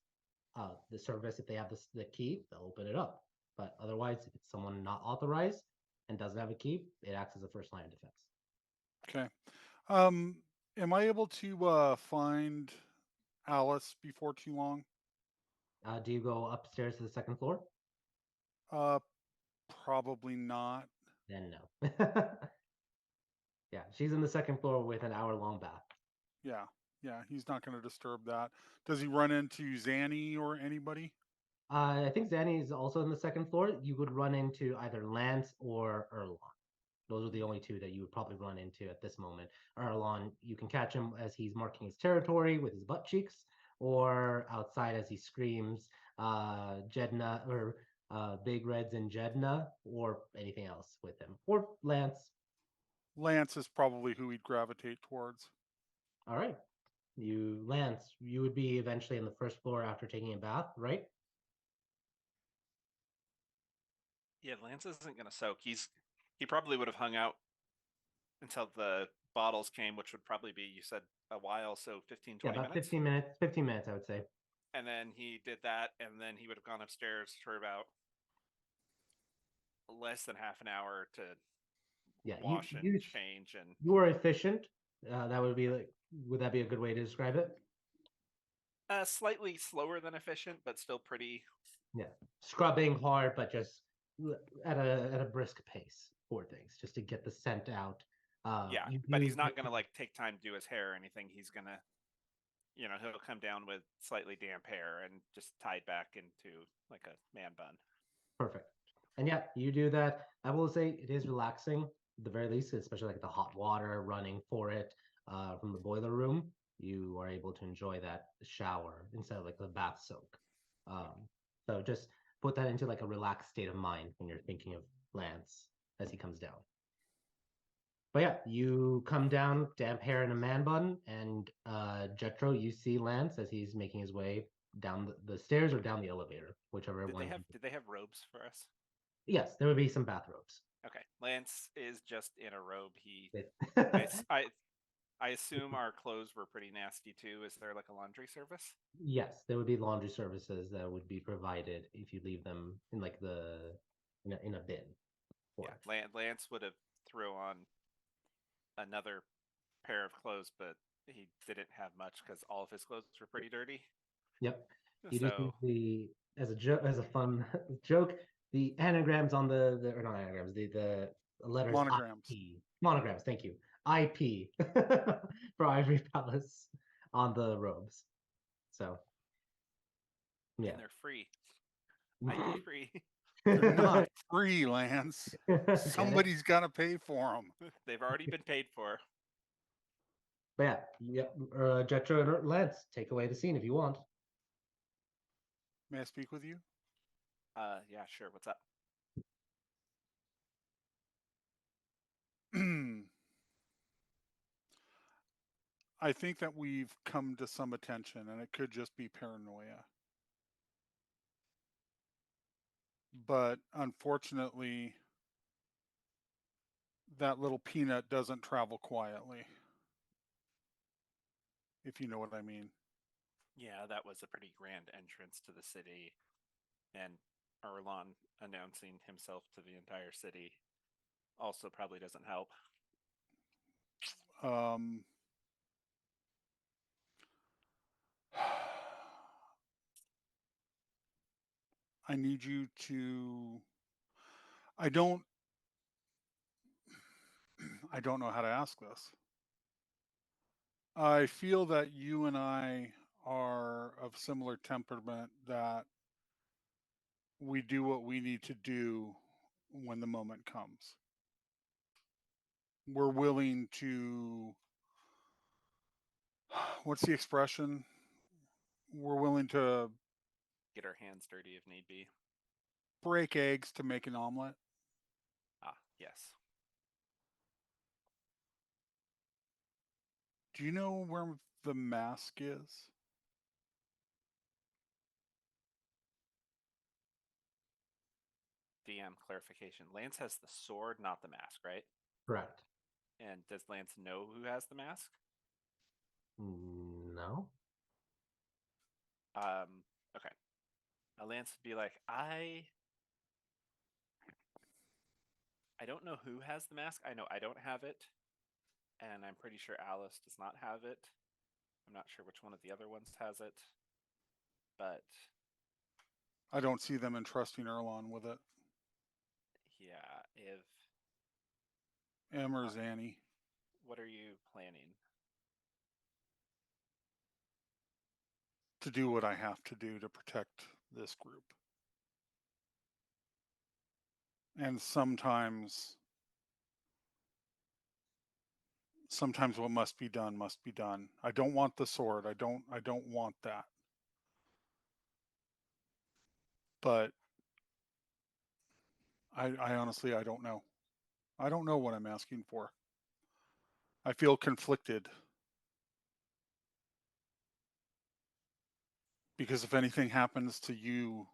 The service, if they have the key, they'll open it up. But otherwise, if it's someone not authorized and doesn't have a key, it acts as a first line of defense. Okay. Am I able to find Alice before too long? Do you go upstairs to the second floor? Probably not. Then no. Yeah, she's in the second floor with an hour-long bath. Yeah, he's not going to disturb that. Does he run into Zanny or anybody? I think Zanny is also in the second floor. You would run into either Lance or Erlon. Those are the only two that you would probably run into at this moment. Erlon, you can catch him as he's marking his territory with his butt cheeks, or outside as he screams, Jedna, or Big Reds and Jedna, or anything else with him. Or Lance. Lance is probably who he'd gravitate towards. All right. Lance, you would be eventually on the first floor after taking a bath, right? Yeah, Lance isn't gonna soak. He probably would have hung out until the bottles came, which would probably be, you said, a while, so 15, 20 Yeah, about minutes. 15 minutes. 15 minutes, I would say. And then he did that, and then he would have gone upstairs for about less than half an hour to wash and change. And you are efficient. That would be like, would that be a good way to describe it? slightly slower than efficient, but still pretty. Yeah, scrubbing hard, but just at a brisk pace for things, just to get the scent out. Yeah, but he's not gonna like take time to do his hair or anything. He's gonna, he'll come down with slightly damp hair and just tied back into like a man bun. Perfect. And yeah, you do that. I will say it is relaxing. the very least, especially like the hot water running for it from the boiler room, you are able to enjoy that shower instead of like the bath soak. So just put that into like a relaxed state of mind when you're thinking of Lance as he comes down. But yeah, you come down, damp hair and a man bun, and Jetro, you see Lance as he's making his way down the stairs or down the elevator, whichever Did one. did they have robes for us? Yes, there would be some bathrobes. Okay, Lance is just in a robe. Yes. I assume our clothes were pretty nasty too. Is there like a laundry service? Yes, there would be laundry services that would be provided if you leave them in like in a bin. Yeah, Lance would have throw on another pair of clothes, but he didn't have much because all of his clothes were pretty dirty. Yep. You do So see as a joke, as a fun joke, the anagrams on the or not anagrams, the letters Monograms. IP. Monograms, thank you. IP for Ivory Palace on the robes. So yeah. and they're free. IP free. They're not free, Lance. Get it? Somebody's got to pay for them. They've already been paid for. But yeah, Jetro and Lance, take away the scene if you want. May I speak with you? Yeah, sure. What's up? I think that we've come to some attention, and it could just be paranoia. But unfortunately, that little peanut doesn't travel quietly. If you know what I mean. Yeah, that was a pretty grand entrance to the city, and Erlon announcing himself to the entire city also probably doesn't help. I need you to. I don't know how to ask this. I feel that you and I are of similar temperament, that we do what we need to do when the moment comes. We're willing to, what's the expression? We're willing to Get our hands dirty if need be. break eggs to make an omelet. Ah, yes. Do you know where the mask is? DM clarification. Lance has the sword, not the mask, right? Correct. And does Lance know who has the mask? No. Okay. Lance would be like, I don't know who has the mask. I know I don't have it. And I'm pretty sure Alice does not have it. I'm not sure which one of the other ones has it. But I don't see them entrusting Erlon with it. yeah, if Em or Zanny. what are you planning? To do what I have to do to protect this group. And sometimes what must be done must be done. I don't want the sword. I don't want that. But I honestly, I don't know. I don't know what I'm asking for. I feel conflicted. Because if anything happens to you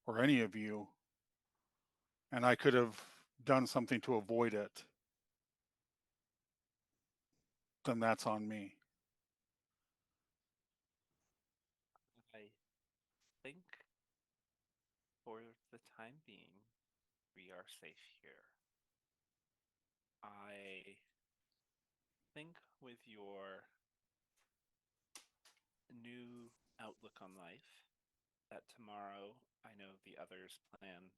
or any of you, and I could have done something to avoid it, then that's on me. I think for the time being, we are safe here. I think with your new outlook on life, that tomorrow I know the others plan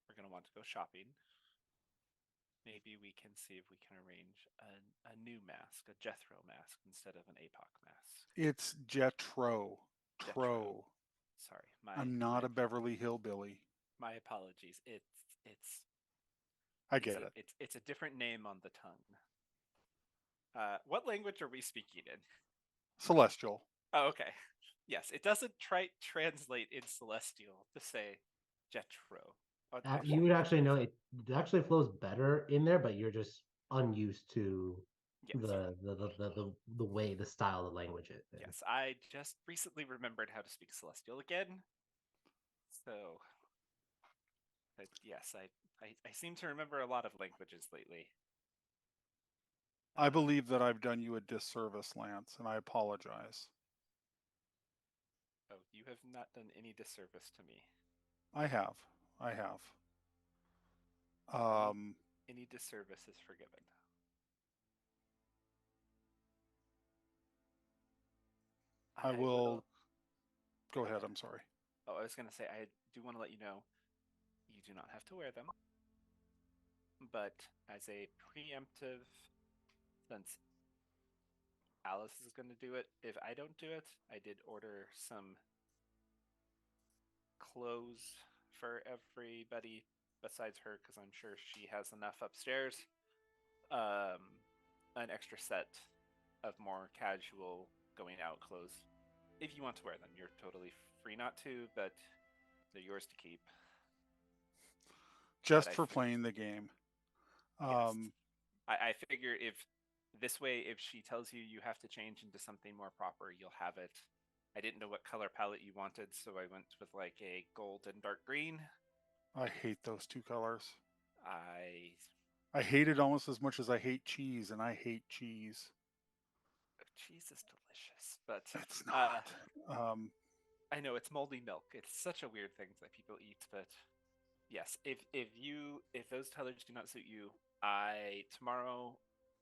we're going to want to go shopping. Maybe we can see if we can arrange a new mask, a Jethro mask instead of an APOC mask. It's Jetro. Tro. Sorry, I'm not a Beverly Hillbilly. My apologies. It's I get it. It's a different name on the tongue. What language are we speaking in? Celestial. Oh, okay. Yes, it doesn't translate in Celestial to say Jetro. You would actually know it actually flows better in there, but you're just unused to Yes. the way, the style of language is. Yes, I just recently remembered how to speak Celestial again. So, but yes, I seem to remember a lot of languages lately. I believe that I've done you a disservice, Lance, and I apologize. Oh, you have not done any disservice to me. I have. Any disservice is forgiven. I will. Go ahead. I'm sorry. Oh, I was going to say, I do want to let you know, you do not have to wear them. But as a preemptive, since Alice is going to do it, if I don't do it, I did order some clothes for everybody besides her, because I'm sure she has enough upstairs. An extra set of more casual going out clothes. If you want to wear them, you're totally free not to, but they're yours to keep. Just for playing the game. Yes. I figure if this way, if she tells you you have to change into something more proper, you'll have it. I didn't know what color palette you wanted, so I went with like a gold and dark green. I hate those two colors. I hate it almost as much as I hate cheese, and I hate cheese. Cheese is delicious, but it's not. I know it's moldy milk. It's such a weird thing that people eat, but yes, if those colors do not suit you, tomorrow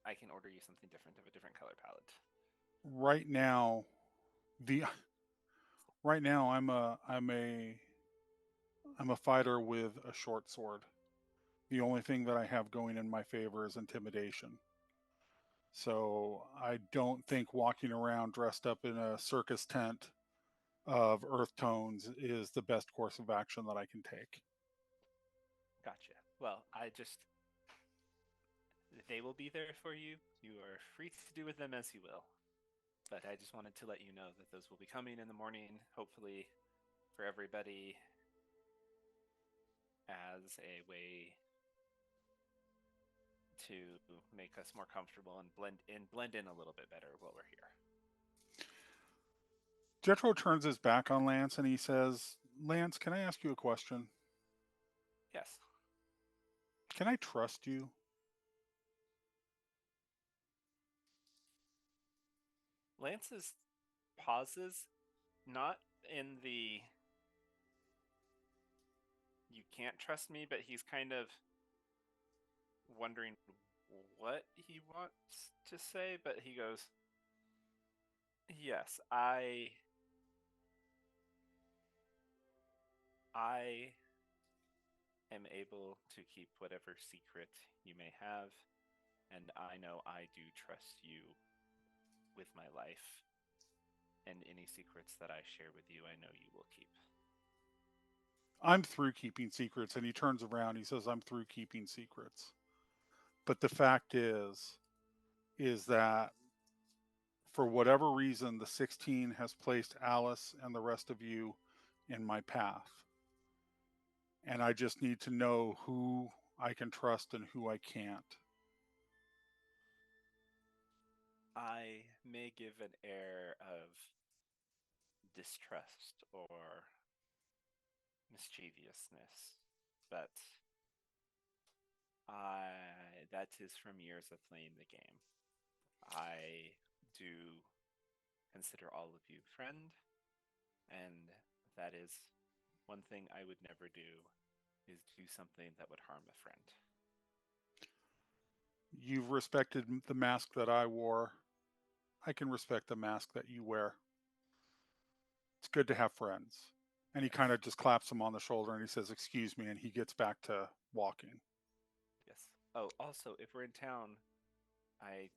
I can order you something different of a different color palette. Right now, I'm a fighter with a short sword. The only thing that I have going in my favor is intimidation. So I don't think walking around dressed up in a circus tent of earth tones is the best course of action that I can take. Gotcha. Well, they will be there for you. You are free to do with them as you will. But I just wanted to let you know that those will be coming in the morning, hopefully for everybody, as a way to make us more comfortable and blend in a little bit better while we're here. Jetro turns his back on Lance and he says, Lance, can I ask you a question? Yes. Can I trust you? Lance's pauses, not in the you can't trust me, but he's kind of wondering what he wants to say, but he goes, yes, I am able to keep whatever secret you may have, and I know I do trust you with my life, and any secrets that I share with you, I know you will keep. I'm through keeping secrets. And he turns around, he says, I'm through keeping secrets. But the fact is that for whatever reason, the 16 has placed Alice and the rest of you in my path. And I just need to know who I can trust and who I can't. I may give an air of distrust or mischievousness, but that is from years of playing the game. I do consider all of you friend, and that is one thing I would never do, is do something that would harm a friend. You've respected the mask that I wore. I can respect the mask that you wear. It's good to have friends. And he kind of just claps him on the shoulder and he says, excuse me, and he gets back to walking. Yes. Oh, also, if we're in town, I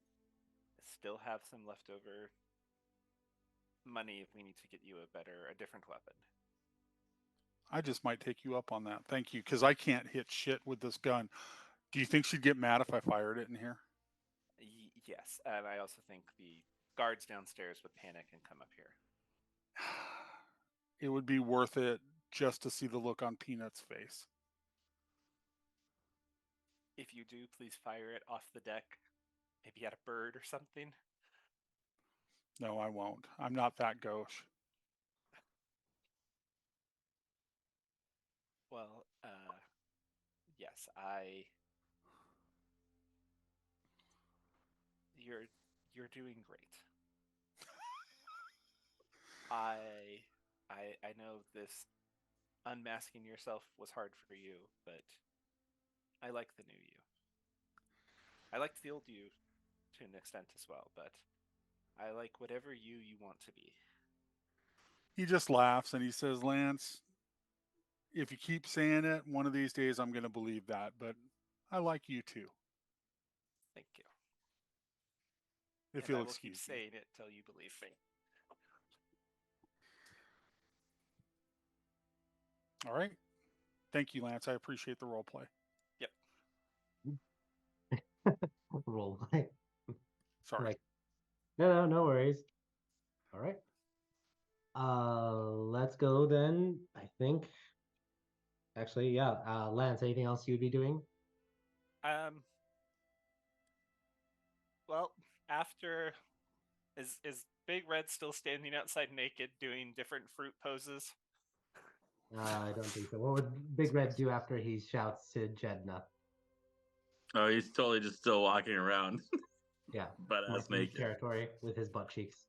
still have some leftover money if we need to get you a different weapon. I just might take you up on that. Thank you, because I can't hit shit with this gun. Do you think she'd get mad if I fired it in here? Yes, and I also think the guards downstairs would panic and come up here. It would be worth it just to see the look on Peanut's face. If you do, please fire it off the deck, maybe at a bird or something. No, I won't. I'm not that gauche. Well, yes, you're doing great. I know this unmasking yourself was hard for you, but I like the new you. I like the old you to an extent as well, but I like whatever you want to be. He just laughs and he says, Lance, if you keep saying it, one of these days I'm going to believe that, but I like you too. Thank you. If And you'll I will excuse keep me. saying it till you believe me. All right. Thank you, Lance. I appreciate the role play. Yep. Roll play. Sorry. Like, no worries. All right. Let's go then. I think. Actually, yeah. Lance, anything else you'd be doing? Well, after is Big Red still standing outside naked doing different fruit poses? I don't think so. What would Big Red do after he shouts to Jedna? Oh, he's totally just still walking around. Yeah. But as marking naked. territory with his butt cheeks.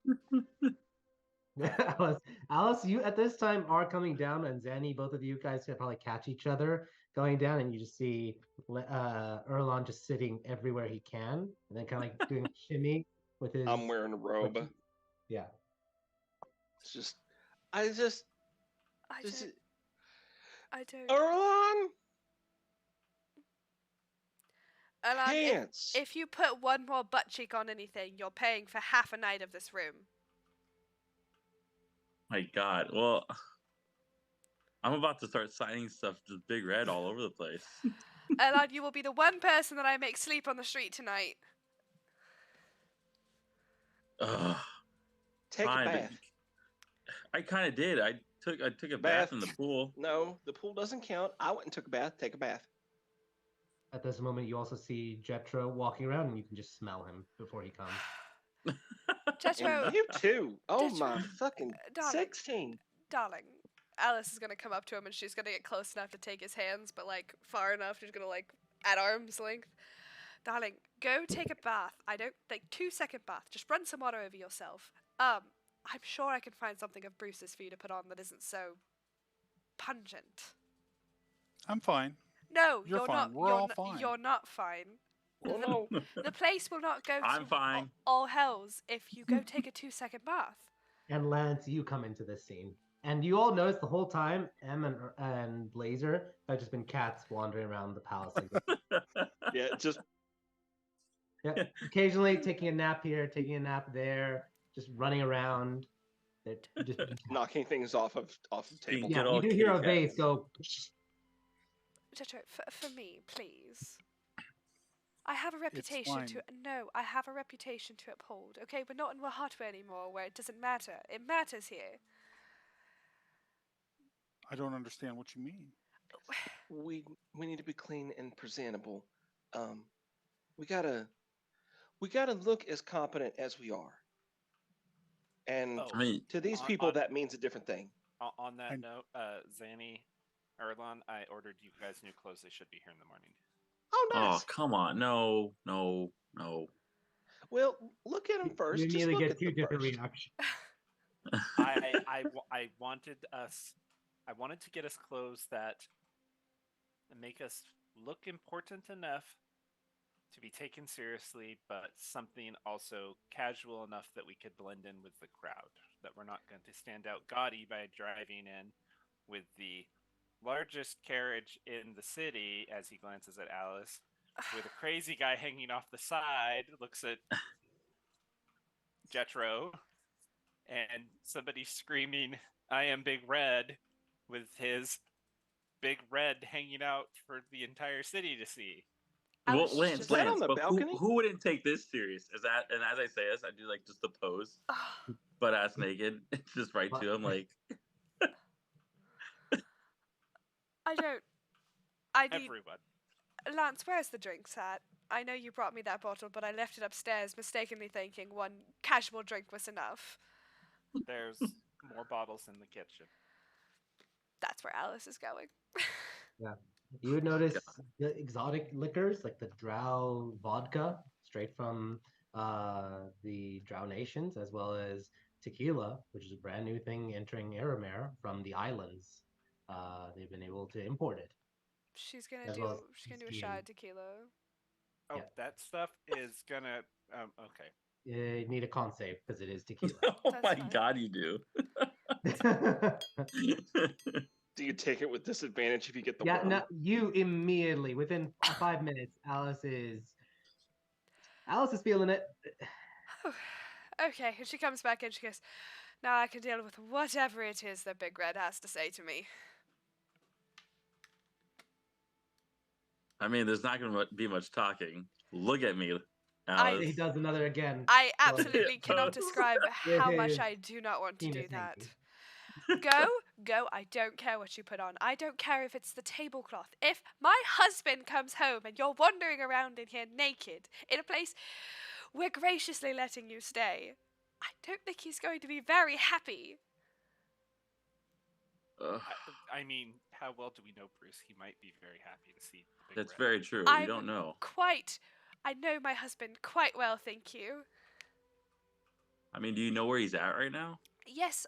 Alice, you at this time are coming down, and Zanny, both of you guys can probably catch each other going down, and you just see Erlon just sitting everywhere he can, and then kind of like doing a shimmy with his. I'm wearing a robe. Yeah. It's just, I don't. Erlon, pants. If you put one more butt cheek on anything, you're paying for half a night of this room. My God. Well, I'm about to start signing stuff to Big Red all over the place. Elon, you will be the one person that I make sleep on the street tonight. Take a bath. I kind of did. I took a bath in the pool. No, the pool doesn't count. I went and took a bath. Take a bath. At this moment, you also see Jetro walking around, and you can just smell him before he comes. Jetro, And you too. Oh Jetro, my fucking darling, 16. Darling. Alice is gonna come up to him and she's gonna get close enough to take his hands, but like far enough she's gonna like at arm's length. Darling, go take a bath. I don't like 2-second bath. Just run some water over yourself. I'm sure I can find something of Bruce's for you to put on that isn't so pungent. I'm fine. No, You're fine. not. We're all fine. You're not fine. Oh no. The place will not go I'm to fine. all hells if you go take a 2-second bath. And Lance, you come into this scene. And you all notice the whole time, Em and Blazer have just been cats wandering around the palace. Yeah, just yeah, occasionally taking a nap here, taking a nap there, just running around. They're just knocking things off of table. yeah, Good you old do hear a kitty vase cats. go. Jetro, for me, please. I have a reputation I have a reputation to uphold. Okay, we're not in Wahatu anymore, where it doesn't matter. It matters here. I don't understand what you mean. We need to be clean and presentable. We gotta look as competent as we are. And to these people, that means a different thing. On that note, Zanny, Erlon, I ordered you guys new clothes. They should be here in the morning. Oh, nice. Oh, come on. No. Well, look at them first. You Just nearly look get at two them different first. reactions. I wanted to get us clothes that make us look important enough to be taken seriously, but something also casual enough that we could blend in with the crowd. That we're not going to stand out gaudy by driving in with the largest carriage in the city, as he glances at Alice, with a crazy guy hanging off the side, looks at Jetro, and somebody screaming, "I am Big Red," with his Big Red hanging out for the entire city to see. Well, Alice is Lance, just- that on Lance, the but balcony? who wouldn't take this serious? Is that? And as I say this, I do like just the pose, butt ass naked, just right to him, like. I need Everyone. Lance, where's the drinks at? I know you brought me that bottle, but I left it upstairs, mistakenly thinking one casual drink was enough. There's more bottles in the kitchen. That's where Alice is going. You would notice the exotic liquors like the Drow vodka, straight from the Drow nations, as well as tequila, which is a brand new thing entering Aramare from the islands. They've been able to import it. She's gonna As do well as she's gonna do a whiskey shot and- of tequila. Oh, Yeah. that stuff is gonna. Okay. You need a con save because it is tequila. Oh That's my fine. god, you do. Do you take it with disadvantage if you get the Yeah, worm? no, you immediately within 5 minutes, Alice is feeling it. Okay, and she comes back and she goes, now I can deal with whatever it is that Big Red has to say to me. I mean, there's not going to be much talking. Look at me, He Alice. does another again. I So- absolutely cannot describe how much His I do not want to do penis that. hanging. Go, I don't care what you put on. I don't care if it's the tablecloth. If my husband comes home and you're wandering around in here naked, in a place we're graciously letting you stay, I don't think he's going to be very happy. Ugh, I mean, how well do we know Bruce? He might be very happy to see the Big that's Red. very true. We I'm don't know. I know my husband quite well, thank you. I mean, do you know where he's at right now? Yes,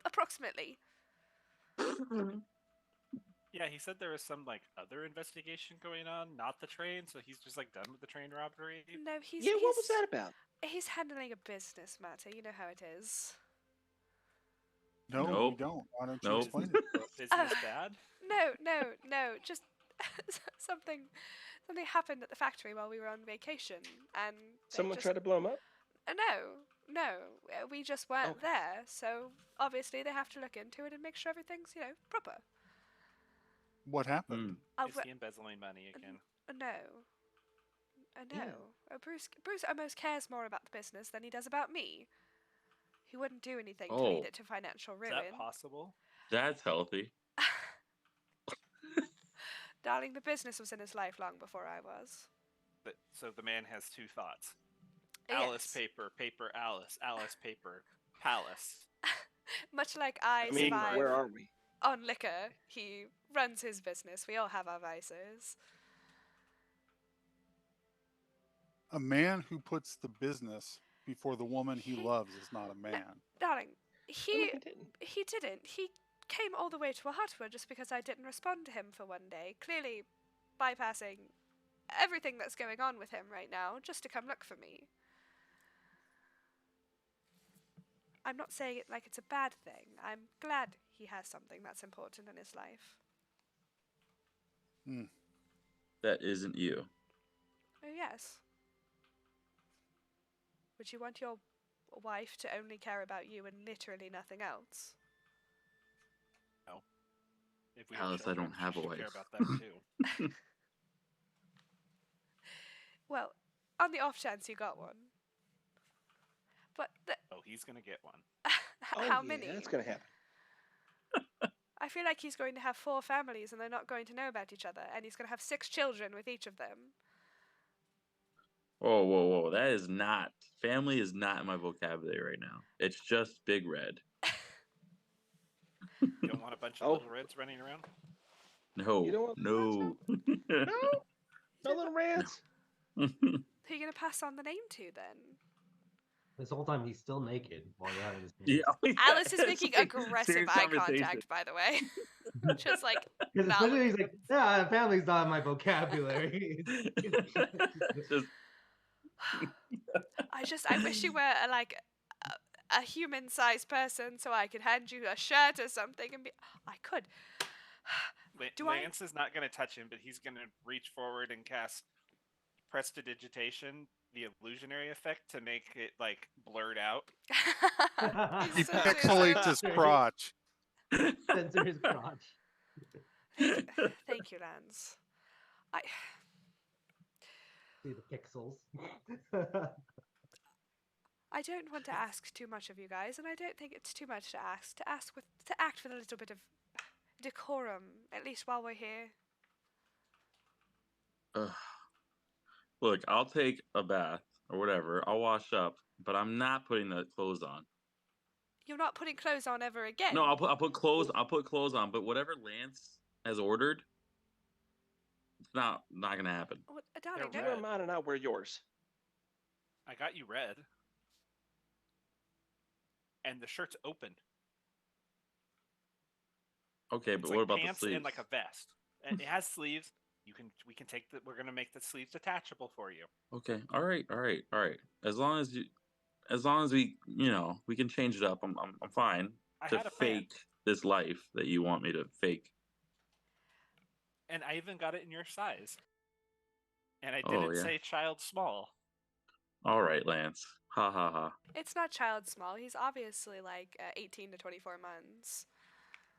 approximately. Yeah, he said there was some like other investigation going on, not the train. So he's just like done with the train robbery. No, he's Yeah, what was that about? He's handling a business matter. You know how it is. No, we Nope. don't. Why don't you Nope. explain it to us? Business bad. No. Just something happened at the factory while we were on vacation, and Someone tried to blow him up? No, we just weren't Okay. there. So obviously they have to look into it and make sure everything's proper. What happened? Uh, Is wh- he embezzling money again? no, Bruce almost cares more about the business than he does about me. He wouldn't do anything to lead Oh. it to financial Is ruin. that possible? That's healthy. Darling, the business was in his life long before I was. So the man has two thoughts: Alice Yes. paper, Alice paper, palace. Much like I I mean, survive where are we? on liquor, he runs his business. We all have our vices. A man who puts the business before the woman he He- loves is not a man. Darling, No, he didn't. he didn't. He came all the way to Ahatwa just because I didn't respond to him for one day, clearly bypassing everything that's going on with him right now just to come look for me. I'm not saying it like it's a bad thing. I'm glad he has something that's important in his life. That isn't you. Oh, yes. Would you want your wife to only care about you and literally nothing else? If we have Alice, I children, don't have she a should care wife. about them too. Well, on the off chance you got one. But Oh, he's gonna get one. Oh, how yeah, many? that's gonna happen. I feel like he's going to have 4 families and they're not going to know about each other, and he's going to have 6 children with each of them. Whoa. That is not. Family is not in my vocabulary right now. It's just Big Red. You don't want a bunch of Oh. little reds running around. No. You don't want No. No, no little rants. Who are you going to pass on the name to then? This whole time he's still naked while you're having this. Yeah. Alice is making aggressive Serious eye conversation. contact, by the way. Just like, Because nah. especially he's like, yeah, family's not in my vocabulary. Just I wish you were a human-sized person so I could hand you a shirt or something and be. I could. Do I- Lance is not gonna touch him, but he's gonna reach forward and cast prestidigitation, the illusionary effect, to make it like blurred out. He So pixelates his crotch. Censor his crotch. Thank you, Lance. See the pixels. I don't want to ask too much of you guys, and I don't think it's too much to ask. To act with a little bit of decorum, at least while we're here. Ugh. Look, I'll take a bath or whatever. I'll wash up, but I'm not putting the clothes on. You're not putting clothes on ever again. No, I'll put clothes. I'll put clothes on, but whatever Lance has ordered, it's not gonna happen. What, darling, They're don't. You wear red. mine and I wear yours. I got you red. And the shirt's open. Okay, It's but like what about the pants sleeves? and like a vest. And it has sleeves. We can take the. We're gonna make the sleeves detachable for you. Okay, all right. As long as we, we can change it up. I'm fine I to had a plan. fake this life that you want me to fake. And I even got it in your size. And I Oh, didn't yeah. say child small. All right, Lance. Ha ha ha. It's not child small. He's obviously like 18 to 24 months.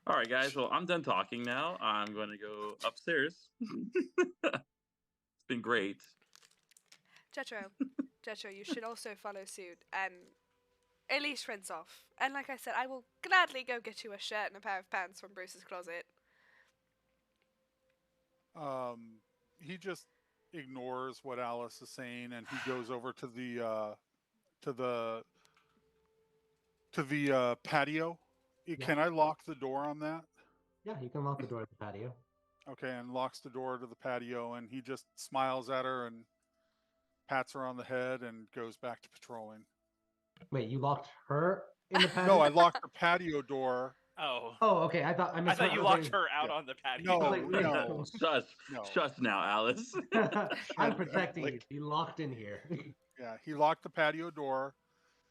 All right, guys. Well, I'm done talking now. I'm going to go upstairs. It's been great. Jetro, you should also follow suit and at least rinse off. And like I said, I will gladly go get you a shirt and a pair of pants from Bruce's closet. He just ignores what Alice is saying, and he goes over to the patio. Can I lock the door on that? Yeah, you can lock the door at the patio. Okay, and locks the door to the patio, and he just smiles at her and pats her on the head and goes back to patrolling. Wait, you locked her in the patio? No, I locked the patio door. Oh. Oh, okay. I thought you locked her out on the patio. No, like, wait. no. Shush now, Alice. I'm protecting you. You locked in here. Yeah, he locked the patio door.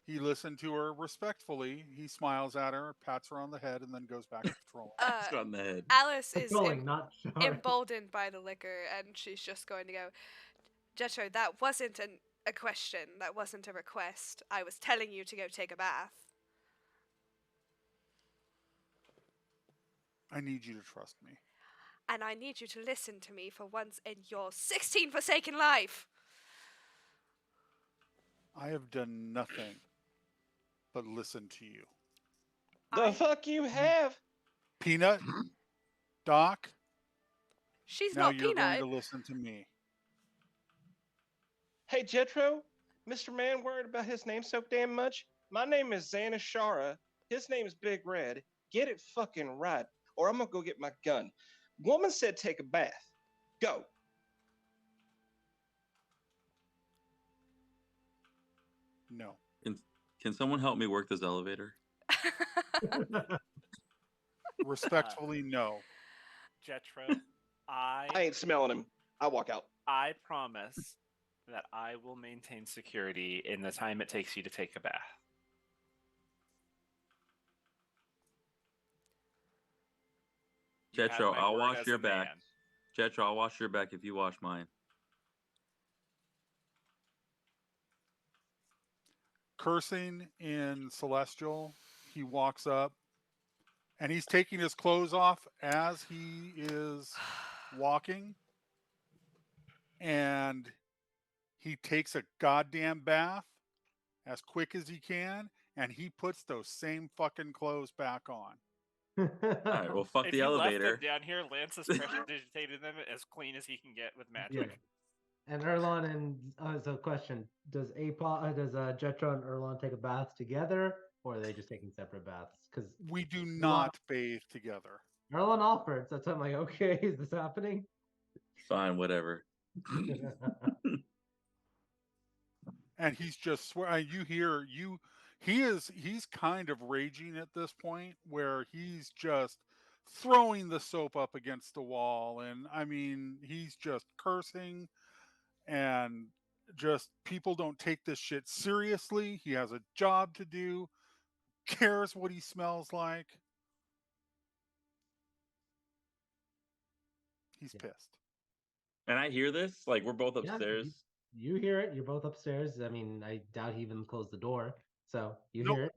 He listened to her respectfully. He smiles at her, pats her on the head, and then goes back to patrolling. It's on the head. Alice is Patrolling, not sharp. emboldened by the liquor, and she's just going to go, Jetro, that wasn't a question. That wasn't a request. I was telling you to go take a bath. I need you to trust me. And I need you to listen to me for once in your 16 forsaken life. I have done nothing but listen to you. The fuck you have? Peanut, Doc, She's now not you're Peanut. going to listen to me. Hey, Jetro, Mr. Man worried about his name so damn much? My name is Xanashara. His name is Big Red. Get it fucking right, or I'm gonna go get my gun. Woman said take a bath. Go. No. Can someone help me work this elevator? Respectfully, no. Jetro, I ain't smelling him. I walk out. I promise that I will maintain security in the time it takes you to take a bath. You have Jetro, my I'll word wash as your a back. man. Jetro, I'll wash your back if you wash mine. Cursing in Celestial, he walks up and he's taking his clothes off as he is walking. And he takes a goddamn bath as quick as he can, and he puts those same fucking clothes back on. All right, well, fuck If the you elevator. left them down here, Lance has pressure digitated them as clean as he can get with magic. Yeah. And Erlon and so question: does Jetro and Erlon take a bath together, or are they just taking separate baths? Because We do not bathe together. Erlon offered, so I'm like, okay, is this happening? Fine, whatever. And he's just he's kind of raging at this point where he's just throwing the soap up against the wall, and I mean he's just cursing, and just people don't take this shit seriously. He has a job to do, cares what he smells like. He's pissed. And I hear this, like we're both upstairs. You hear it. You're both upstairs. I mean, I doubt he even closed the door. So you Nope. hear it.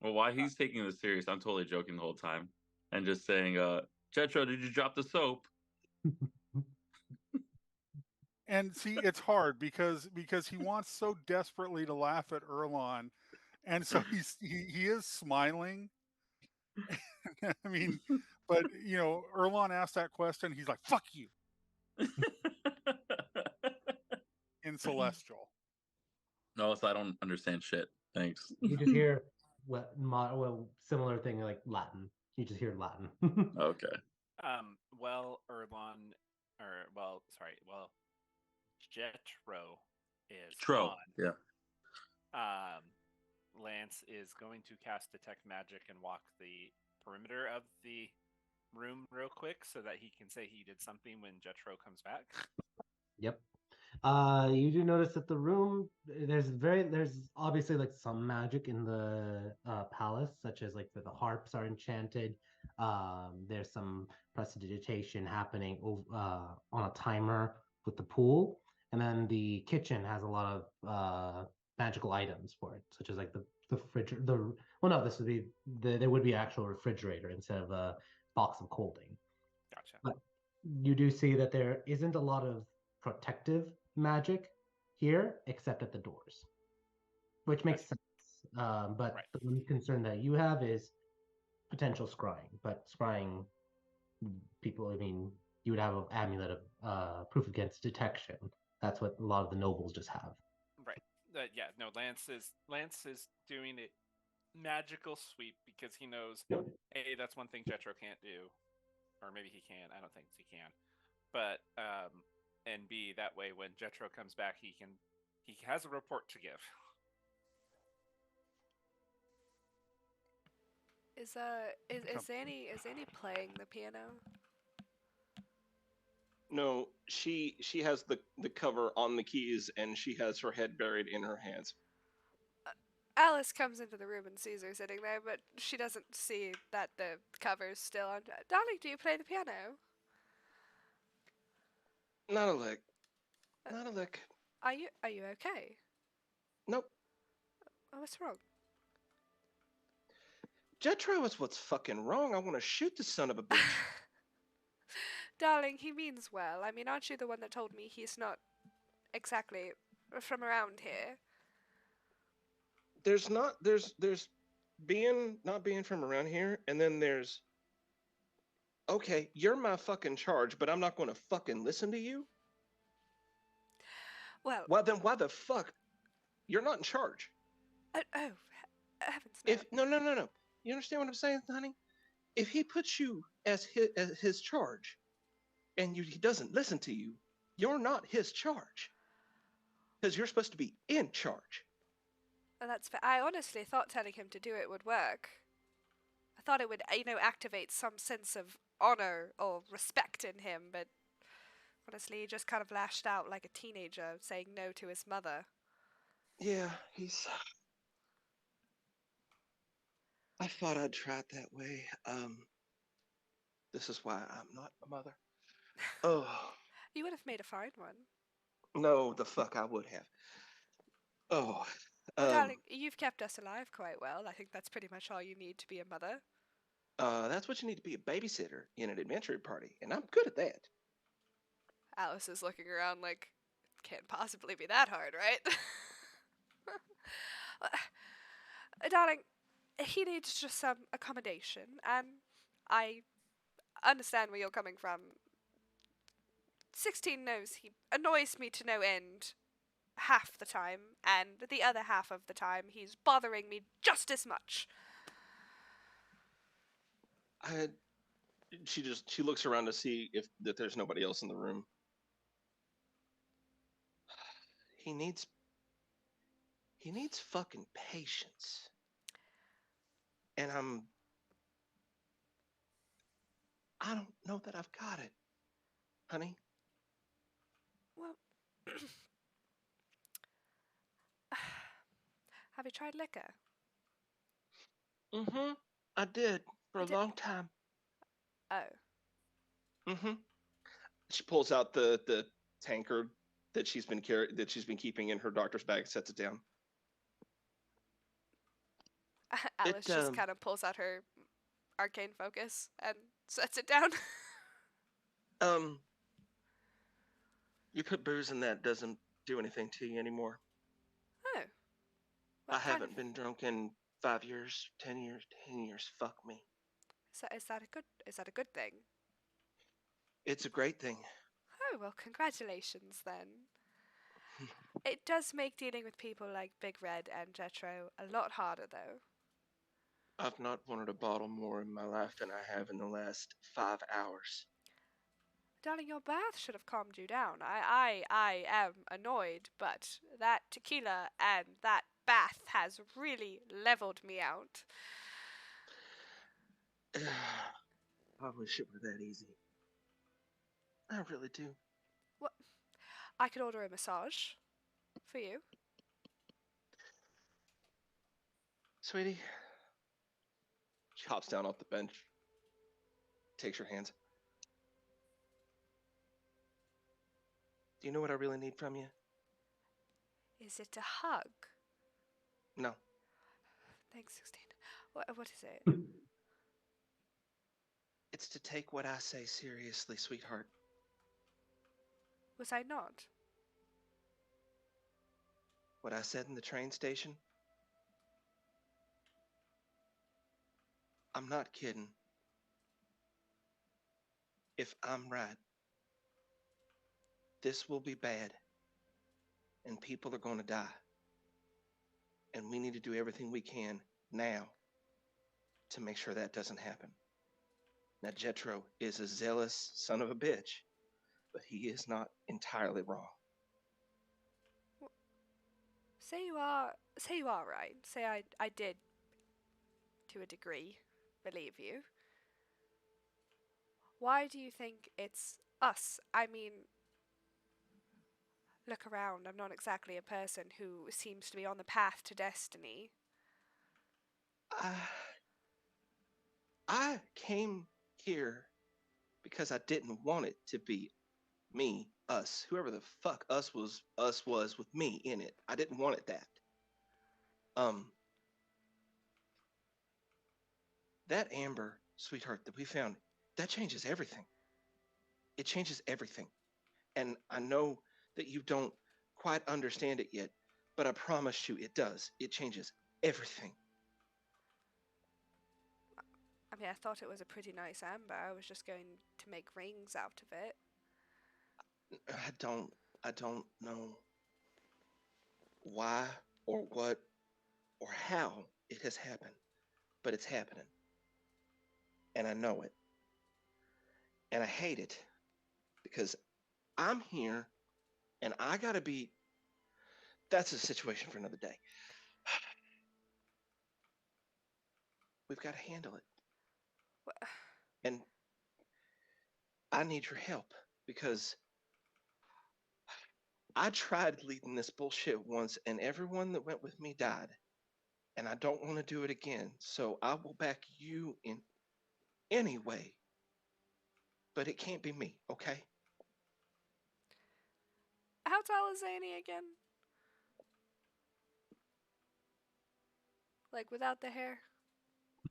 Well, why he's taking this serious, I'm totally joking the whole time. And just saying, Jetro, did you drop the soap? And see, it's hard because he wants so desperately to laugh at Erlon, and so he is smiling. I mean, but Erlon asked that question. He's like, "Fuck you," in Celestial. No, so I don't understand shit. Thanks. You just hear similar thing like Latin. You just hear Latin. Okay. Well, Erlon, Jetro is Tro. gone. Yeah. Lance is going to cast Detect Magic and walk the perimeter of the room real quick so that he can say he did something when Jetro comes back. Yep. You do notice that the room there's obviously like some magic in the palace, such as like the harps are enchanted. There's some prestidigitation happening on a timer with the pool, and then the kitchen has a lot of magical items for it, such as like the refrigerator. This would be there would be an actual refrigerator instead of a box of colding. Gotcha. But you do see that there isn't a lot of protective magic here except at the doors, which makes sense. But Right. the one concern that you have is potential scrying. But scrying people, I mean, you would have an amulet of proof against detection. That's what a lot of the nobles just have. Right. Yeah. No. Lance is doing a magical sweep because he knows A, that's one thing Jetro can't do, or maybe he can. I don't think he can. But and B, that way when Jetro comes back, he has a report to give. Is Zanny playing the piano? No, she has the cover on the keys, and she has her head buried in her hands. Alice comes into the room and sees her sitting there, but she doesn't see that the cover's still on. Darling, do you play the piano? Not a lick. Not a lick. Are you okay? Nope. Oh, what's wrong? Jetro is what's fucking wrong. I want to shoot the son of a bitch. Darling, he means well. I mean, aren't you the one that told me he's not exactly from around here? There's not being from around here, and then there's okay, you're my fucking charge, but I'm not going to fucking listen to you. Well, why the fuck? You're not in charge. Heavens no. No. You understand what I'm saying, honey? If he puts you as his charge, and he doesn't listen to you, you're not his charge. Because you're supposed to be in charge. Well, that's fair. I honestly thought telling him to do it would work. I thought it would, activate some sense of honor or respect in him, but honestly, he just kind of lashed out like a teenager saying no to his mother. Yeah, I thought I'd try it that way. This is why I'm not a mother. Oh. You would have made a fine one. No, the fuck I would have. Oh. Darling, you've kept us alive quite well. I think that's pretty much all you need to be a mother. That's what you need to be a babysitter in an adventure party, and I'm good at that. Alice is looking around like, can't possibly be that hard, right? Darling, he needs just some accommodation, and I understand where you're coming from. 16 knows he annoys me to no end half the time, and the other half of the time he's bothering me just as much. She looks around to see that there's nobody else in the room. He needs fucking patience. And I don't know that I've got it, honey. Well, have you tried liquor? Mm-hmm. I did for a long time. Oh. Mm-hmm. She pulls out the tankard that she's been keeping in her doctor's bag, sets it down. Alice just kind of pulls out her arcane focus and sets it down. You put booze in that doesn't do anything to you anymore. Oh. I What kind haven't of, been drunk in 5 years, 10 years, 10 years. Fuck me. is that a good thing? It's a great thing. Oh, well, congratulations then. It does make dealing with people like Big Red and Jetro a lot harder, though. I've not wanted a bottle more in my life than I have in the last 5 hours. Darling, your bath should have calmed you down. I am annoyed, but that tequila and that bath has really leveled me out. I wish it were that easy. I really do. What? I could order a massage for you. Sweetie. She hops down off the bench, takes your hands. Do you know what I really need from you? Is it a hug? No. Thanks, 16. What is it? It's to take what I say seriously, sweetheart. Was I not? What I said in the train station? I'm not kidding. If I'm right, this will be bad, and people are going to die. And we need to do everything we can now to make sure that doesn't happen. Now, Jetro is a zealous son of a bitch, but he is not entirely wrong. Say you are right. Say I did, to a degree, believe you. Why do you think it's us? I mean, look around. I'm not exactly a person who seems to be on the path to destiny. I came here because I didn't want it to be me, us, whoever the fuck us was with me in it. I didn't want it that. That amber, sweetheart, that we found, that changes everything. It changes everything. And I know that you don't quite understand it yet, but I promise you it does. It changes everything. I mean, I thought it was a pretty nice amber. I was just going to make rings out of it. I don't know why or what or how it has happened, but it's happening. And I know it. And I hate it because I'm here and I gotta be. That's a situation for another day. We've got to handle it. What? And I need your help because I tried leading this bullshit once and everyone that went with me died. And I don't want to do it again. So I will back you in any way. But it can't be me, okay? How tall is Zany again? Like without the hair?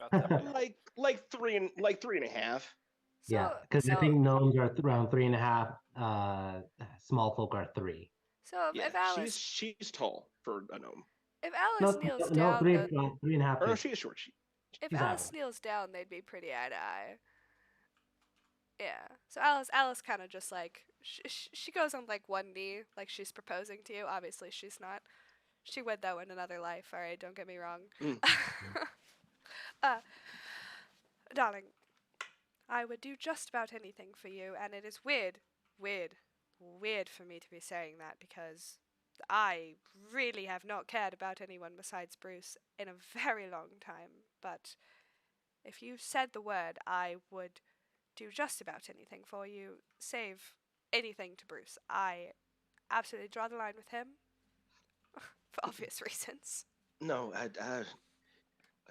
About that way. like three and a half. So, Yeah, because I think gnomes are around 3.5. Small folk are 3. So Yeah, she's tall for a gnome. if Alice No, kneels no, down, 3.5. Or no, she is short. if she's Alice average. kneels down, they'd be pretty eye to eye. Yeah. So Alice kind of just like she goes on like one knee, like she's proposing to you. Obviously, she's not. She would though in another life. All right, don't get me wrong. Mm. Darling, I would do just about anything for you, and it is weird for me to be saying that because I really have not cared about anyone besides Bruce in a very long time. But if you said the word, I would do just about anything for you, save anything to Bruce. I absolutely draw the line with him for obvious reasons. No,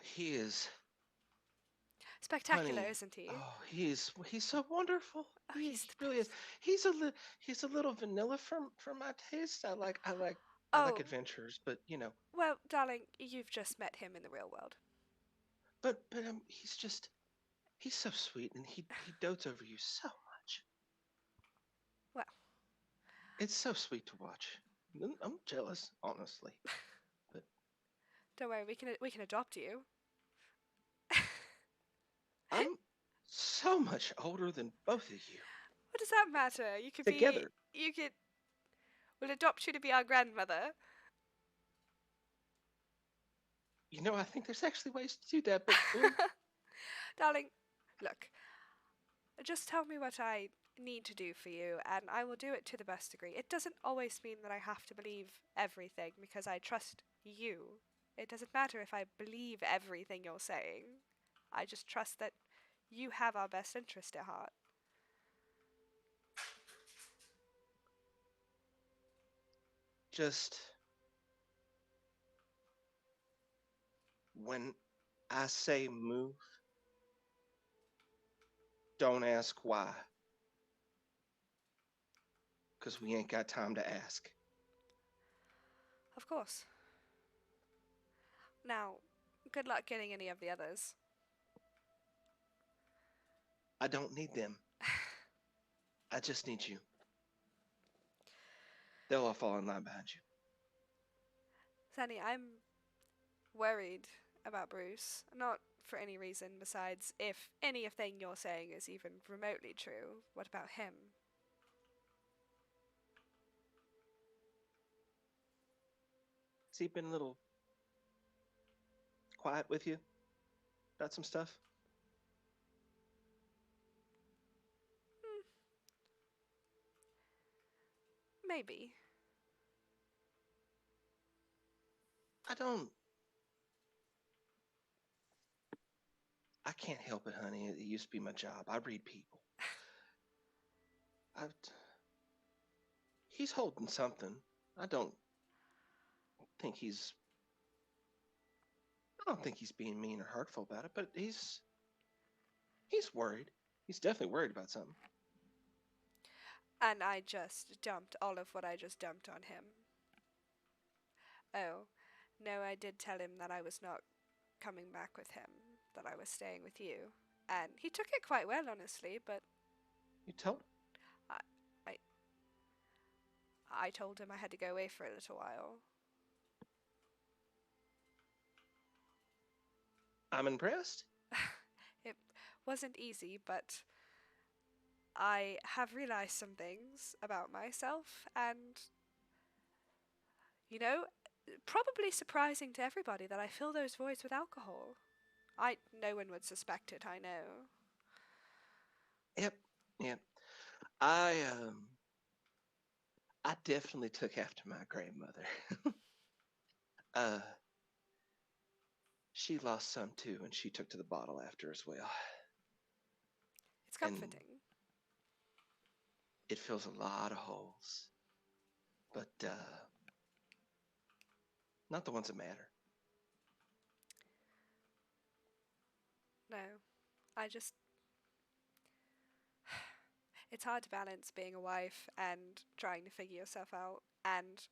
he is Spectacular, honey. isn't he? Oh, he's so wonderful. Oh, He he's the really is. best. He's a little vanilla for my taste. I like Oh, adventures, but you know. well, darling, you've just met him in the real world. But he's so sweet and he dotes over you so much. Well, It's so sweet to watch. I'm jealous, honestly. Don't worry, we can adopt you. I'm so much older than both of you What does that matter? You could be. together. You could. We'll adopt you to be our grandmother. You know, I think there's actually ways to do that, but Darling, look. Just tell me what I need to do for you, and I will do it to the best degree. It doesn't always mean that I have to believe everything because I trust you. It doesn't matter if I believe everything you're saying. I just trust that you have our best interest at heart. just when I say move, don't ask why, because we ain't got time to ask. Of course. Now, good luck getting any of the others. I don't need them. I just need you. They'll all fall in line behind you. Sandy, I'm worried about Bruce. Not for any reason besides if anything you're saying is even remotely true. What about him? Has he been a little quiet with you about some stuff? Maybe. I can't help it, honey. It used to be my job. I read people. I, he's holding something. I don't think he's. I don't think he's being mean or hurtful about it, but he's worried. He's definitely worried about something. And I just dumped all of what I just dumped on him. Oh, no, I did tell him that I was not coming back with him, that I was staying with you. And he took it quite well, honestly, but You told him? I, I told him I had to go away for a little while. I'm impressed. It wasn't easy, but I have realized some things about myself, and, you know, probably surprising to everybody that I fill those voids with alcohol. No one would suspect it, I know. Yep. I definitely took after my grandmother. uh she lost some too, and she took to the bottle after as well. It's And comforting. it fills a lot of holes. But not the ones that matter. No, I just. It's hard to balance being a wife and trying to figure yourself out and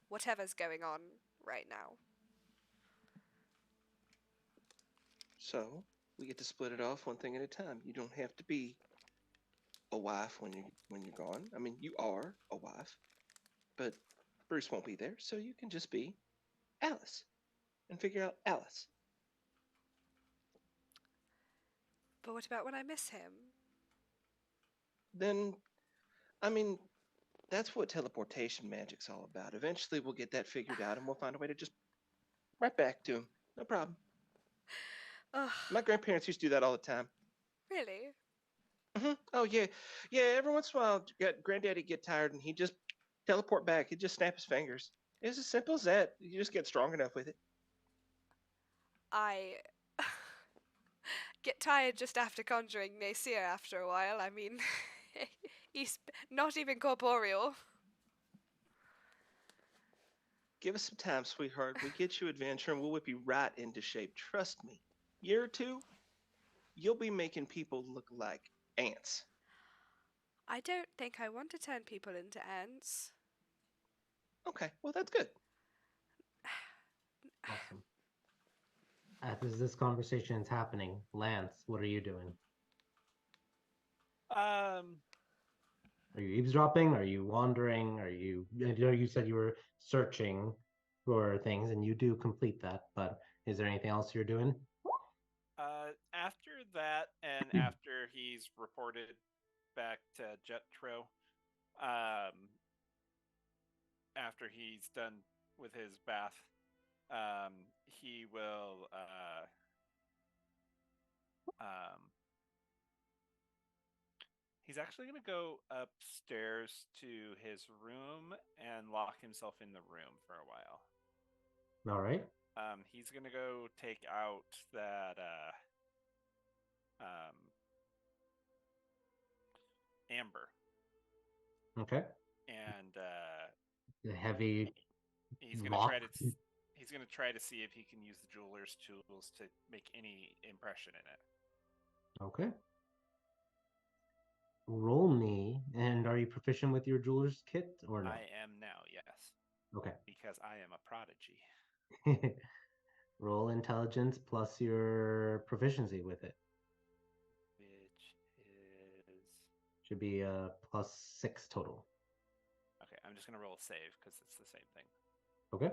whatever's going on right now. So we get to split it off one thing at a time. You don't have to be a wife when you're gone. I mean, you are a wife, but Bruce won't be there, so you can just be Alice and figure out Alice. But what about when I miss him? Then, I mean, that's what teleportation magic's all about. Eventually, we'll get that figured out, and we'll find a way to just right back to him. No problem. Ugh, My grandparents used to do that all the time. really? Oh yeah. Every once in a while, Granddaddy get tired, and he just teleport back. He'd just snap his fingers. It's as simple as that. You just get strong enough with it. I get tired just after conjuring Nacia after a while. I mean, he's not even corporeal. Give us some time, sweetheart. We get you adventure, and we'll whip you right into shape. Trust me. Year or two, you'll be making people look like ants. I don't think I want to turn people into ants. Okay, well that's good. Awesome. As this conversation is happening, Lance, what are you doing? Um, Are you eavesdropping? Are you wandering? You said you were searching for things, and you do complete that, but is there anything else you're doing? After that, and after he's reported back to Jetro, after he's done with his bath, he will he's actually going to go upstairs to his room and lock himself in the room for a while. All right. He's going to go take out that amber. Okay. And The heavy he's going to lock. he's going to try to see if he can use the jeweler's tools to make any impression in it. Okay. Roll me, and are you proficient with your jeweler's kit or no? I am now, yes. Okay. Because I am a prodigy. Roll intelligence plus your proficiency with it. Which is... Should be a +6 total. Okay, I'm just going to roll a save because it's the same thing. Okay.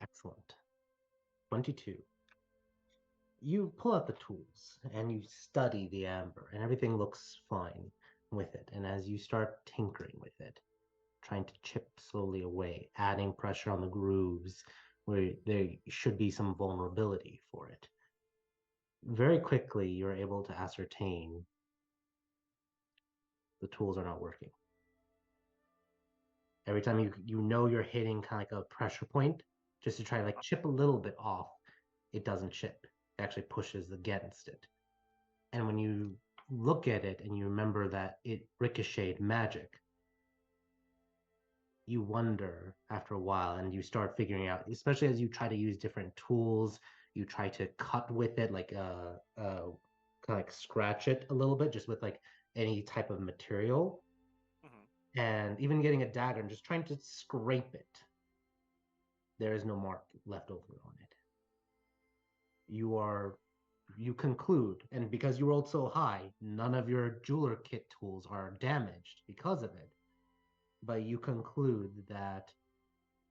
Excellent. 22. You pull out the tools and you study the amber, and everything looks fine with it. And as you start tinkering with it, trying to chip slowly away, adding pressure on the grooves where there should be some vulnerability for it, very quickly you're able to ascertain the tools are not working. Every time you know you're hitting kind of like a pressure point, just to try to like chip a little bit off, it doesn't chip. It actually pushes against it. And when you look at it and you remember that it ricocheted magic, you wonder after a while, and you start figuring out, especially as you try to use different tools, you try to cut with it, like kind of like scratch it a little bit, just with like any type of material, and even getting a dagger and just trying to scrape it. There is no mark left over on it. You conclude, and because you rolled so high, none of your jeweler kit tools are damaged because of it. But you conclude that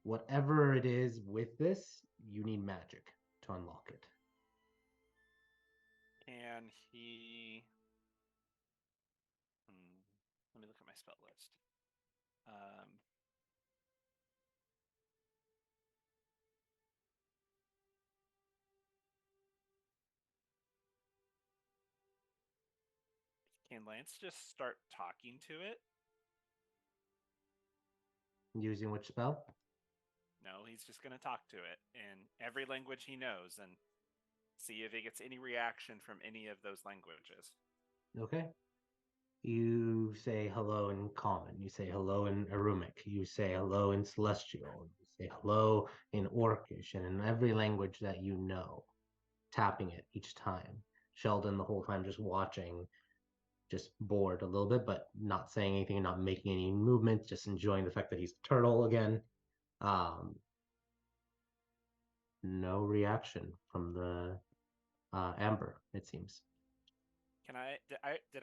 whatever it is with this, you need magic to unlock it. And he... Let me look at my spell list. Can Lance just start talking to it? Using which spell? No, he's just going to talk to it in every language he knows and see if he gets any reaction from any of those languages. Okay. You say hello in Common. You say hello in Arumic. You say hello in Celestial. You say hello in Orcish, and in every language that you know, tapping it each time. Sheldon the whole time just watching, just bored a little bit, but not saying anything, not making any movements, just enjoying the fact that he's a turtle again. No reaction from the Amber, it seems. Did I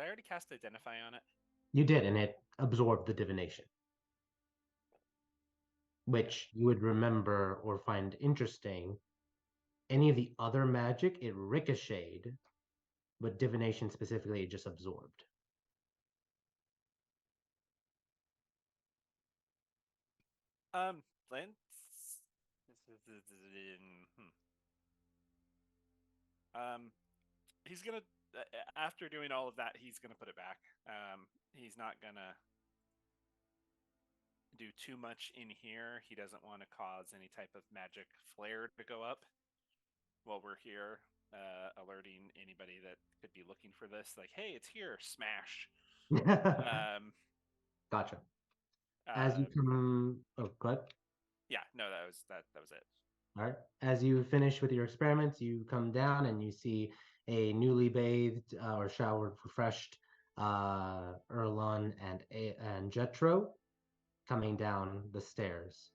already cast Identify on it? You did, and it absorbed the divination, which you would remember or find interesting. Any of the other magic, it ricocheted, but divination specifically, it just absorbed. Lance... He's gonna, after doing all of that, he's gonna put it back. He's not gonna do too much in here. He doesn't want to cause any type of magic flare to go up while we're here, alerting anybody that could be looking for this. Like, hey, it's here, smash. Gotcha. As you come, oh, go ahead. Yeah, no, that was it. All right. As you finish with your experiments, you come down and you see a newly bathed or showered, refreshed Erlon and Jetro coming down the stairs.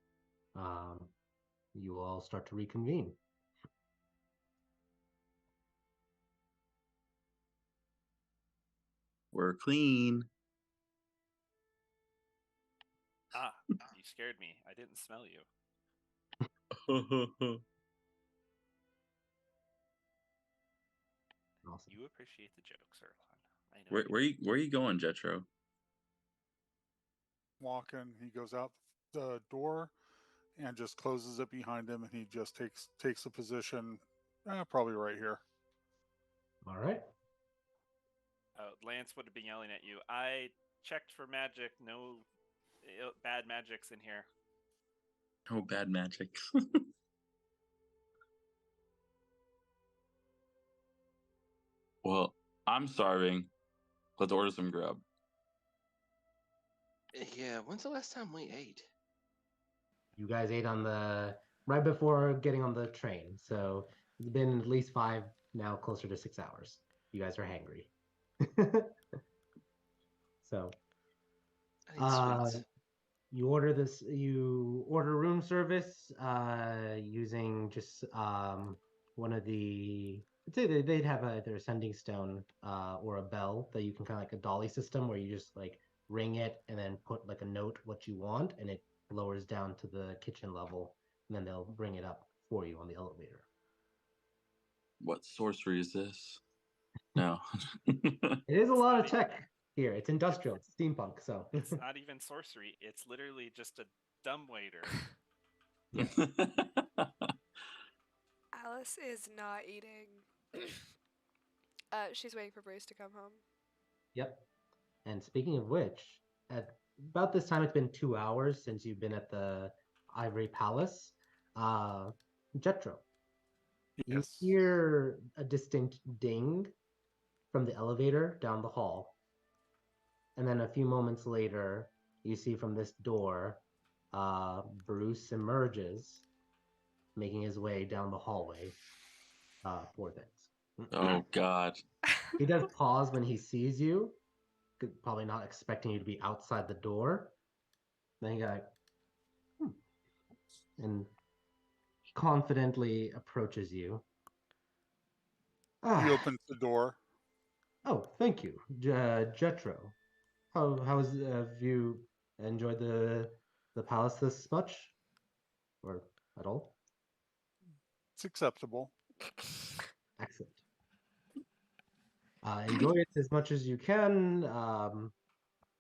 You all start to reconvene. We're clean. Ah, you scared me. I didn't smell you. Awesome. You appreciate the jokes, Erlon. I know. where are you going, Jetro? Walking, he goes out the door and just closes it behind him, and he just takes a position, probably right here. All right. Lance would have been yelling at you. I checked for magic. No bad magics in here. No bad magic. Well, I'm starving. Let's order some grub. Yeah, when's the last time we ate? You guys ate on right before getting on the train, so it's been at least 5, now closer to 6 hours. You guys are hangry. So I need sweets. you order room service using just one of the, I'd say they'd have either a sending stone or a bell that you can kind of like a dolly system where you just like ring it and then put like a note what you want, and it lowers down to the kitchen level, and then they'll bring it up for you on the elevator. What sorcery is this? No. It is a lot of tech here. It's industrial. It's steampunk. So It's not even sorcery. It's literally just a dumbwaiter. Alice is not eating. She's waiting for Bruce to come home. Yep. And speaking of which, at about this time, it's been 2 hours since you've been at the Ivory Palace. Jetro, you Yes. hear a distinct ding from the elevator down the hall. And then a few moments later, you see from this door, Bruce emerges, making his way down the hallway for things. Oh, God. He does pause when he sees you, probably not expecting you to be outside the door. Then he like, and confidently approaches you. He opens the door. Oh, thank you, Jetro. How's have you enjoyed the palace this much, or at all? It's acceptable. Excellent. Enjoy it as much as you can.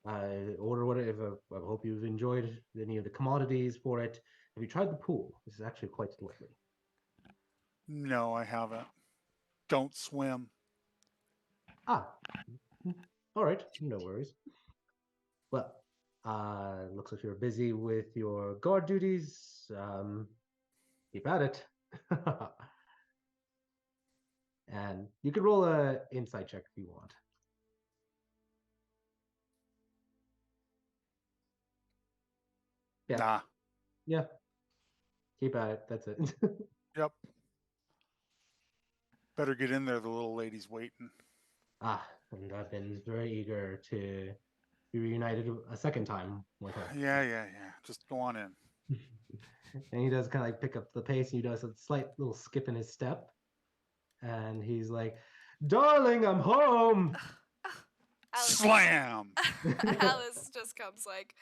Order whatever. I hope you've enjoyed any of the commodities for it. Have you tried the pool? This is actually quite lovely. No, I haven't. Don't swim. Ah, all right, no worries. Well, looks like you're busy with your guard duties. Keep at it. And you could roll a insight check if you want. Yeah. Nah. Yeah. Keep at it. That's it. Yep. Better get in there. The little lady's waiting. And I've been very eager to be reunited a second time with her. Yeah. Just go on in. And he does kind of like pick up the pace, and he does a slight little skip in his step. And he's like, "Darling, I'm home." Slam! Alice just comes like,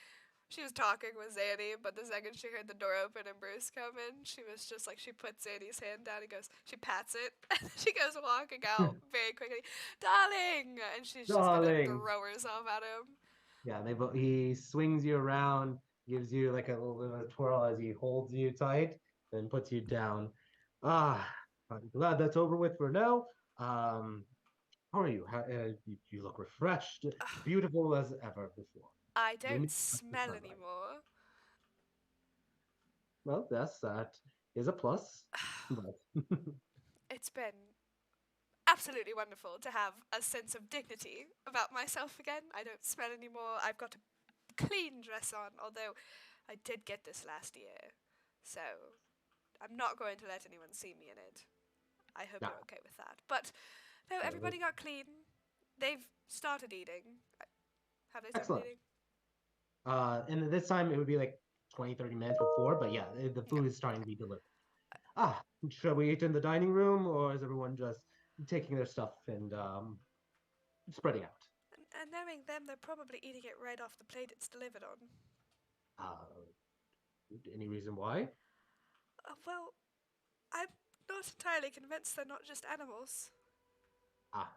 she was talking with Zanny, but the second she heard the door open and Bruce come in, she was just like, she puts Zanny's hand down and she pats it, and she goes walking out very quickly, "Darling!" And she's just gonna throw herself at him. Yeah, he swings you around, gives you like a little bit of a twirl as he holds you tight, then puts you down. I'm glad that's over with for now. How are you? You look refreshed, beautiful as ever before. I don't smell anymore. Well, that is a plus. But It's been absolutely wonderful to have a sense of dignity about myself again. I don't smell anymore. I've got a clean dress on, although I did get this last year, so I'm not going to let anyone see me in it. I hope you're okay with that. But no, everybody got clean. They've started eating. Have they started eating? And this time it would be like 20-30 minutes before, but yeah, the food is starting to be delivered. Shall we eat in the dining room, or is everyone just taking their stuff and spreading out? And knowing them, they're probably eating it right off the plate it's delivered on. Any reason why? Well, I'm not entirely convinced they're not just animals. Ah,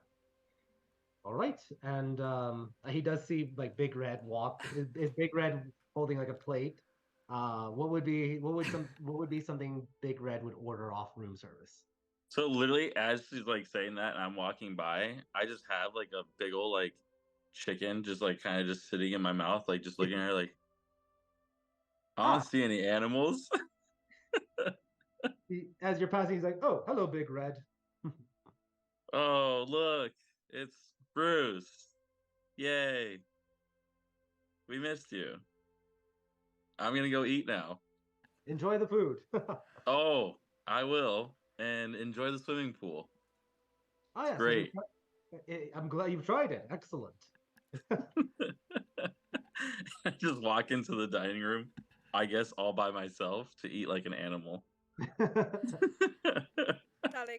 all right. And he does see like Big Red walk. Is Big Red holding like a plate? What would be something Big Red would order off room service? So literally, as she's like saying that, and I'm walking by, I just have like a big old like chicken, just like kind of just sitting in my mouth, like just looking at her, like I don't Ah, see any animals. as you're passing, he's like, "Oh, hello, Big Red." Oh, look, it's Bruce! Yay, we missed you. I'm gonna go eat now. Enjoy the food. Oh, I will, and enjoy the swimming pool. Oh It's yeah, so great. I'm glad you've tried it. Excellent. I just walk into the dining room, I guess all by myself, to eat like an animal. Darling,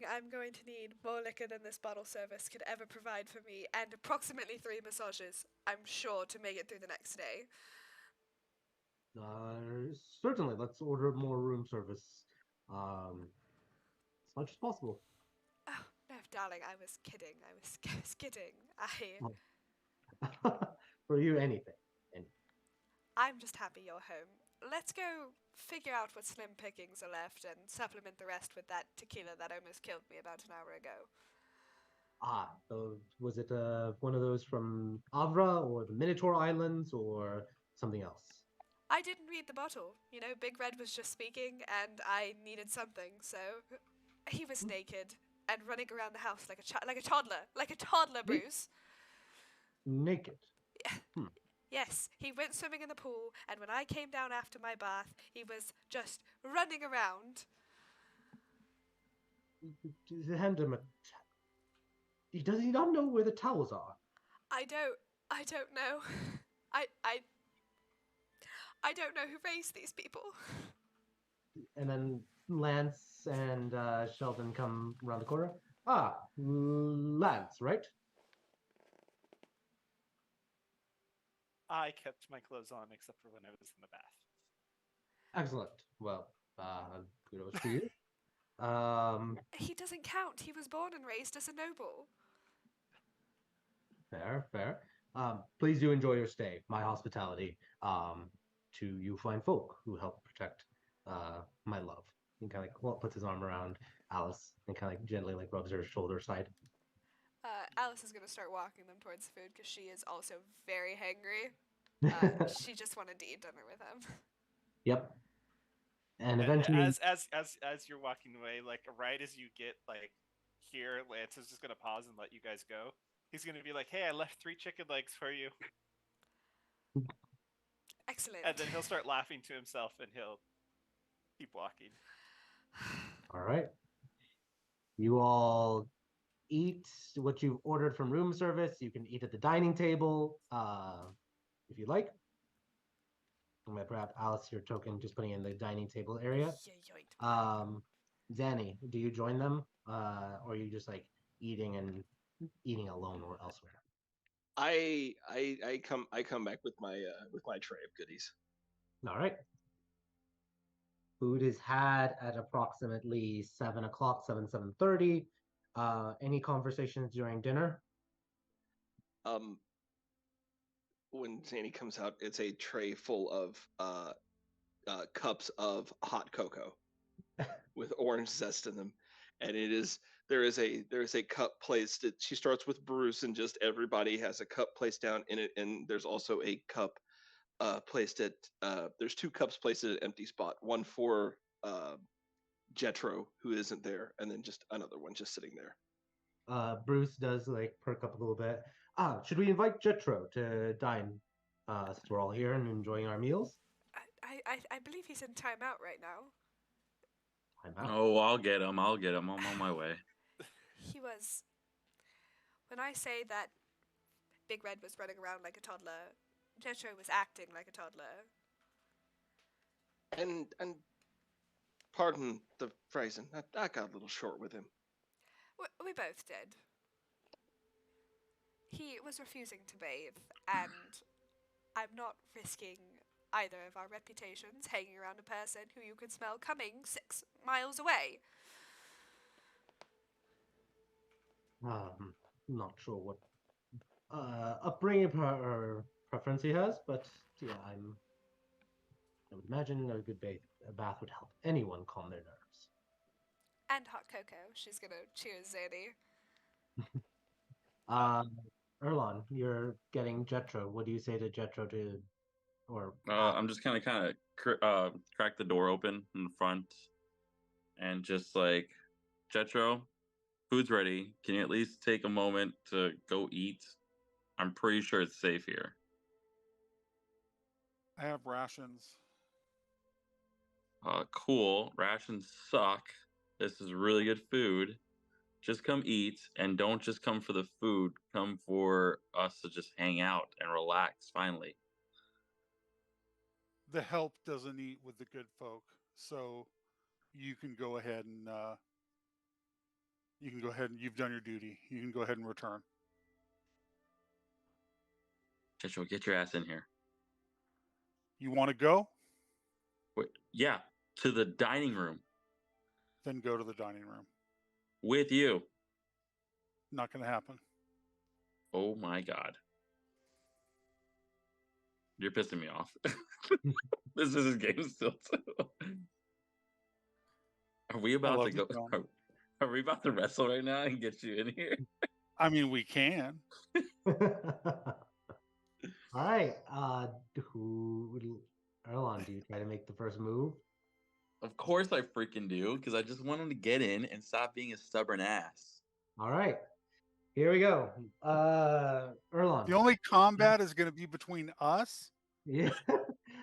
I'm going to need more liquor than this bottle service could ever provide for me, and approximately 3 massages, I'm sure, to make it through the next day. Certainly, let's order more room service. As much as possible. Oh, no, darling, I was kidding. I was kidding. For you, anything. I'm just happy you're home. Let's go figure out what slim pickings are left and supplement the rest with that tequila that almost killed me about an hour ago. Was it one of those from Avra or the Minotaur Islands or something else? I didn't read the bottle. You know, Big Red was just speaking, and I needed something, so he was naked and running around the house like a toddler, Bruce. Naked. Yes, he went swimming in the pool, and when I came down after my bath, he was just running around. Hand him a. Does he not know where the towels are? I don't know. I don't know who raised these people. And then Lance and Sheldon come around the corner. Lance, right? I kept my clothes on except for when I was in the bath. Excellent. Well, kudos to you. He doesn't count. He was born and raised as a noble. Fair. Please do enjoy your stay. My hospitality to you fine folk who help protect my love. He kind of puts his arm around Alice and kind of gently rubs her shoulder side. Alice is going to start walking them towards the food because she is also very hangry. She just wanted to eat dinner with him. Yep. And eventually, as you're walking away, like right as you get like here, Lance is just gonna pause and let you guys go. He's gonna be like, "Hey, I left 3 chicken legs for you." Excellent. And then he'll start laughing to himself, and he'll keep walking. All right. You all eat what you've ordered from room service. You can eat at the dining table if you like. I'm gonna grab Alice your token, just putting it in the dining table area. Zanny, do you join them, or are you just like eating alone or elsewhere? I come back with my tray of goodies. All right. Food is had at approximately 7 o'clock, 7:30. Any conversations during dinner? When Zanny comes out, it's a tray full of cups of hot cocoa with orange zest in them, and there is a cup placed. She starts with Bruce, and just everybody has a cup placed down in it, and there's also a cup placed at. There's 2 cups placed at an empty spot. One for Jetro, who isn't there, and then just another one just sitting there. Bruce does perk up a little bit. Should we invite Jetro to dine since we're all here and enjoying our meals? I believe he's in timeout right now. Timeout. Oh, I'll get him. I'm on my way. He was. When I say that Big Red was running around like a toddler, Jetro was acting like a toddler. And pardon the phrasing, I got a little short with him. We both did. He was refusing to bathe, and I'm not risking either of our reputations hanging around a person who you could smell coming 6 miles away. Not sure what upbringing or preference he has, but yeah, I would imagine a bath would help anyone calm their nerves. And hot cocoa. She's gonna cheers Zanny. Erlon, you're getting Jetro. What do you say to Jetro to, or I'm just kind of crack the door open in the front and just like, Jetro, food's ready. Can you at least take a moment to go eat? I'm pretty sure it's safe here. I have rations. Cool. Rations suck. This is really good food. Just come eat, and don't just come for the food. Come for us to just hang out and relax finally. The help doesn't eat with the good folk, so you can go ahead and you've done your duty. You can go ahead and return. Jetro, get your ass in here. You want to go? Wait, yeah, to the dining room Then go to the dining room. with you. Not going to happen. Oh my god. You're pissing me off. This is his game still too. Are we about to go? Are we about to wrestle right now and get you in here? I mean, we can. All right. Erlon, do you try to make the first move? Of course I freaking do, because I just want him to get in and stop being a stubborn ass. All right. Here we go. Erlon. The only combat is going to be between us. Yeah.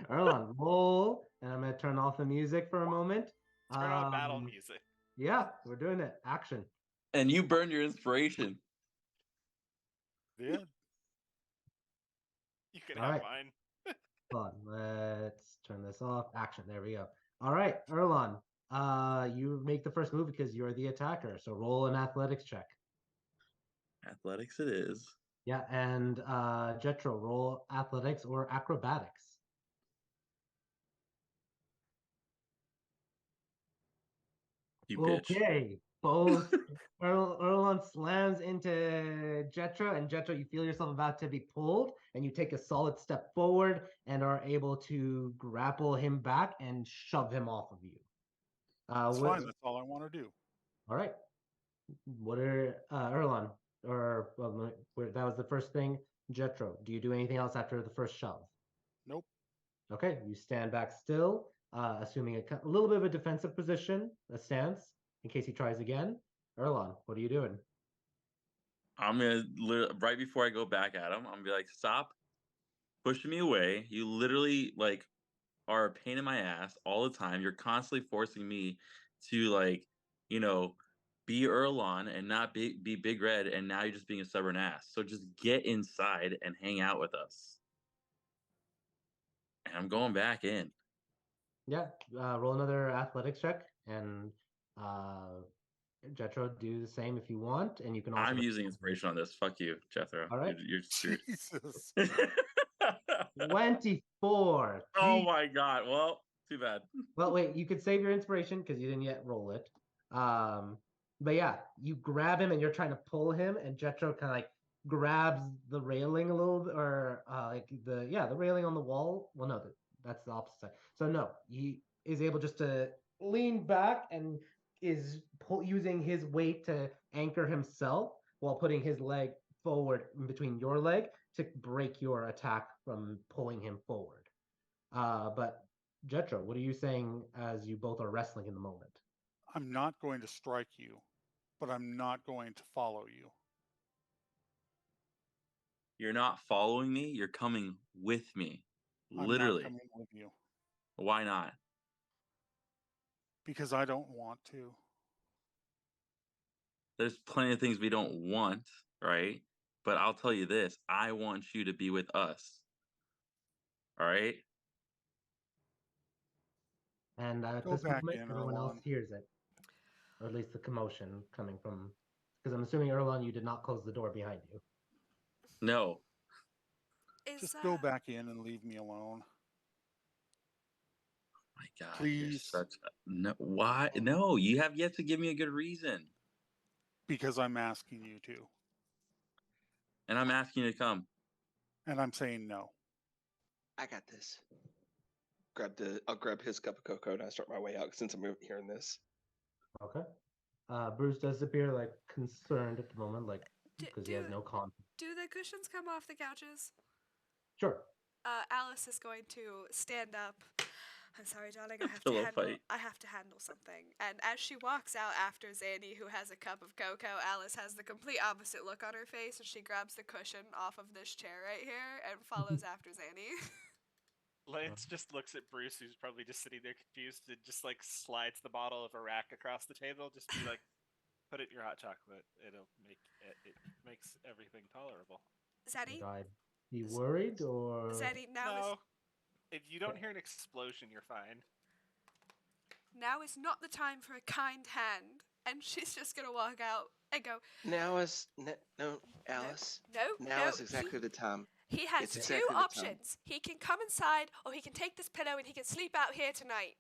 Erlon, roll. And I'm going to turn off the music for a moment. Turn on battle music. Yeah, we're doing it. Action. And you burned your inspiration. Yeah. You can All have right. mine. Hold on. Let's turn this off. Action. There we go. All right, Erlon. You make the first move because you're the attacker. So roll an athletics check. Athletics it is. Yeah, and Jetro, roll athletics or acrobatics. You bitch. Okay, both. Erlon slams into Jetro, and Jetro, you feel yourself about to be pulled, and you take a solid step forward and are able to grapple him back and shove him off of you. That's fine. That's all I want to do. All right. What are Erlon? Or well, that was the first thing. Jetro, do you do anything else after the first shove? Nope. Okay, you stand back still, assuming a little bit of a defensive position, a stance, in case he tries again. Erlon, what are you doing? I'm gonna right before I go back at him, I'm gonna be like, stop pushing me away. You literally like are a pain in my ass all the time. You're constantly forcing me to like, you know, be Erlon and not be Big Red, and now you're just being a stubborn ass. So just get inside and hang out with us. And I'm going back in. Yeah, roll another athletics check, and Jetro, do the same if you want, and you can also. I'm using inspiration on this. Fuck you, Jethro. All right. You're screwed. Jesus. 24. Oh my god. Well, too bad. Well, wait, you could save your inspiration because you didn't yet roll it. But yeah, you grab him and you're trying to pull him, and Jetro kind of like grabs the railing a little bit, or like the railing on the wall. Well, no, that's the opposite side. So no, he is able just to lean back and is using his weight to anchor himself while putting his leg forward in between your leg to break your attack from pulling him forward. But Jetro, what are you saying as you both are wrestling in the moment? I'm not going to strike you, but I'm not going to follow you. You're not following me. You're coming with me. I'm Literally. not coming with you. Why not? Because I don't want to. There's plenty of things we don't want, right? But I'll tell you this, I want you to be with us. All right? And at Go this back moment, in, everyone else Erlon. hears it, or at least the commotion coming from. Because I'm assuming Erlon, you did not close the door behind you. No. Just go back in and leave me alone. My God, Please. you're such a... No, why? No, you have yet to give me a good reason. Because I'm asking you to. And I'm asking you to come. And I'm saying no. I got this. I'll grab his cup of cocoa and I start my way out since I'm hearing this. Okay. Bruce does appear like concerned at the moment, like because he has no confidence. Do the cushions come off the couches? Sure. Alice is going to stand up. I'm sorry, darling. I have to handle something. And as she walks out after Zanny, who has a cup of cocoa, Alice has the complete opposite look on her face, and she grabs the cushion off of this chair right here and follows after Zanny. Lance just looks at Bruce, who's probably just sitting there confused, and just like slides the bottle of Iraq across the table. Just be like, "Put it in your hot chocolate. It makes everything tolerable." Zanny, you worried or? Zanny, no. If you don't hear an explosion, you're fine. Now is not the time for a kind hand, and she's just gonna walk out and go. Alice. No. Is exactly the time. He has two options. He can come inside, or he can take this pillow and he can sleep out here tonight.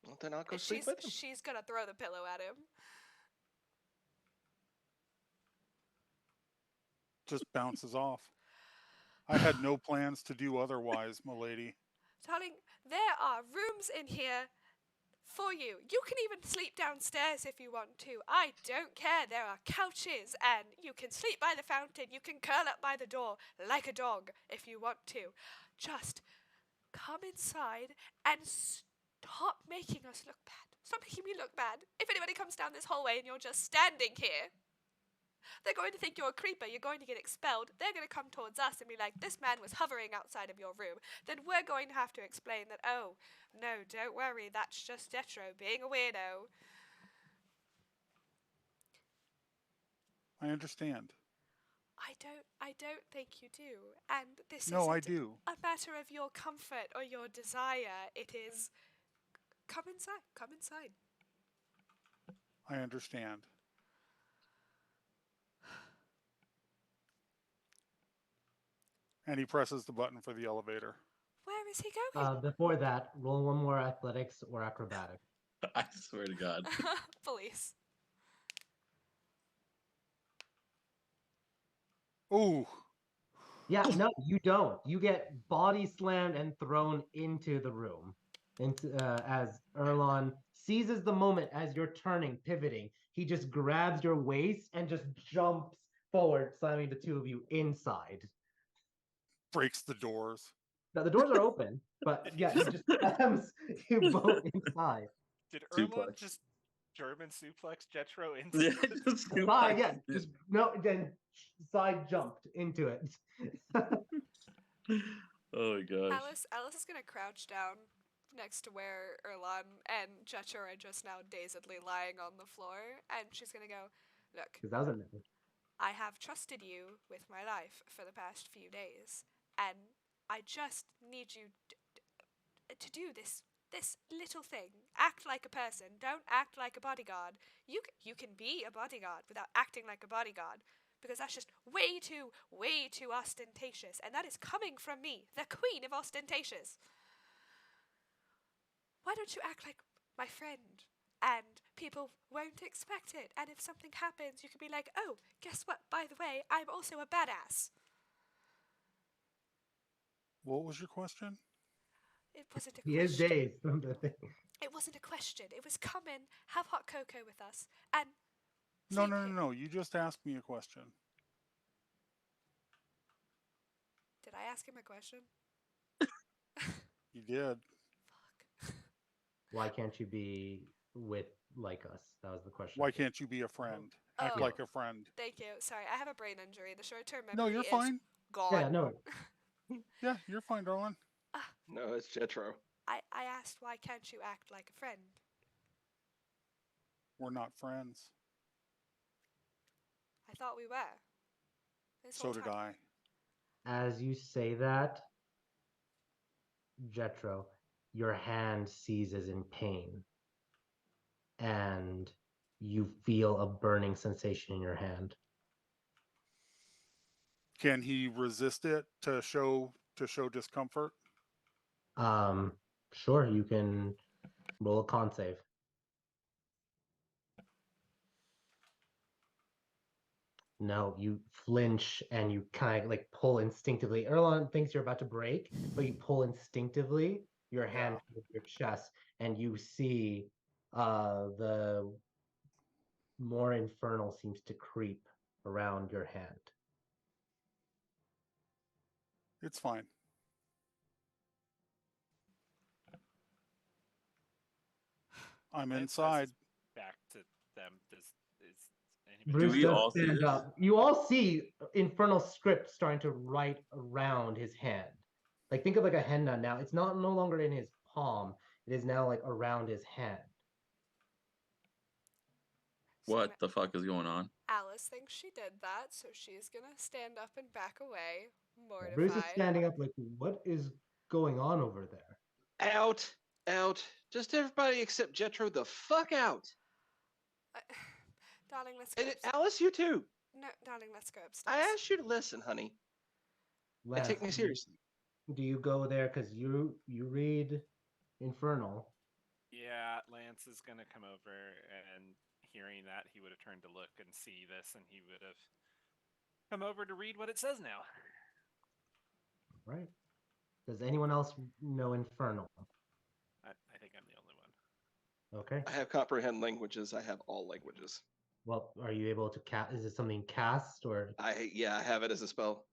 Well, then I'll go sleep with him. She's gonna throw the pillow at him. Just bounces off. I had no plans to do otherwise, milady. Darling, there are rooms in here for you. You can even sleep downstairs if you want to. I don't care. There are couches, and you can sleep by the fountain. You can curl up by the door like a dog if you want to. Just come inside and stop making us look bad. Stop making me look bad. If anybody comes down this hallway and you're just standing here, they're going to think you're a creeper. You're going to get expelled. They're going to come towards us and be like, this man was hovering outside of your room. Then we're going to have to explain that, oh, no, don't worry, that's just Jetro being a weirdo. I understand. I don't think you do. And this No, isn't I do. a matter of your comfort or your desire. It is, come inside. I understand. And he presses the button for the elevator. Where is he going? Before that, roll one more athletics or acrobatics. I swear to God. Police. Ooh. Yeah, no, you don't. You get body slammed and thrown into the room. As Erlon seizes the moment as you're turning, pivoting, he just grabs your waist and just jumps forward, slamming the two of you inside. Breaks the doors. Now the doors are open, but yeah, he just slams you both inside. Did Erlon just German suplex Jetro into then side jumped into it. Oh my gosh. Alice is gonna crouch down next to where Erlon and Jetro are just now dazedly lying on the floor, and she's gonna go, look, I have trusted you with my life for the past few days, and I just need you to do this little thing. Act like a person. Don't act like a bodyguard. You can be a bodyguard without acting like a bodyguard, because that's just way too ostentatious, and that is coming from me, the queen of ostentatious. Why don't you act like my friend? And people won't expect it. And if something happens, you can be like, oh, guess what? By the way, I'm also a badass. What was your question? It wasn't a question. He is dazed from the thing. It wasn't a question. It was come in, have hot cocoa with us, and... No. You just asked me a question. Did I ask him a question? You did. Fuck. Why can't you be like us? That was the question. Why can't you be a friend? Act like a friend. Thank you. Sorry, I have a brain injury. The short-term memory No, you're fine. Gone. Yeah, no. Yeah, you're fine, darling. No, it's Jetro. I asked, why can't you act like a friend? We're not friends. I thought we were. So did I. As you say that, Jetro, your hand seizes in pain. And you feel a burning sensation in your hand. Can he resist it to show discomfort? Sure, you can roll a con save. No, you flinch and you kind of like pull instinctively. Erlon thinks you're about to break, but you pull instinctively your hand to your chest, and you see the more infernal seems to creep around your hand. It's fine. I'm Lance inside. passes back to them. Is anybody Bruce we does all see stand this? up. You all see infernal script starting to write around his hand. Like think of like a henna now. It's not no longer in his palm. It is now like around his hand. So What the fuck is going on? Alice thinks she did that, so she's gonna stand up and back away, mortified. Bruce is standing up like, what is going on over there? Out. Just everybody except Jetro the fuck out. Darling, let's go. And Alice, you too. No, darling, let's go upstairs. I asked you to listen, honey. Lance, And take me seriously. do you go there because you read Infernal? Yeah, Lance is gonna come over, and hearing that, he would have turned to look and see this, and he would have come over to read what it says now. Right. Does anyone else know Infernal? I think I'm the only one. Okay. I have comprehend languages. I have all languages. Well, are you able to cast? Is it something cast or? I have it as a spell.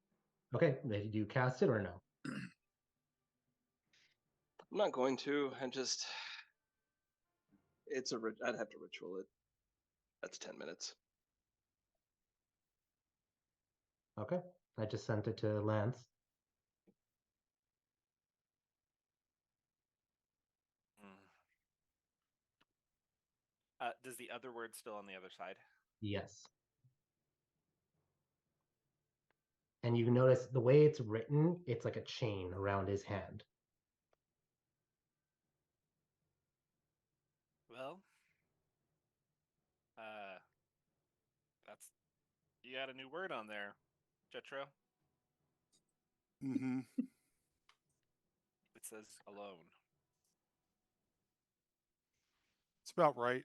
Okay. Do you cast it or no? I'm not going to. I'd have to ritual it. That's 10 minutes. Okay. I just sent it to Lance. Does the other word still on the other side? Yes. And you notice the way it's written, it's like a chain around his hand. Well, you got a new word on there, Jetro. Mm-hmm. It says alone. It's about right.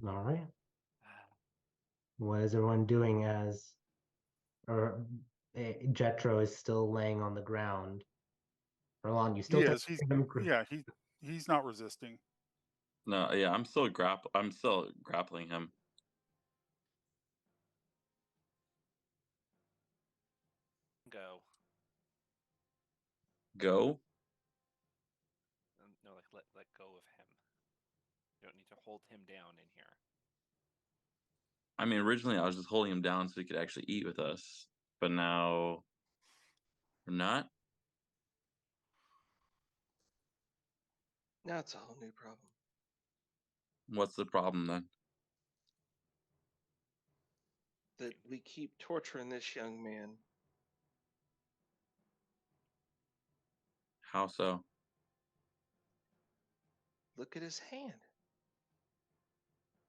All right. What is everyone doing as, or Jetro is still laying on the ground? Erlon, you still He touch is. He's him? he's not resisting. No, yeah, I'm still grappling him. Go. Go? No, like let go of him. You don't need to hold him down in here. I mean, originally I was just holding him down so he could actually eat with us, but now we're not. Now it's a whole new problem. What's the problem then? That we keep torturing this young man. How so? Look at his hand.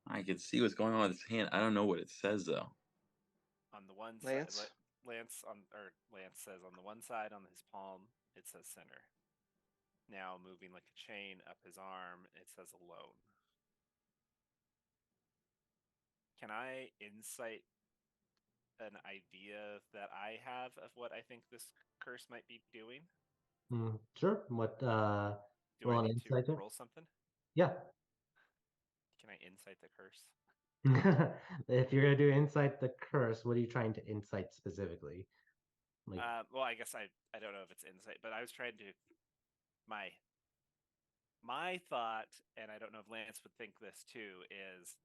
I can see what's going on with his hand. I don't know what it says though. On the one Lance? side, Lance says on the one side on his palm it says center. Now moving like a chain up his arm, it says alone. Can I insight an idea that I have of what I think this curse might be doing? Sure. What? Do I need to roll something? Yeah. Can I insight the curse? If you're gonna do insight the curse, what are you trying to insight specifically? Like, Well, I guess I don't know if it's insight, but I was trying to my thought, and I don't know if Lance would think this too, is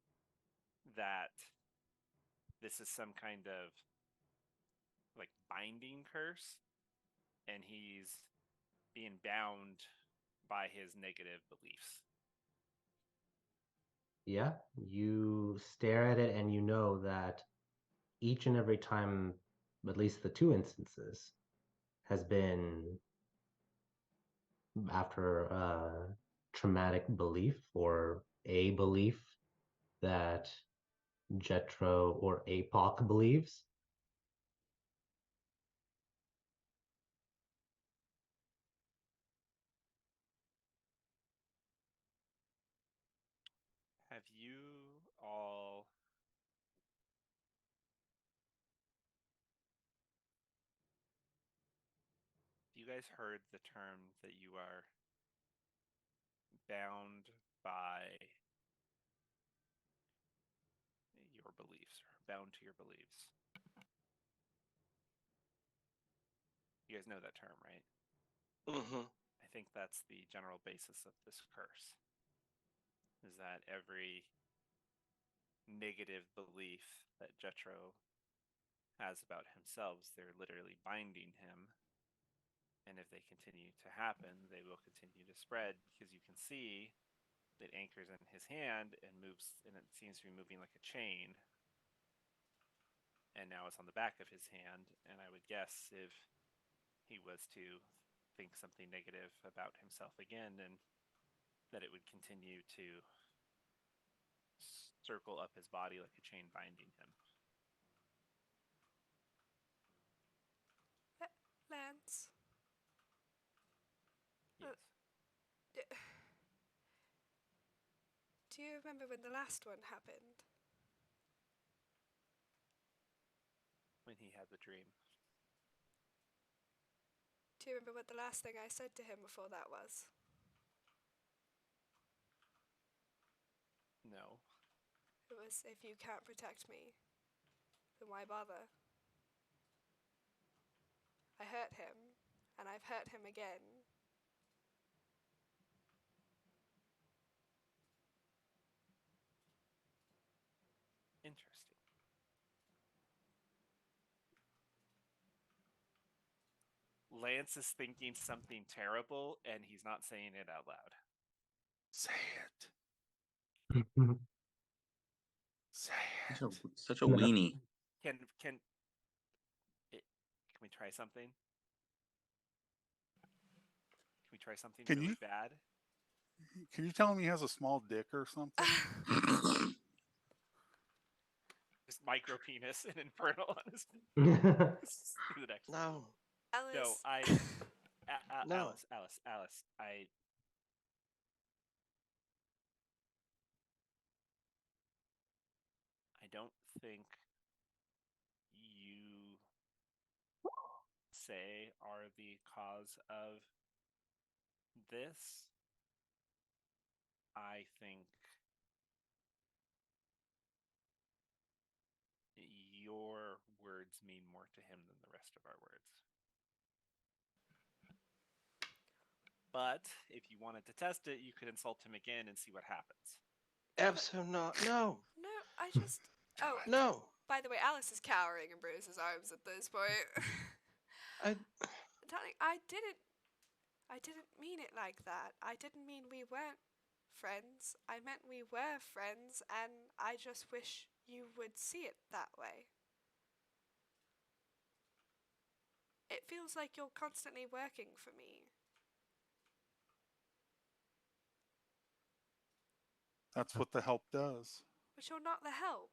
that this is some kind of like binding curse, and he's being bound by his negative beliefs. yeah, you stare at it and you know that each and every time, at least the two instances, has been after a traumatic belief or a belief that Jetro or APOC believes. Have you all you guys heard the term that you are bound by your beliefs, or bound to your beliefs? You guys know that term, right? Mm-hmm. I think that's the general basis of this curse. Is that every negative belief that Jetro has about himself, they're literally binding him. And if they continue to happen, they will continue to spread, because you can see it anchors in his hand and moves, and it seems to be moving like a chain. And now it's on the back of his hand. And I would guess if he was to think something negative about himself again, and that it would continue to circle up his body like a chain binding him. Lance. Yes. Do you remember when the last one happened? When he had the dream. Do you remember what the last thing I said to him before that was? No. It was, if you can't protect me, then why bother? I hurt him, and I've hurt him again. Interesting. Lance is thinking something terrible, and he's not saying it out loud. Say it. Say it. Such a weenie. Can we try something? Can we try something Can really you- bad? Can you tell him he has a small dick or something? Just micro penis and infernal on his. The next. No. Alice. No, No. Alice, I don't think you say are the cause of this. I think your words mean more to him than the rest of our words. But if you wanted to test it, you could insult him again and see what happens. Absolutely not. No. No, I just... Oh, No. by the way, Alice is cowering in Bruce's arms at this point. Darling, I didn't mean it like that. I didn't mean we weren't friends. I meant we were friends, and I just wish you would see it that way. It feels like you're constantly working for me. That's what the help does. But you're not the help.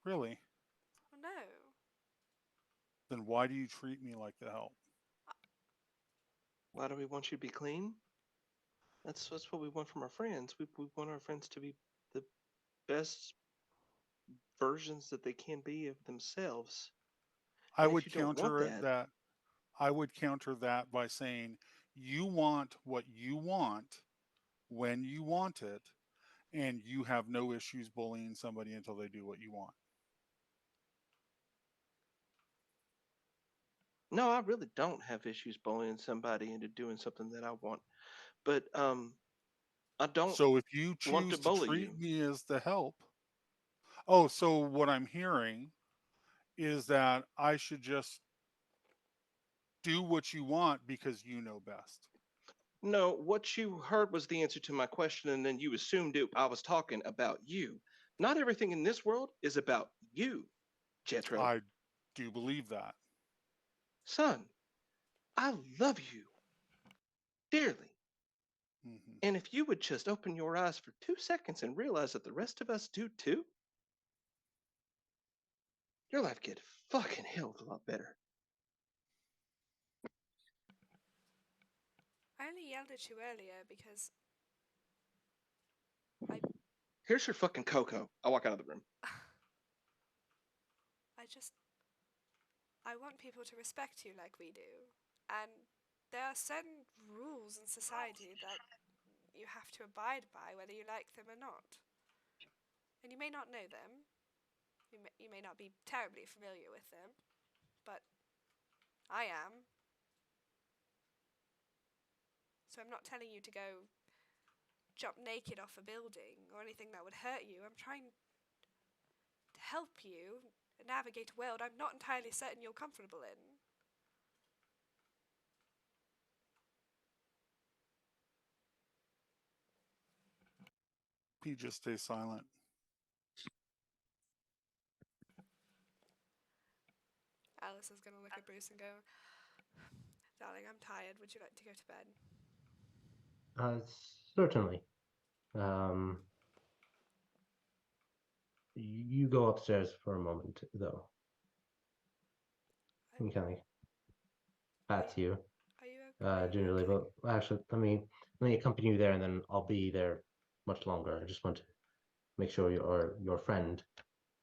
Really? Oh, no. Then why do you treat me like the help? Why do we want you to be clean? That's what we want from our friends. We want our friends to be the best versions that they can be of themselves. I And if would you don't want counter that- I would counter that by saying you want what you want when you want it, and you have no issues bullying somebody until they do what you want. No, I really don't have issues bullying somebody into doing something that I want. But I don't So if you want choose to to bully treat you. me as the help, oh, so what I'm hearing is that I should just do what you want because you know best. No, what you heard was the answer to my question, and then you assumed I was talking about you. Not everything in this world is about you, Jetro. I do believe that. Son, I love you. dearly. Mhm. And if you would just open your eyes for 2 seconds and realize that the rest of us do too, your life get fucking hell of a lot better. I only yelled at you earlier because Here's your fucking cocoa. I walk out of the room. I want people to respect you like we do. And there are certain rules in society that you have to abide by whether you like them or not. And you may not know them. You may not be terribly familiar with them, but I am. So I'm not telling you to go jump naked off a building or anything that would hurt you. I'm trying to help you navigate a world I'm not entirely certain you're comfortable in. He just stays silent. Alice is going to look at Bruce and go, "Darling, I'm tired. Would you like to go to bed?" Certainly. Um, you go upstairs for a moment, though. He kind of pats you, Are you okay? gingerly. But actually, let me accompany you there, and then I'll be there much longer. I just want to make sure your friend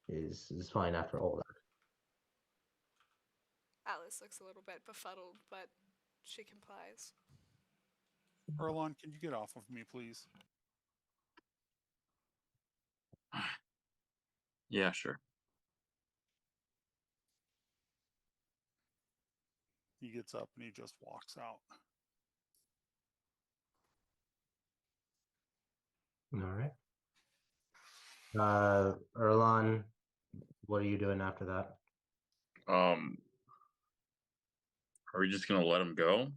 is fine after all that. Alice looks a little bit befuddled, but she complies. Erlon, can you get off of me, please? Yeah, sure. He gets up and he just walks out. All right. Erlon, what are you doing after that? Are we just gonna let him go?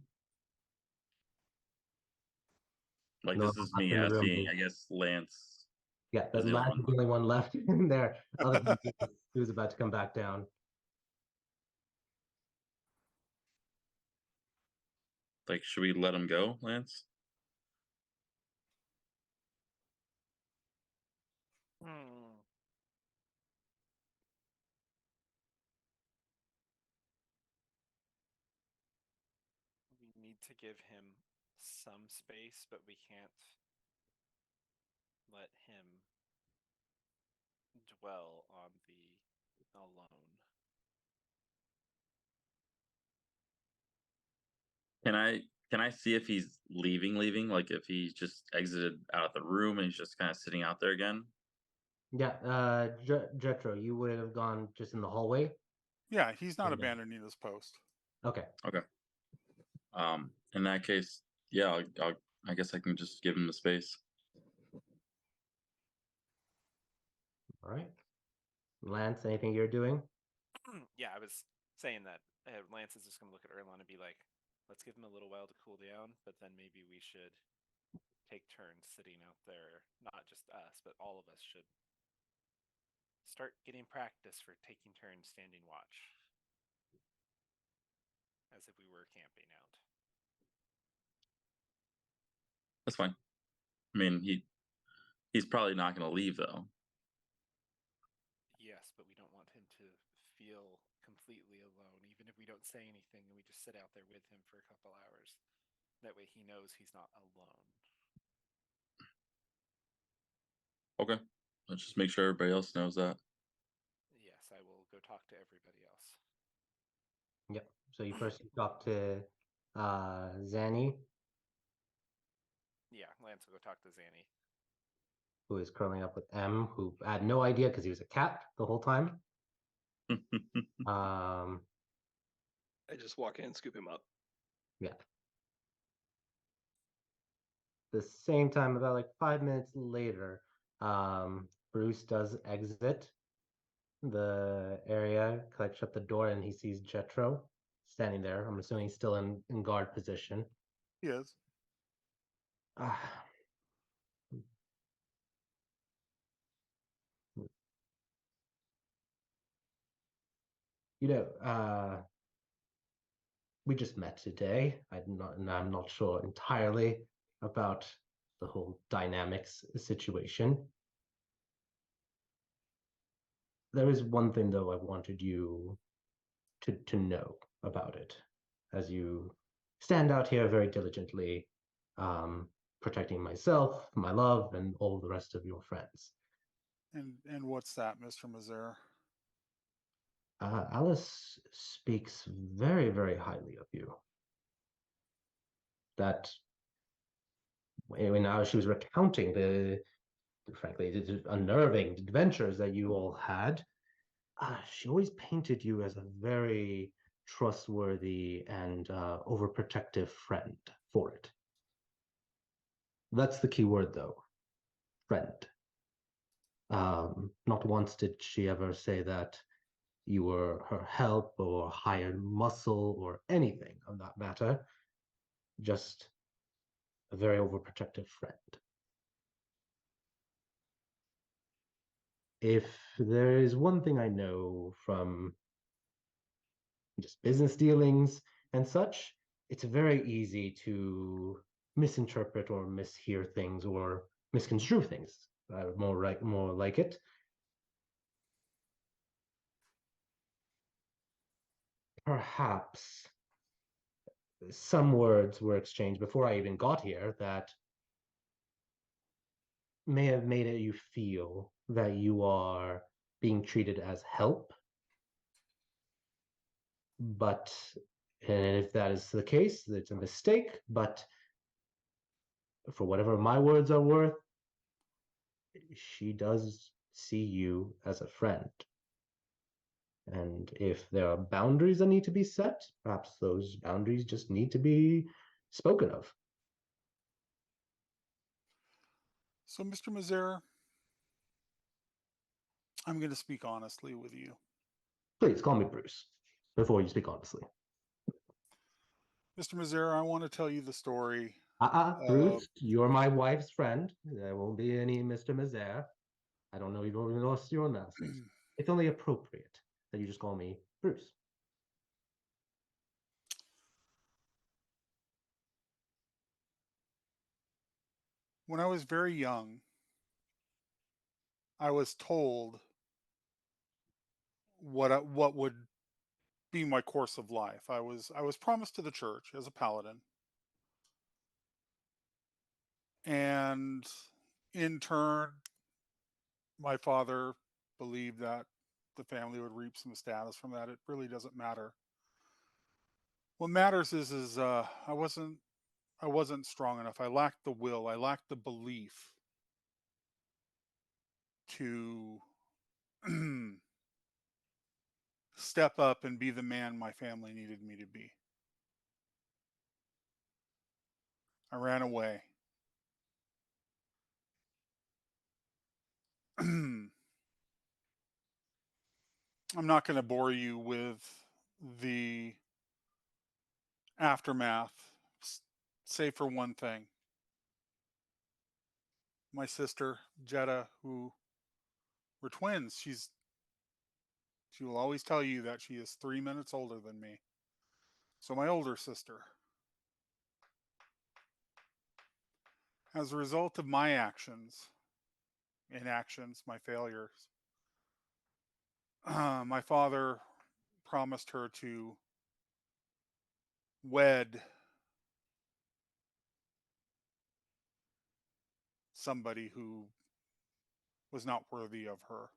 Like, No, this is left me in the room. asking. I guess Lance Yeah, is but the only Lance one is the only one left in there. Other than he was about to come back down. Like, should we let him go, Lance? We need to give him some space, but we can't let him dwell on the alone. Can I see if he's leaving? Like, if he's just exited out of the room and he's just kind of sitting out there again? Yeah, Jetro, you would have gone just in the hallway. Yeah, he's not Yeah. abandoning his post. Okay. Okay. In that case, yeah, I guess I can just give him the space. All right. Lance, anything you're doing? Yeah, I was saying that Lance is just going to look at Erlon and be like, let's give him a little while to cool down, but then maybe we should take turns sitting out there. Not just us, but all of us should start getting practice for taking turns standing watch. As if we were camping out. That's fine. I mean, he's probably not going to leave though. Yes, but we don't want him to feel completely alone, even if we don't say anything and we just sit out there with him for a couple hours. That way he knows he's not alone. Okay. Let's just make sure everybody else knows that. Yes, I will go talk to everybody else. Yep. So you first talk to Zanny, Yeah, Lance will go talk to Zanny. who is curling up with M, who had no idea because he was a cat the whole time. I just walk in and scoop him up. Yeah. The same time, about like 5 minutes later, Bruce does exit the area, like shut the door, and he sees Jetro standing there. I'm assuming he's still in guard position. He is. You know, we just met today. I'm not sure entirely about the whole dynamics situation. There is one thing, though, I wanted you to know about it, as you stand out here very diligently, protecting myself, my love, and all the rest of your friends. And what's that, Mr. Mazer? Alice speaks very, very highly of you. That when she was recounting frankly, the unnerving adventures that you all had, she always painted you as a very trustworthy and overprotective friend for it. That's the key word, though, friend. Not once did she ever say that you were her help or hired muscle or anything of that matter. Just a very overprotective friend. If there is one thing I know from just business dealings and such, it's very easy to misinterpret or mishear things or misconstrue things. More like it. Perhaps some words were exchanged before I even got here that may have made you feel that you are being treated as help. But and if that is the case, it's a mistake. But for whatever my words are worth, she does see you as a friend. And if there are boundaries that need to be set, perhaps those boundaries just need to be spoken of. So, Mr. Mazer, I'm going to speak honestly with you. Please call me Bruce before you speak honestly. Mr. Mazer, I want to tell you the story. Bruce, you're my wife's friend. There won't be any Mr. Mazer. I don't know you've even lost your last name. It's only appropriate that you just call me Bruce. When I was very young, I was told what would be my course of life. I was promised to the church as a paladin, and in turn, my father believed that the family would reap some status from that. It really doesn't matter. What matters is I wasn't strong enough. I lacked the will. I lacked the belief to step up and be the man my family needed me to be. I ran away. I'm not going to bore you with the aftermath, save for one thing. My sister, Jetta, who we're twins, she will always tell you that she is 3 minutes older than me. So my older sister, as a result of my inactions, my failures, my father promised her to wed somebody who was not worthy of her.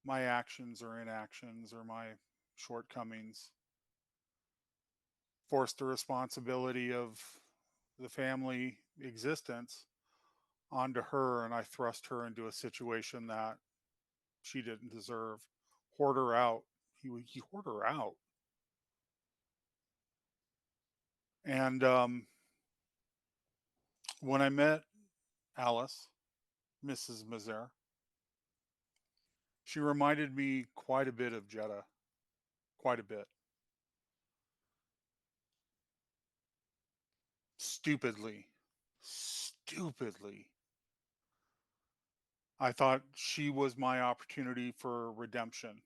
My actions or inactions or my shortcomings forced the responsibility of the family existence onto her, and I thrust her into a situation that she didn't deserve. Hoard her out. He hoard her out. And when I met Alice, Mrs. Mazer, she reminded me quite a bit of Jetta. Quite a bit. Stupidly. I thought she was my opportunity for redemption.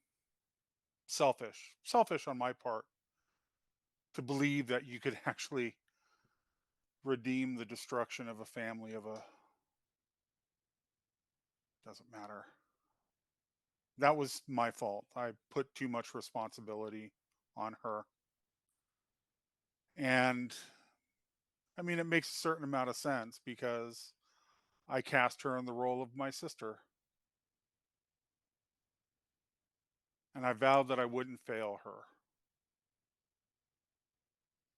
Selfish on my part to believe that you could actually redeem the destruction of a family of a doesn't matter. That was my fault. I put too much responsibility on her. And I mean, it makes a certain amount of sense because I cast her in the role of my sister. And I vowed that I wouldn't fail her.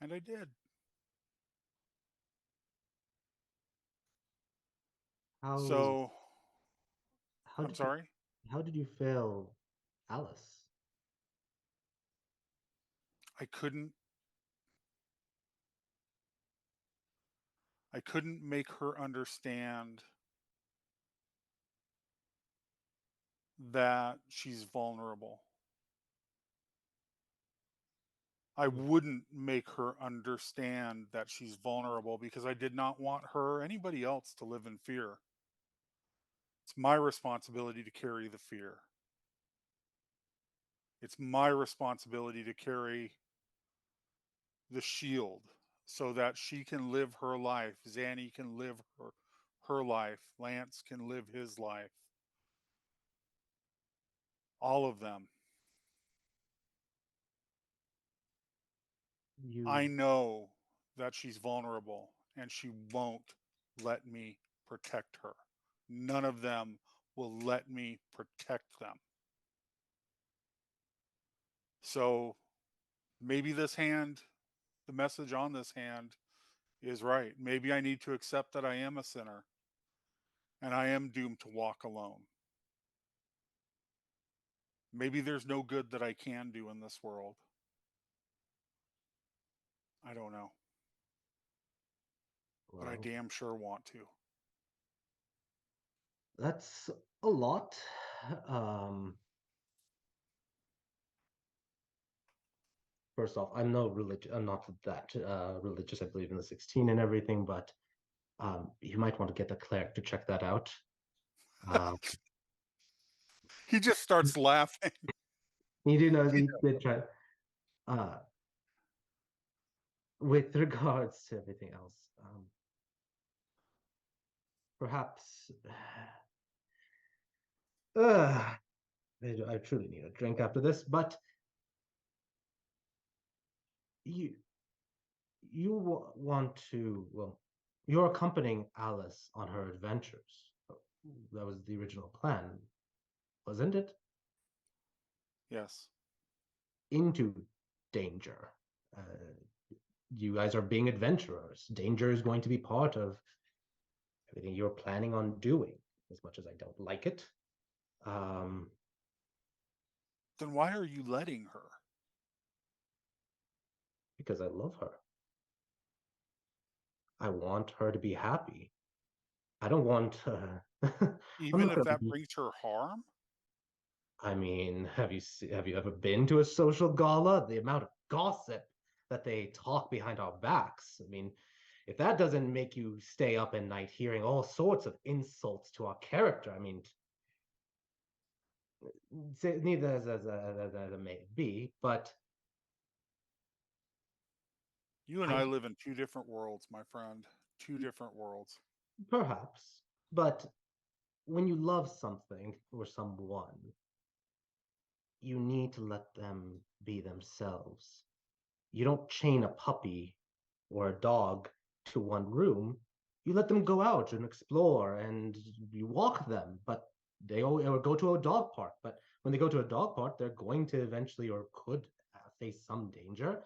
And I did. How So, how I'm did you sorry. how did you fail Alice? I couldn't I couldn't make her understand that she's vulnerable. I wouldn't make her understand that she's vulnerable because I did not want her or anybody else to live in fear. It's my responsibility to carry the fear. It's my responsibility to carry the shield so that she can live her life. Zanny can live her life. Lance can live his life. All of them. I You know that she's vulnerable and she won't let me protect her. None of them will let me protect them. So maybe this hand, the message on this hand is right. Maybe I need to accept that I am a sinner and I am doomed to walk alone. Maybe there's no good that I can do in this world. I don't know. But I well, damn sure want to. that's a lot. Um, First off, I'm no religious. I'm not that religious. I believe in the 16 and everything, but you might want to get the cleric to check that out. Uh, He just starts laughing. you do know he did try. Uh, with regards to everything else, perhaps I truly need a drink after this, but you want to, well, you're accompanying Alice on her adventures. That was the original plan, wasn't it? Yes. Into danger. Uh, you guys are being adventurers. Danger is going to be part of everything you're planning on doing, as much as I don't like it. Um, Then why are you letting her? because I love her. I want her to be happy. I don't want. I'm Even not if gonna that be. brings her harm? I mean, have you ever been to a social gala? The amount of gossip that they talk behind our backs. I mean, if that doesn't make you stay up at night hearing all sorts of insults to our character, I mean, neither as it may be, but You and I I live in two different worlds, my friend. Two different worlds. perhaps, but when you love something or someone, you need to let them be themselves. You don't chain a puppy or a dog to one room. You let them go out and explore and you walk them, but they or go to a dog park. But when they go to a dog park, they're going to eventually or could face some danger.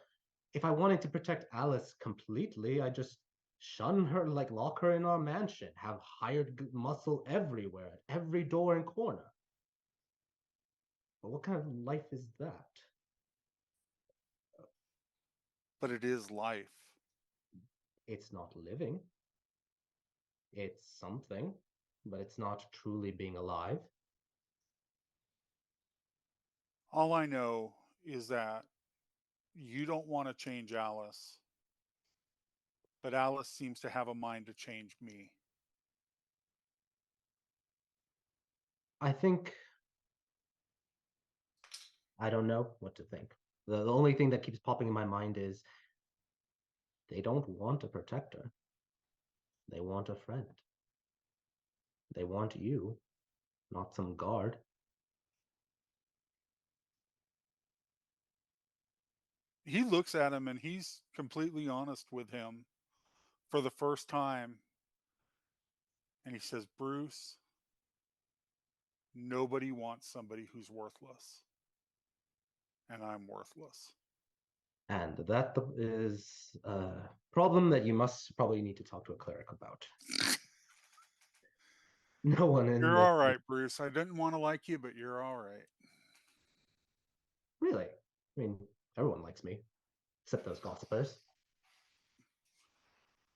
If I wanted to protect Alice completely, I just shun her, like lock her in our mansion, have hired muscle everywhere, at every door and corner. But what kind of life is that? But it is life. It's not living. It's something, but it's not truly being alive. All I know is that you don't want to change Alice, but Alice seems to have a mind to change me. I think I don't know what to think. The only thing that keeps popping in my mind is they don't want a protector. They want a friend. They want you, not some guard. He looks at him and he's completely honest with him for the first time. And he says, Bruce, nobody wants somebody who's worthless. And I'm worthless. And that is a problem that you must probably need to talk to a cleric about. No one in You're this all right, Bruce. I didn't want to like you, but you're all right. Really? I mean, everyone likes me, except those gossipers.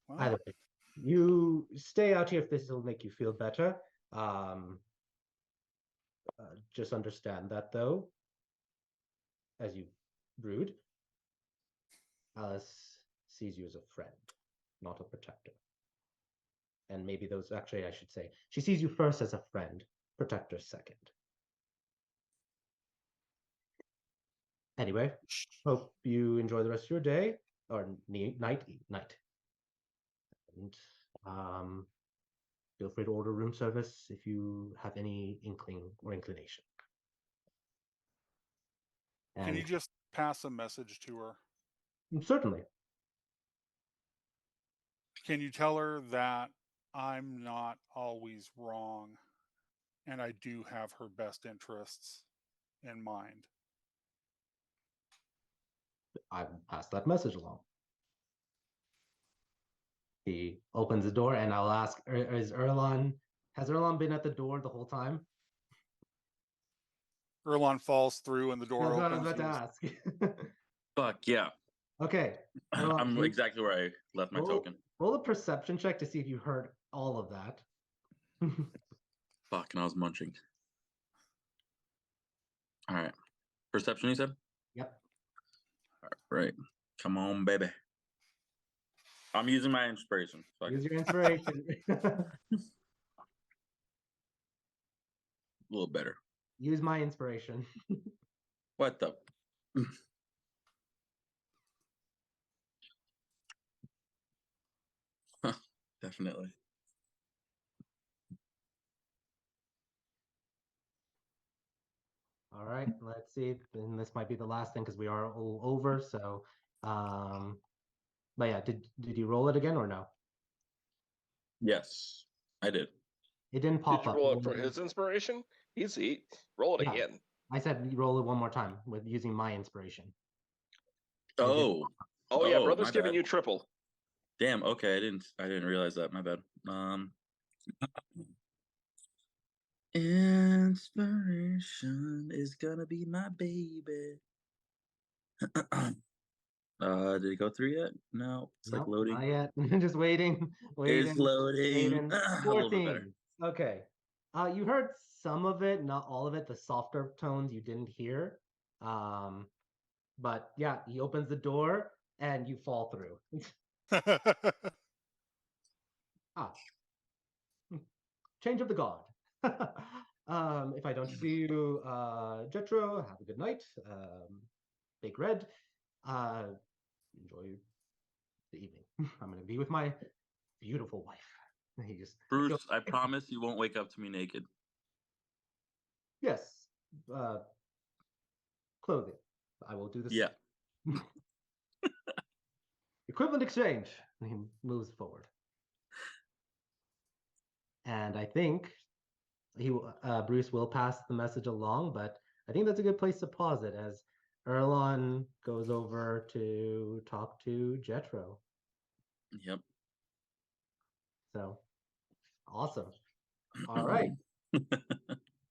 Well, Either way, you stay out here if this will make you feel better. Just understand that, though, as you brood, Alice sees you as a friend, not a protector. And maybe those, actually, I should say, she sees you first as a friend, protector second. Anyway, hope you enjoy the rest of your day, or night. And feel free to order room service if you have any inkling or inclination. can And you just pass a message to her? certainly, Can you tell her that I'm not always wrong and I do have her best interests in mind? I pass that message along. He opens the door, and I'll ask, has Erlon been at the door the whole time? Erlon falls through and the door That's what I opens. was about to ask. Fuck yeah. Okay. Erlon, I'm exactly where I left my token. Roll a perception check to see if you heard all of that. Fuck, and I was munching. All right. Perception, you said? Yep. All right. Come on, baby. I'm using my inspiration. Fuck Use it. your inspiration. A little better. Use my inspiration. What the? Definitely. All right, let's see. And this might be the last thing because we are all over. So, but yeah, did you roll it again or no? Yes, I did. It didn't pop Did you up. roll it for his inspiration? Easy. Roll it Yeah. again. I said roll it one more time with using my inspiration. Oh. Oh yeah, Oh, brother's my giving bad. you triple. Damn. Okay, I didn't realize that. My bad. Inspiration is gonna be my baby. Did it go through yet? No, it's like Nope, loading. not yet. Just waiting. It's loading. A little bit better. 14. Okay. You heard some of it, not all of it. The softer tones you didn't hear. But yeah, he opens the door and you fall through. Change of the guard. If I don't see you, Jetro, have a good night. Big Red, enjoy the evening. I'm going to be with my beautiful wife. He just Bruce, I promise you won't wake up to me naked. Yes, clothing. I will do this. Yeah. Equivalent exchange. And he moves forward. And I think Bruce will pass the message along, but I think that's a good place to pause it as Erlon goes over to talk to Jetro. Yep. So awesome. All right.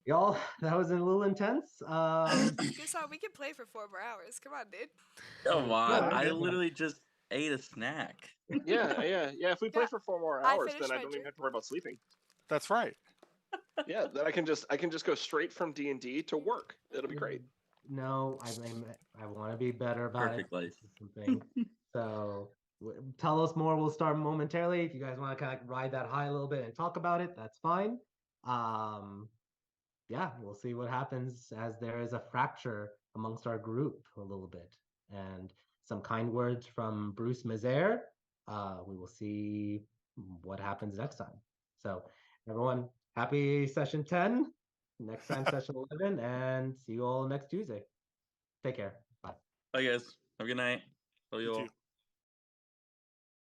Y'all, that was a little intense. Guess what? We can play for 4 more hours. Come on, dude. Come on. Yeah, I yeah. literally just ate a snack. Yeah. If we play Yeah, for 4 more I hours, finished then I my don't even drink. have to worry about sleeping. That's right. Yeah, then I can just go straight from D&D to work. It'll be great. No, I want to be better about Perfect it. life. This is something. So tell us more. We'll start momentarily. If you guys want to kind of ride that high a little bit and talk about it, that's fine. yeah, we'll see what happens as there is a fracture amongst our group a little bit. And some kind words from Bruce Mazaire. We will see what happens next time. So, everyone, happy session 10. Next time, session 11, and see you all next Tuesday. Take care. Bye. Bye, guys. Have a good night. Love you You all. too.